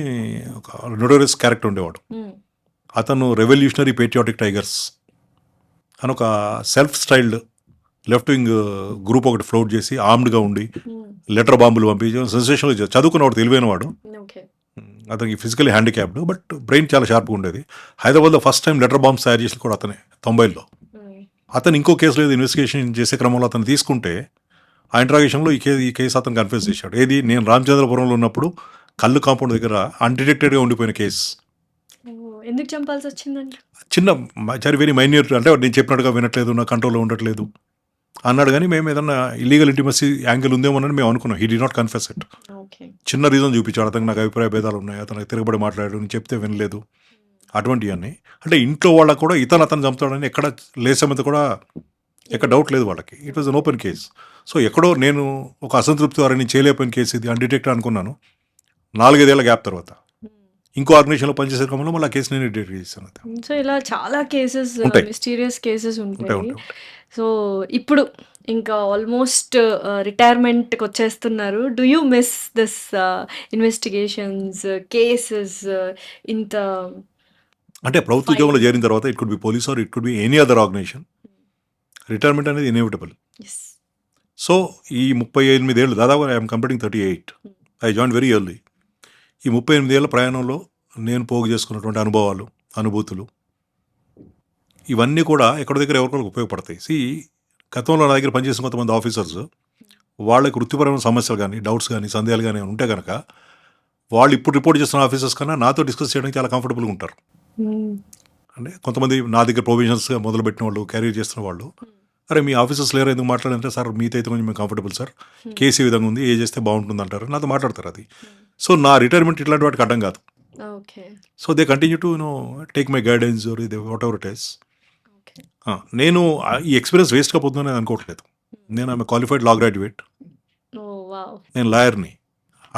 ఒక నోటోరియస్ క్యారెక్టర్ ఉండేవాడు. అతను రెవల్యూషనరీ పేట్రియాటిక్ టైగర్స్ అని ఒక self styled left wing group ఒకటి ఫ్లోట్ చేసి ఆర్మ్డ్గా ఉండి లెటర్ బాంబులు పంపించి సెన్సేషన్గా చదువుకున్నవాడు, తెలివైన వాడు. ఓకే, అతనికి ఫిజికలీ హ్యాండిక్యాప్డ్, బట్ బ్రెయిన్ చాలా షార్ప్గా ఉండేది. హైదరాబాద్లో ఫస్ట్ టైం లెటర్ బాంబ్స్ తయారు చేసి కూడా అతనే 90లో. అతను ఇంకో కేసులో ఇన్వెస్టిగేషన్ చేసే క్రమంలో అతను తీసుకుంటే ఆ ఇంట్రాగేషన్లో ఈ కేసు అతను కన్ఫ్యూజ్ చేశాడు. ఏది, నేను రామచంద్రపురంలో ఉన్నప్పుడు కళ్ళు కాంపౌండ్ దగ్గర అన్డిటెక్టెడ్గా ఉండిపోయిన కేసు. ఎందుకు చంపాల్సి వచ్చిందండి? చిన్న వెరీ మైన్యూట్, అంటే నేను చెప్పినట్టుగా వినట్లేదు, నా కంట్రోల్లో ఉండట్లేదు అన్నాడు. కానీ మేము ఏదన్నా ఇల్లీగల్ ఇంటిమసీ యాంగిల్ ఉందేమోనని మేము అనుకున్నాం. He did not confess it. Okay, చిన్న రీజన్ చూపించాడు. అతనికి నాకు అభిప్రాయ భేదాలు ఉన్నాయి, అతనికి తిరగబడి మాట్లాడాడు, నేను చెప్తే వినలేదు, అటువంటివన్నీ. అంటే ఇంట్లో వాళ్ళకు కూడా అతను చంపుతాడని ఎక్కడ లేసమంత కూడా ఎక్కడ డౌట్ లేదు వాళ్ళకి. It was an open case. So ఎక్కడో నేను ఒక అసంతృప్తి వారిని చేయలేకపోయిన కేసు ఇది, అన్డిటెక్టెడ్ అనుకున్నాను. 4-5 ఏళ్ల గ్యాప్ తర్వాత ఇంకో ఆర్గనైజేషన్లో పనిచేసే క్రమంలో మళ్ళీ ఆ కేసు నేను డిటెక్ట్ చేశాను. సో ఇలా చాలా కేసెస్, ఉంటాయి. మిస్టీరియస్ కేసెస్ ఉంటాయి. ఉంటాయి. సో ఇప్పుడు ఇంకా ఆల్మోస్ట్ రిటైర్మెంట్కి వచ్చేస్తున్నారు. Do you miss this investigations, cases? ఇంత అంటే ప్రభుత్వ ఉద్యోగంలో చేరిన తర్వాత it could be police or it could be any other organization, retirement అనేది ఇన్ఎవిటబుల్. yes. సో ఈ 38 ఏళ్ళు, దాదాపు I'm completing 38. I join very early. ఈ 38 ఏళ్ళ ప్రయాణంలో నేను పోగు చేసుకున్నటువంటి అనుభవాలు, అనుభూతులు, ఇవన్నీ కూడా ఎక్కడి దగ్గర ఎవరికొకరికి ఉపయోగపడతాయి. గతంలో నా దగ్గర పనిచేసిన కొంతమంది ఆఫీసర్స్, వాళ్ళకి వృత్తిపరమైన సమస్యలు కానీ, డౌట్స్ కానీ, సందేహాలు కానీ ఉంటే కనుక వాళ్ళు ఇప్పుడు రిపోర్ట్ చేస్తున్న ఆఫీసర్స్ కన్నా నాతో డిస్కస్ చేయడానికి చాలా కంఫర్టబుల్గా ఉంటారు. అంటే కొంతమంది నా దగ్గర ప్రొవిజన్స్గా మొదలుపెట్టిన వాళ్ళు, క్యారియర్ చేస్తున్న వాళ్ళు, అరే మీ ఆఫీసర్స్ లేరు ఎందుకు మాట్లాడంటే, సార్ మీతో అయితే కొంచెం మేము కంఫర్టబుల్ సార్, కేసు ఈ విధంగా ఉంది, ఏ చేస్తే బాగుంటుంది అంటారు, నాతో మాట్లాడతారు. అది సో నా రిటైర్మెంట్ ఇట్లాంటి వాటికి అడ్డం కాదు. Okay, so they continue to take my guidance or whatever it is. నేను ఈ ఎక్స్పీరియన్స్ వేస్ట్గా పోతుందని నేను అనుకోవట్లేదు. నేను ఆమె qualified law graduate, oh wow, నేను లాయర్ని,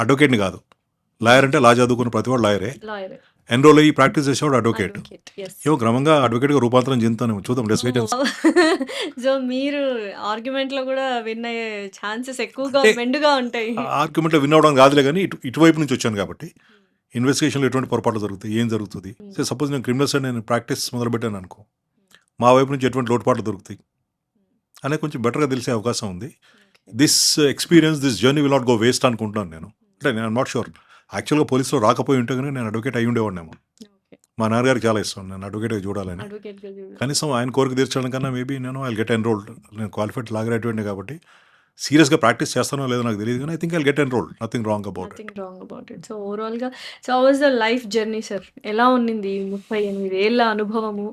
అడ్వకేట్ని కాదు. లాయర్ అంటే లా చదువుకున్న ప్రతి వాడు లాయరే. లాయర్, ఎన్రోల్ అయ్యి ప్రాక్టీస్ చేసేవాడు అడ్వకేట్. yes. ఏమో క్రమంగా అడ్వకేట్గా రూపాంతరం చెందుతాను, చూద్దాం. సో మీరు ఆర్గ్యుమెంట్ లో కూడా విన్ అయ్యే ఛాన్సెస్ ఎక్కువగా మెండుగా ఉంటాయి. ఆర్గ్యుమెంట్లో విన్ అవడం కాదులే, కానీ ఇటువైపు నుంచి వచ్చాను కాబట్టి ఇన్వెస్టిగేషన్లో ఎటువంటి పొరపాట్లు జరుగుతాయి, ఏం జరుగుతుంది. సపోజ్ నేను క్రిమినల్ సైడ్ నేను ప్రాక్టీస్ మొదలుపెట్టాను అనుకో, మా వైపు నుంచి ఎటువంటి లోటుపాట్లు దొరుకుతాయి అనేది కొంచెం బెటర్గా తెలిసే అవకాశం ఉంది. This experience, this journey will not go waste అనుకుంటున్నాను నేను. అంటే నేను నాట్ షూర్, యాక్చువల్గా పోలీసులో రాకపోయి ఉంటే కానీ నేను అడ్వకేట్ అయ్యి ఉండేవాడినేమో. మా నాన్నగారికి చాలా ఇష్టం నేను అడ్వకేట్గా చూడాలని. కనీసం ఆయన కోరిక తీర్చడం కన్నా మేబీ నేను ఐ గెట్ ఎన్రోల్డ్. నేను క్వాలిఫైడ్ లా గ్రాడ్యుయేట్నే కాబట్టి సీరియస్గా ప్రాక్టీస్ చేస్తానో లేదో నాకు తెలియదు, కానీ I think I get enrolled. Nothing wrong about it. So ఓవరాల్గా so how was the life journey sir? ఎలా ఉన్నింది 38 ఏళ్ళ అనుభవము?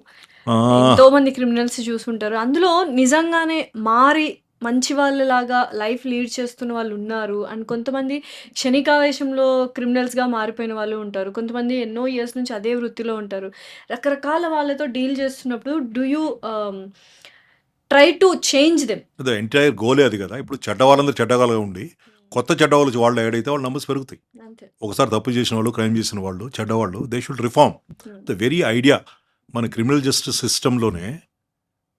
ఎంతో మంది క్రిమినల్స్ చూసుంటారు, అందులో నిజంగానే మారి మంచి వాళ్ళలాగా లైఫ్ లీడ్ చేస్తున్న వాళ్ళు ఉన్నారు, అండ్ కొంతమంది క్షణికావేశంలో క్రిమినల్స్గా మారిపోయిన వాళ్ళు ఉంటారు, కొంతమంది ఎన్నో ఇయర్స్ నుంచి అదే వృత్తిలో ఉంటారు. రకరకాల వాళ్ళతో డీల్ చేస్తున్నప్పుడు do you try to change them? The entire గోలే అది కదా. ఇప్పుడు చెడ్డవాళ్ళందరూ చెడ్డగాలుగా ఉండి కొత్త చెడ్డవాళ్ళు వాళ్ళు ఏడైతే వాళ్ళు నంబర్స్ పెరుగుతాయి. అంతే. ఒకసారి తప్పు చేసిన వాళ్ళు, క్రైమ్ చేసిన వాళ్ళు, చెడ్డవాళ్ళు, they should reform. The very idea మన క్రిమినల్ జస్టిస్ సిస్టంలోనే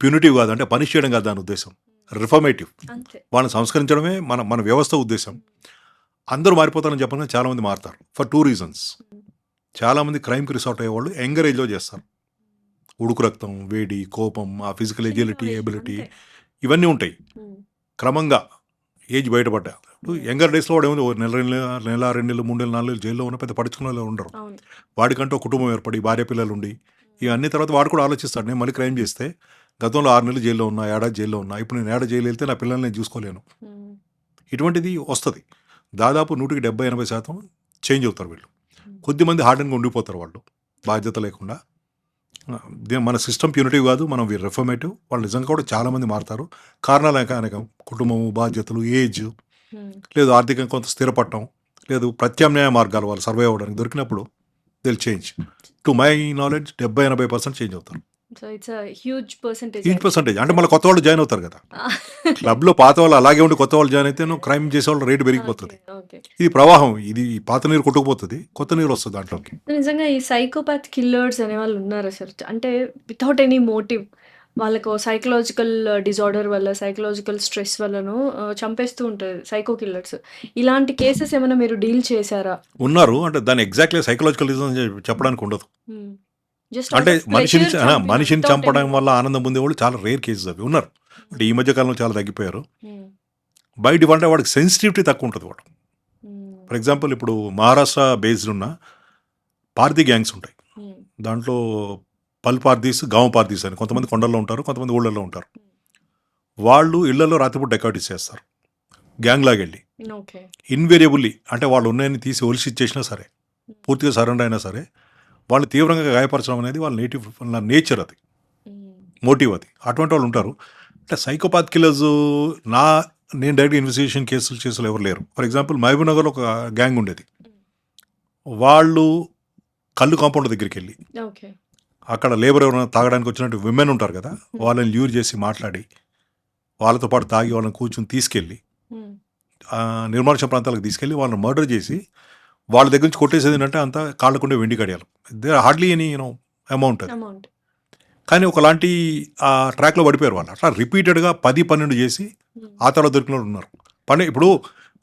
ప్యూనిటివ్ కాదు, అంటే పనిష్ చేయడం కాదు దాని ఉద్దేశం, రిఫర్మేటివ్. అంతే. వాళ్ళని సంస్కరించడమే మన వ్యవస్థ ఉద్దేశం. అందరూ మారిపోతారని చెప్పగానే చాలామంది మారుతారు ఫర్ 2 రీజన్స్. చాలామంది క్రైమ్కి రిసార్ట్ అయ్యేవాళ్ళు యంగర్ ఏజ్లో చేస్తారు. ఉడుకు రక్తం, వేడి, కోపం, ఆ ఫిజికల్ ఎజిలిటీ, ఎబిలిటీ అంతే. ఇవన్నీ ఉంటాయి. ఉమ్. క్రమంగా ఏజ్ బయటపడ్డా యంగర్ డేస్లో వాడు ఏముంది, నెల 2 నెలలు 3 నెలలు 4 నెలలు జైల్లో ఉన్న పెద్ద పడుచుకున్న వాళ్ళు ఉండరు. అవును. వాడికంటూ కుటుంబం ఏర్పడి భార్య పిల్లలు ఉండి ఇవన్నీ తర్వాత వాడు కూడా ఆలోచిస్తాడు, నేను మళ్ళీ క్రైమ్ చేస్తే గతంలో 6 నెలలు జైల్లో ఉన్నా, ఏడాది జైల్లో ఉన్నా, ఇప్పుడు నేను ఏడాది జైలు వెళ్తే నా పిల్లల్ని నేను చూసుకోలేను. ఉమ్. ఇటువంటిది వస్తుంది. దాదాపు 100-80% చేంజ్ అవుతారు వీళ్ళు. కొద్దిమంది హార్డన్గా ఉండిపోతారు వాళ్ళు బాధ్యత లేకుండా. మన సిస్టమ్ ప్యూనిటివ్ కాదు, మనం రిఫర్మేటివ్. వాళ్ళు నిజంగా కూడా చాలామంది మారుతారు. కారణాలు అనేకం, కుటుంబము, బాధ్యతలు, ఏజ్, ఉమ్. లేదు ఆర్థికంగా కొంత స్థిరపడటం, లేదు ప్రత్యామ్నాయ మార్గాలు వాళ్ళు సర్వే అవ్వడానికి దొరికినప్పుడు they'll change. To my knowledge 70-80% change అవుతారు. So it's a huge percentage. Each percentage అంటే మళ్ళీ కొత్త వాళ్ళు జాయిన్ అవుతారు కదా. క్లబ్లో పాత వాళ్ళు అలాగే ఉండి కొత్త వాళ్ళు జాయిన్ అయితే క్రైమ్ చేసే వాళ్ళు రేటు పెరిగిపోతుంది. ఓకే. ఇది ప్రవాహం, ఇది పాత నీరు కొట్టుకుపోతుంది, కొత్త నీరు వస్తుంది దాంట్లోకి. నిజంగా ఈ సైకోపాత్ కిల్లర్స్ అనే వాళ్ళు ఉన్నారు అసలు. అంటే వితౌట్ ఎనీ మోటివ్ వాళ్ళకు సైకలాజికల్ డిజార్డర్ వల్ల, సైకలాజికల్ స్ట్రెస్ వల్లను చంపేస్తూ ఉంటారు సైకో కిల్లర్స్. ఇలాంటి కేసెస్ ఏమైనా మీరు డీల్ చేశారా? ఉన్నారు, అంటే దాన్ని ఎగ్జాక్ట్లీ సైకలాజికల్ రీజన్ చెప్పడానికి ఉండదు. జస్ట్ అంటే మనిషిని చంపడం వల్ల ఆనందం పొందేవాళ్ళు చాలా రేర్ కేసెస్ అవి ఉన్నారు. అంటే ఈ మధ్య కాలంలో చాలా తగ్గిపోయారు. బై డిఫాల్ట్ అంటే వాడికి సెన్సిటివిటీ తక్కువ ఉంటుంది వాడు. ఫర్ ఎగ్జాంపుల్ ఇప్పుడు మహారాష్ట్ర బేస్డ్ ఉన్న పార్దీ గ్యాంగ్స్ ఉంటాయి. దాంట్లో పల్ పార్దీస్, గావ్ పార్దీస్ అని కొంతమంది కొండల్లో ఉంటారు, కొంతమంది ఊళ్ళల్లో ఉంటారు. వాళ్ళు ఇళ్లలో రాత్రిపూట డెకాటిస్ చేస్తారు గ్యాంగ్ లాగెళ్ళి. ఓకే. ఇన్వేరియబుల్లీ అంటే వాళ్ళు ఉన్నాయని తీసి ఒలిసి ఇచ్చేసినా సరే, పూర్తిగా సరెండర్ అయినా సరే, వాళ్ళు తీవ్రంగా గాయపరచడం అనేది వాళ్ళ నేచర్, అది మోటివ్, అది అటువంటి వాళ్ళు ఉంటారు. అంటే సైకోపాత్ కిల్లర్స్ నేను డైరెక్ట్ ఇన్వెస్టిగేషన్ కేసులు ఎవరు లేరు. ఫర్ ఎగ్జాంపుల్ మహబూబ్ నగర్లో ఒక గ్యాంగ్ ఉండేది. వాళ్ళు కళ్ళు కాంపౌండ్ దగ్గరికి వెళ్ళి ఓకే. అక్కడ లేబర్ ఎవరైనా తాగడానికి వచ్చినట్టు విమెన్ ఉంటారు కదా, వాళ్ళని ల్యూర్ చేసి మాట్లాడి వాళ్ళతో పాటు తాగి వాళ్ళని కూర్చొని తీసుకెళ్ళి నిర్మానుష్య ప్రాంతాలకు తీసుకెళ్ళి వాళ్ళని మర్డర్ చేసి వాళ్ళ దగ్గర నుంచి కొట్టేసేది ఏంటంటే అంతా కాళ్ళకుండే వెండి కడియాలు. దే హార్డ్లీ ఎనీ అమౌంట్ అది. అమౌంట్. కానీ ఒకలాంటి ఆ ట్రాక్లో పడిపోయారు వాళ్ళు. అట్లా రిపీటెడ్గా 10-12 చేసి ఆ తర్వాత దొరికిన వాళ్ళు ఉన్నారు. ఇప్పుడు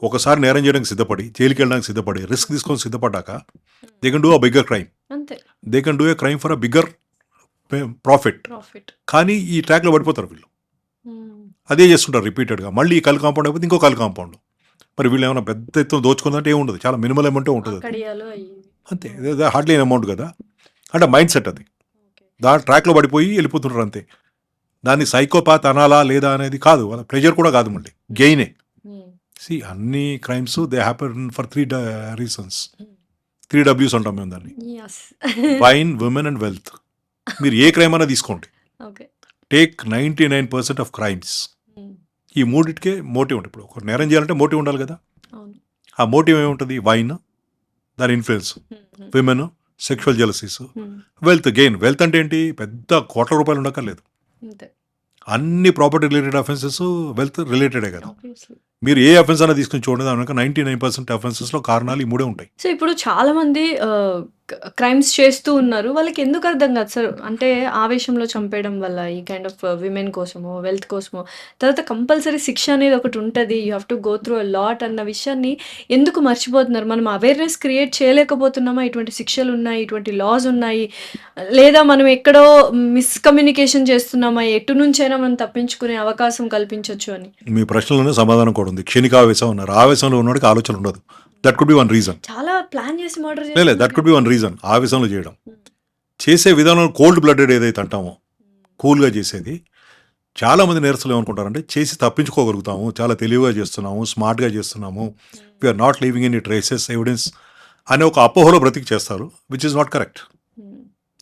ఒకసారి నేరం చేయడానికి సిద్ధపడి, జైలుకి వెళ్ళడానికి సిద్ధపడి, రిస్క్ తీసుకొని సిద్ధపడ్డాక they can do a bigger crime. అంతే. They can do a crime for a bigger profit. కానీ ఈ ట్రాక్లో పడిపోతారు వీళ్ళు. అదే చేస్తుంటారు రిపీటెడ్గా. మళ్ళీ ఈ కల్ కాంపౌండ్ అయిపోతే ఇంకో కల్ కాంపౌండ్. మరి వీళ్ళు ఏమైనా పెద్ద ఎత్తున దోచుకుందంటే ఏముండదు, చాలా మినిమల్ అమౌంటే ఉంటుంది. అంతే, హార్డ్లీ అమౌంట్ కదా. అంటే మైండ్ సెట్ అది. దాని ట్రాక్లో పడిపోయి వెళ్ళిపోతుంటారు అంతే. దాన్ని సైకోపాత్ అనాలా లేదా అనేది కాదు, వాళ్ళ ప్లెజర్ కూడా కాదు, మళ్ళీ గెయినే. సి అన్ని crimes they happen for 3 reasons. 3 Ws అంటాం మేము దాన్ని. Wine, women and wealth. మీరు ఏ క్రైమ్ అయినా తీసుకోండి, టేక్ 99% ఆఫ్ క్రైమ్స్. ఈ మూడిటికే మోటివ్ ఉంటుంది. ఇప్పుడు ఒక నేరం చేయాలంటే మోటివ్ ఉండాలి కదా. ఆ మోటివ్ ఏముంటుంది? వైన్, దాని influence, women, sexual jealousies, wealth gain. Wealth అంటే ఏంటి? పెద్ద కోట్ల రూపాయలు ఉండక్కర్లేదు. అన్ని ప్రాపర్టీ రిలేటెడ్ అఫెన్సెస్ వెల్త్ రిలేటెడే కదా. మీరు ఏ అఫెన్స్ అయినా తీసుకుని చూడండి, దాని 99% అఫెన్సెస్లో కారణాలు ఈ మూడే ఉంటాయి. సో ఇప్పుడు చాలా మంది క్రైమ్స్ చేస్తూ ఉన్నారు. వాళ్ళకి ఎందుకు అర్థం కాదు సార్? అంటే ఆవేశంలో చంపేయడం వల్ల ఈ కైండ్ ఆఫ్ విమెన్ కోసమో, వెల్త్ కోసమో, తర్వాత కంపల్సరీ శిక్ష అనేది ఒకటి ఉంటుంది. You have to go through a lot అన్న విషయాన్ని ఎందుకు మర్చిపోతున్నారు? మనం అవేర్నెస్ క్రియేట్ చేయలేకపోతున్నామా? ఇటువంటి శిక్షలు ఉన్నాయి, ఇటువంటి లాస్ ఉన్నాయి, లేదా మనం ఎక్కడో మిస్కమ్యూనికేషన్ చేస్తున్నామా? ఎటు నుంచైనా మనం తప్పించుకునే అవకాశం కల్పించవచ్చు అని. మీ ప్రశ్నలోనే సమాధానం కూడా ఉంది. క్షణిక ఆవేశం అన్నారు. ఆవేశంలో ఉన్నవాడికి ఆలోచన ఉండదు. That could be one reason. చాలా ప్లాన్ చేసి మర్డర్ లేదు, that could be one reason. ఆవేశంలో చేయడం, చేసే విధానం కోల్డ్ బ్లడెడ్ ఏదైతే అంటామో, కూల్గా చేసేది. చాలామంది నేరస్తులు ఏమనుకుంటారంటే చేసి తప్పించుకోగలుగుతాము, చాలా తెలివిగా చేస్తున్నాము, స్మార్ట్గా చేస్తున్నాము, we're not leaving any traces, evidence అనే ఒక అపోహలో బ్రతికి చేస్తారు, which is not correct.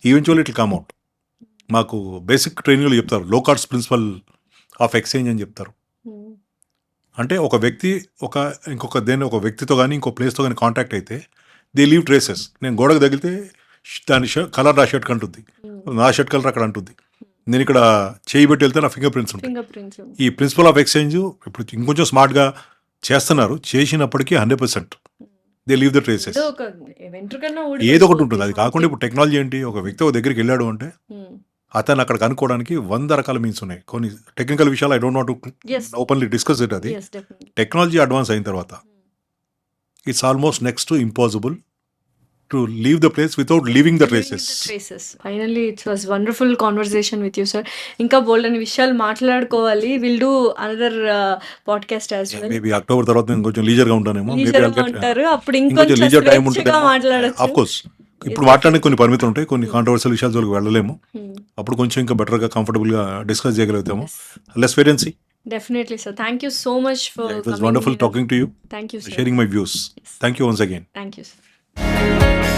Eventually it come out. మాకు బేసిక్ ట్రైనింగ్లో చెప్తారు, లోకార్ట్స్ ప్రిన్సిపల్ ఆఫ్ ఎక్స్చేంజ్ అని చెప్తారు. అంటే ఒక వ్యక్తి ఒక వ్యక్తితో కానీ ఇంకో ప్లేస్తో కానీ కాంటాక్ట్ అయితే దే లీవ్ ట్రేసెస్. నేను గోడకు తగిలితే దాని కలర్ నా షర్ట్ అంటుంది, నా షర్ట్ కలర్ అక్కడ అంటుంది. నేను ఇక్కడ చేయి పెట్టి వెళ్తే నా ఫింగర్ ప్రింట్స్ ఉంటాయి. ఈ ప్రిన్సిపల్ ఆఫ్ ఎక్స్చేంజ్ ఇప్పుడు ఇంకొంచెం స్మార్ట్గా చేస్తున్నారు. చేసినప్పటికీ 100% దే లీవ్ ద ట్రేసెస్. ఏదో ఒకటి ఉంటుంది. అది కాకుండా ఇప్పుడు టెక్నాలజీ ఏంటి? ఒక వ్యక్తి ఒక దగ్గరికి వెళ్ళాడు అంటే అతను అక్కడ కనుక్కోవడానికి 100 రకాల మీన్స్ ఉన్నాయి. కొన్ని టెక్నికల్ విషయాలు I don't want to Yes. Openly discuss it. అది Yes, definitely. టెక్నాలజీ అడ్వాన్స్ అయిన తర్వాత it's almost next to impossible to leave the place without leaving the traces. Finally it's was wonderful conversation with you sir. ఇంకా బోల్డ్ అని విషయాలు మాట్లాడుకోవాలి. Will do another podcast as well. Maybe October తర్వాత నేను కొంచెం లీజర్గా ఉంటానేమో. లీజర్గా ఉంటారు, అప్పుడు ఇంకొంచెం ఇంకొంచెం లీజర్ టైం స్వేచ్ఛగా ఉంటుంది. మాట్లాడొచ్చు. ఆఫ్ కోర్స్ ఇప్పుడు మాట్లాడడానికి కొన్ని పరిమితులు ఉంటాయి, కొన్ని కాంట్రవర్షియల్ విషయాల జోలికి వెళ్ళలేము. అప్పుడు కొంచెం ఇంకా బెటర్గా కంఫర్టబుల్గా డిస్కస్ చేయగలుగుతాము. Let's wait and see. Definitely, sir. Thank you so much for It was coming wonderful here. talking to you, Thank you, sir. sharing my views. Thank you once again. Thank you, sir.